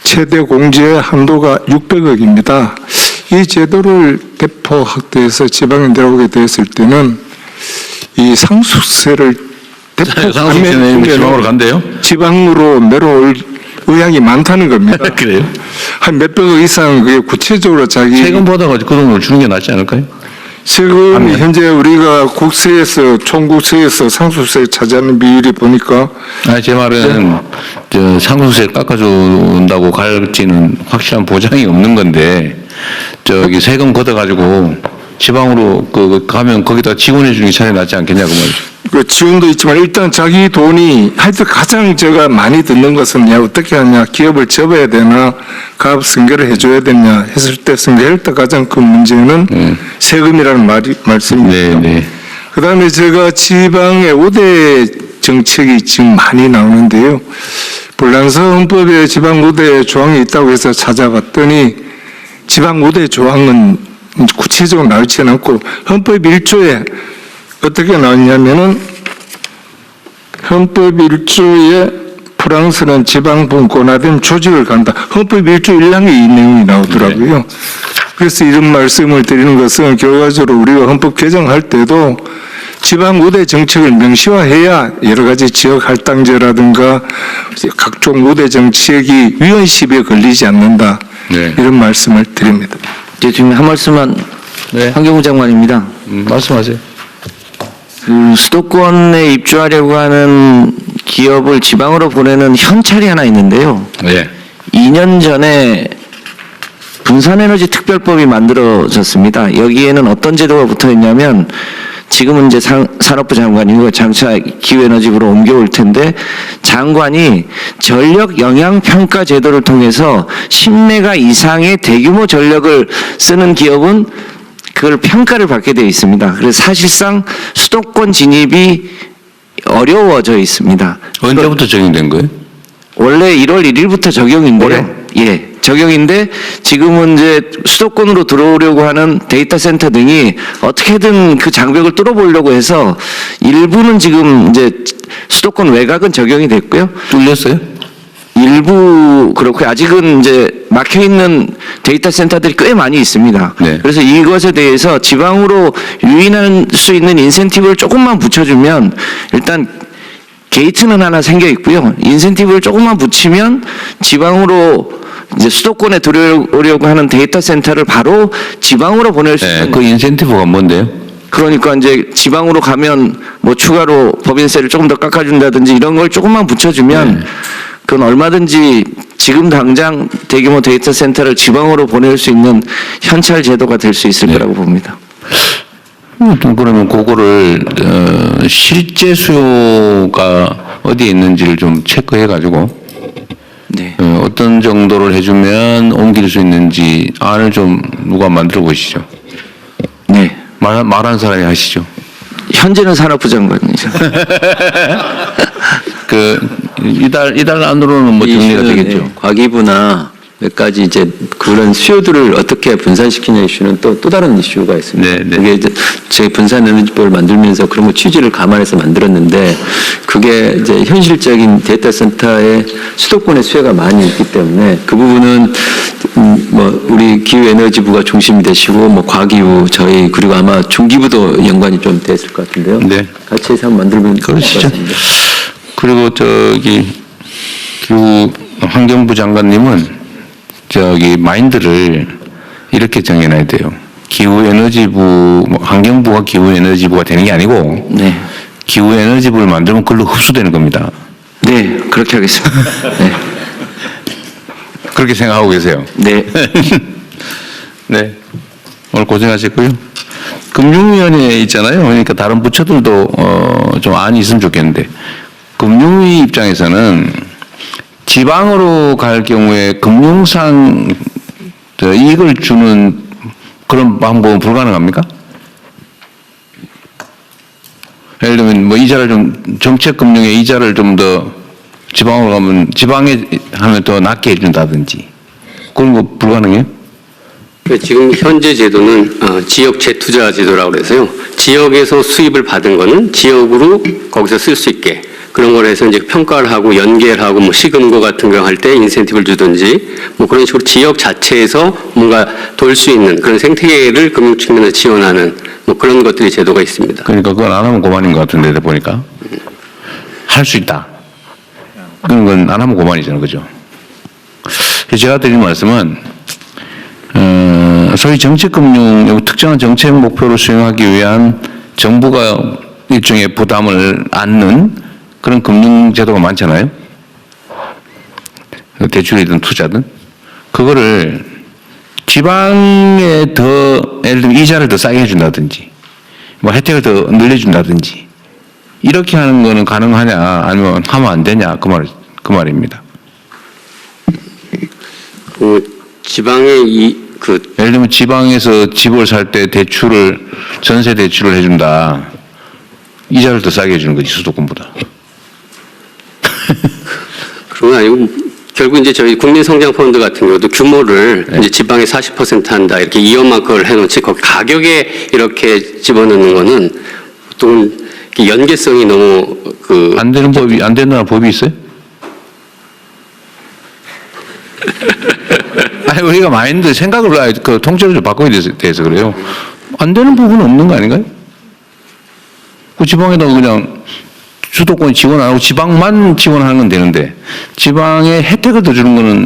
최대 공제 한도가 600억입니다. 이 제도를 대폭 확대해서 지방에 내려오게 되었을 때는 이 상속세를 대폭 상속세는 지방으로 간대요? 지방으로 내려올 의향이 많다는 겁니다. 그래요? 한 몇백억 이상 그게 구체적으로 자기 세금 받아가지고 그 돈을 주는 게 낫지 않을까요? 세금이 현재 우리가 국세에서 총국세에서 상속세 차지하는 비율이 보니까 제 말은 상속세 깎아준다고 갈지는 확실한 보장이 없는 건데 저기 세금 걷어가지고 지방으로 가면 거기다 지원해 주는 게 차라리 낫지 않겠냐 그 말이죠. 그 지원도 있지만 일단 자기 돈이 하여튼 가장 제가 많이 듣는 것은 어떻게 하냐 기업을 접어야 되나 가업 승계를 해줘야 되냐 했을 때 승계할 때 가장 큰 문제는 세금이라는 말씀입니다. 그다음에 제가 지방의 5대 정책이 지금 많이 나오는데요. 불란서 헌법에 지방 5대 조항이 있다고 해서 찾아봤더니 지방 5대 조항은 구체적으로 나오지 않고 헌법 1조에 어떻게 나왔냐면은 헌법 1조에 프랑스는 지방 분권화된 조직을 간다. 헌법 1조 1항에 이 내용이 나오더라고요. 그래서 이런 말씀을 드리는 것은 결과적으로 우리가 헌법 개정할 때도 지방 5대 정책을 명시화해야 여러 가지 지역 할당제라든가 각종 5대 정책이 위헌시비에 걸리지 않는다. 이런 말씀을 드립니다. 대통령 한 말씀만. 환경부 장관입니다. 말씀하세요. 그 수도권에 입주하려고 하는 기업을 지방으로 보내는 현찰이 하나 있는데요. 예. 2년 전에 분산에너지 특별법이 만들어졌습니다. 여기에는 어떤 제도가 붙어 있냐면 지금은 이제 산업부 장관이고 장차 기후에너지부로 옮겨올 텐데 장관이 전력 영향 평가 제도를 통해서 10메가 이상의 대규모 전력을 쓰는 기업은 그걸 평가를 받게 되어 있습니다. 그래서 사실상 수도권 진입이 어려워져 있습니다. 언제부터 적용된 거예요? 원래 1월 1일부터 적용인데요. 예, 적용인데 지금은 이제 수도권으로 들어오려고 하는 데이터 센터 등이 어떻게든 그 장벽을 뚫어보려고 해서 일부는 지금 이제 수도권 외곽은 적용이 됐고요. 뚫렸어요? 일부 그렇고 아직은 이제 막혀 있는 데이터 센터들이 꽤 많이 있습니다. 네. 그래서 이것에 대해서 지방으로 유인할 수 있는 인센티브를 조금만 붙여주면 일단 게이트는 하나 생겨 있고요. 인센티브를 조금만 붙이면 지방으로 이제 수도권에 들어오려고 하는 데이터 센터를 바로 지방으로 보낼 수 있는. 그 인센티브가 뭔데요? 그러니까 이제 지방으로 가면 뭐 추가로 법인세를 조금 더 깎아준다든지 이런 걸 조금만 붙여주면 그건 얼마든지 지금 당장 대규모 데이터 센터를 지방으로 보낼 수 있는 현찰 제도가 될 수 있을 거라고 봅니다. 그러면 그거를 실제 수요가 어디에 있는지를 좀 체크해가지고 네. 어떤 정도를 해주면 옮길 수 있는지 안을 좀 누가 만들어 보시죠. 네. 말한 사람이 하시죠. 현재는 산업부 장관이죠. 이달 안으로는 뭐 정리가 되겠죠. 네, 과기부나 몇 가지 이제 그런 수요들을 어떻게 분산시키냐 이슈는 또 다른 이슈가 있습니다. 네. 그게 이제 제 분산에너지법을 만들면서 그런 거 취지를 감안해서 만들었는데 그게 이제 현실적인 데이터 센터의 수도권의 수요가 많이 있기 때문에 그 부분은 뭐 우리 기후에너지부가 중심이 되시고 뭐 과기부 저희 그리고 아마 중기부도 연관이 좀 됐을 것 같은데요. 네. 같이 해서 한번 만들면 좋을 것 그러시죠. 같습니다. 그리고 환경부 장관님은 마인드를 이렇게 정해놔야 돼요. 기후에너지부, 환경부가 기후에너지부가 되는 게 아니고, 네. 기후에너지부를 만들면 그걸로 흡수되는 겁니다. 네, 그렇게 하겠습니다. 네. 그렇게 생각하고 계세요. 네. 네. 오늘 고생하셨고요. 금융위원회 있잖아요. 그러니까 다른 부처들도 좀 안이 있으면 좋겠는데, 금융위 입장에서는 지방으로 갈 경우에 금융상 이익을 주는 그런 방법은 불가능합니까? 예를 들면 뭐 이자를 정책금융의 이자를 좀 더 지방으로 가면 지방에 하면 더 낮게 해준다든지 그런 거 불가능해요? 지금 현재 제도는 지역 재투자 제도라고 그래서요. 지역에서 수입을 받은 거는 지역으로 거기서 쓸 수 있게 그런 걸 해서 이제 평가를 하고 연계를 하고 뭐 시금고 같은 거 할 때 인센티브를 주든지 뭐 그런 식으로 지역 자체에서 뭔가 돌 수 있는 그런 생태계를 금융 측면에서 지원하는 뭐 그런 것들이 제도가 있습니다. 그러니까 그건 안 하면 고만인 것 같은데 보니까 할 수 있다. 그런 건 안 하면 고만이잖아요, 그죠? 제가 드린 말씀은 소위 정책금융 특정한 정책 목표를 수행하기 위한 정부가 일종의 부담을 안는 그런 금융제도가 많잖아요. 대출이든 투자든. 그거를 지방에 예를 들면 이자를 더 싸게 해준다든지, 뭐 혜택을 더 늘려준다든지, 이렇게 하는 거는 가능하냐, 아니면 하면 안 되냐, 그 말입니다. 지방의 예를 들면 지방에서 집을 살 때 전세 대출을 해준다. 이자를 더 싸게 해주는 거지, 수도권보다. 그런 건 아니고 결국 이제 저희 국민성장펀드 같은 경우도 규모를 이제 지방에 40% 한다 이렇게 이어마크를 해놓지 거기 가격에 이렇게 집어넣는 거는 보통 연계성이 너무 안 되는 법이 있어요? 아니 우리가 마인드 생각을 통째로 좀 바꿔야 돼서 그래요. 안 되는 부분은 없는 거 아닌가요? 그 지방에다 그냥 수도권 지원 안 하고 지방만 지원하는 건 되는데 지방에 혜택을 더 주는 거는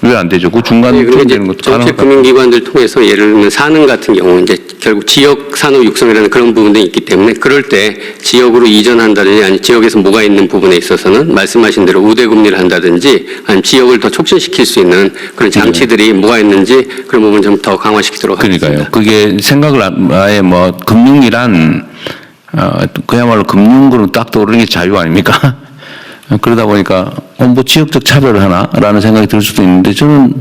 왜 안 되죠? 그 중간 되는 것도 정책 금융기관들 통해서 예를 들면 산흥 같은 경우 이제 결국 지역 산업 육성이라는 그런 부분도 있기 때문에 그럴 때 지역으로 이전한다든지 아니 지역에서 뭐가 있는 부분에 있어서는 말씀하신 대로 우대금리를 한다든지 아니면 지역을 더 촉진시킬 수 있는 그런 장치들이 뭐가 있는지 그런 부분 좀 더 강화시키도록 하겠습니다. 그러니까요. 그게 생각을 아예 뭐 금융이란 그야말로 금융으로 딱 떠오르는 게 자유 아닙니까? 그러다 보니까 뭐 지역적 차별을 하나라는 생각이 들 수도 있는데 저는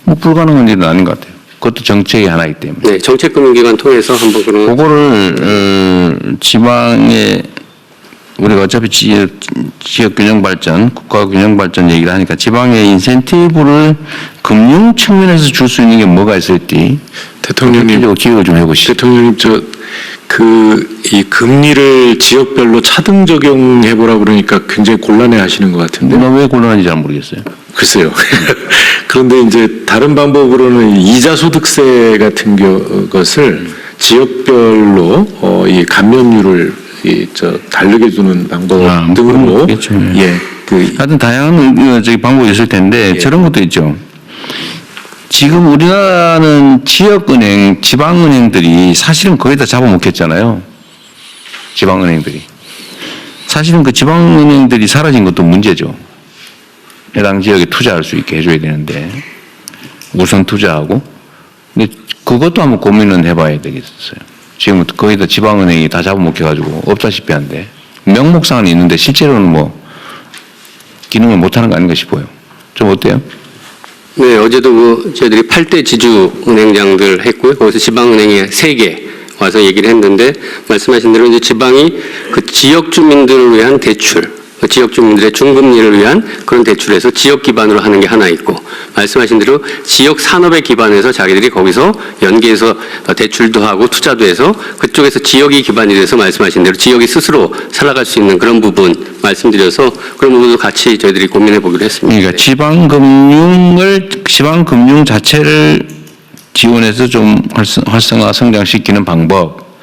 뭐 불가능한 일은 아닌 것 같아요. 그것도 정책의 하나이기 때문에. 네, 정책금융기관 통해서 한번 그런 그거를 지방에 우리가 어차피 지역 균형 발전, 국가 균형 발전 얘기를 하니까 지방의 인센티브를 금융 측면에서 줄 수 있는 게 뭐가 있을지 대통령님 기획을 좀 해보시죠. 대통령님 이 금리를 지역별로 차등 적용해 보라 그러니까 굉장히 곤란해 하시는 것 같은데. 왜 곤란한지 잘 모르겠어요. 글쎄요. 그런데 이제 다른 방법으로는 이자 소득세 같은 것을 지역별로 이 감면율을 다르게 두는 방법 등으로 하여튼 다양한 방법이 있을 텐데 저런 것도 있죠. 지금 우리나라는 지역은행, 지방은행들이 사실은 거의 다 잡아먹혔잖아요. 지방은행들이. 사실은 그 지방은행들이 사라진 것도 문제죠. 해당 지역에 투자할 수 있게 해줘야 되는데 우선 투자하고. 근데 그것도 한번 고민은 해봐야 되겠어요. 지금 거의 다 지방은행이 다 잡아먹혀가지고 없다시피 한데 명목상은 있는데 실제로는 뭐 기능을 못하는 거 아닌가 싶어요. 좀 어때요? 네, 어제도 저희들이 8대 지주 은행장들 했고요. 거기서 지방은행이 3개 와서 얘기를 했는데 말씀하신 대로 이제 지방이 그 지역 주민들을 위한 대출, 그 지역 주민들의 중금리를 위한 그런 대출에서 지역 기반으로 하는 게 하나 있고 말씀하신 대로 지역 산업에 기반해서 자기들이 거기서 연계해서 대출도 하고 투자도 해서 그쪽에서 지역이 기반이 돼서 말씀하신 대로 지역이 스스로 살아갈 수 있는 그런 부분 말씀드려서 그런 부분도 같이 저희들이 고민해 보기로 했습니다. 그러니까 지방금융 자체를 지원해서 좀 활성화 성장시키는 방법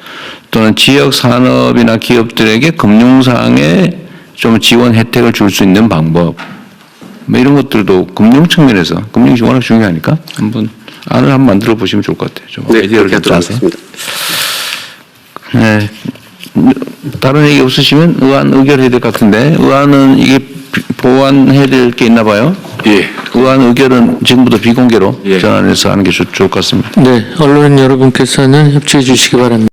또는 지역 산업이나 기업들에게 금융상의 좀 지원 혜택을 줄 수 있는 방법 뭐 이런 것들도 금융 측면에서 금융이 워낙 중요하니까 한번 안을 한번 만들어 보시면 좋을 것 같아요. 좀 아이디어를 좀 짜서. 네. 다른 얘기 없으시면 의안 의결해야 될 것 같은데 의안은 이게 보완해야 될 게 있나 봐요. 예. 의안 의결은 지금부터 비공개로 전환해서 하는 게 좋을 것 같습니다. 네, 언론 여러분께서는 협조해 주시기 바랍니다.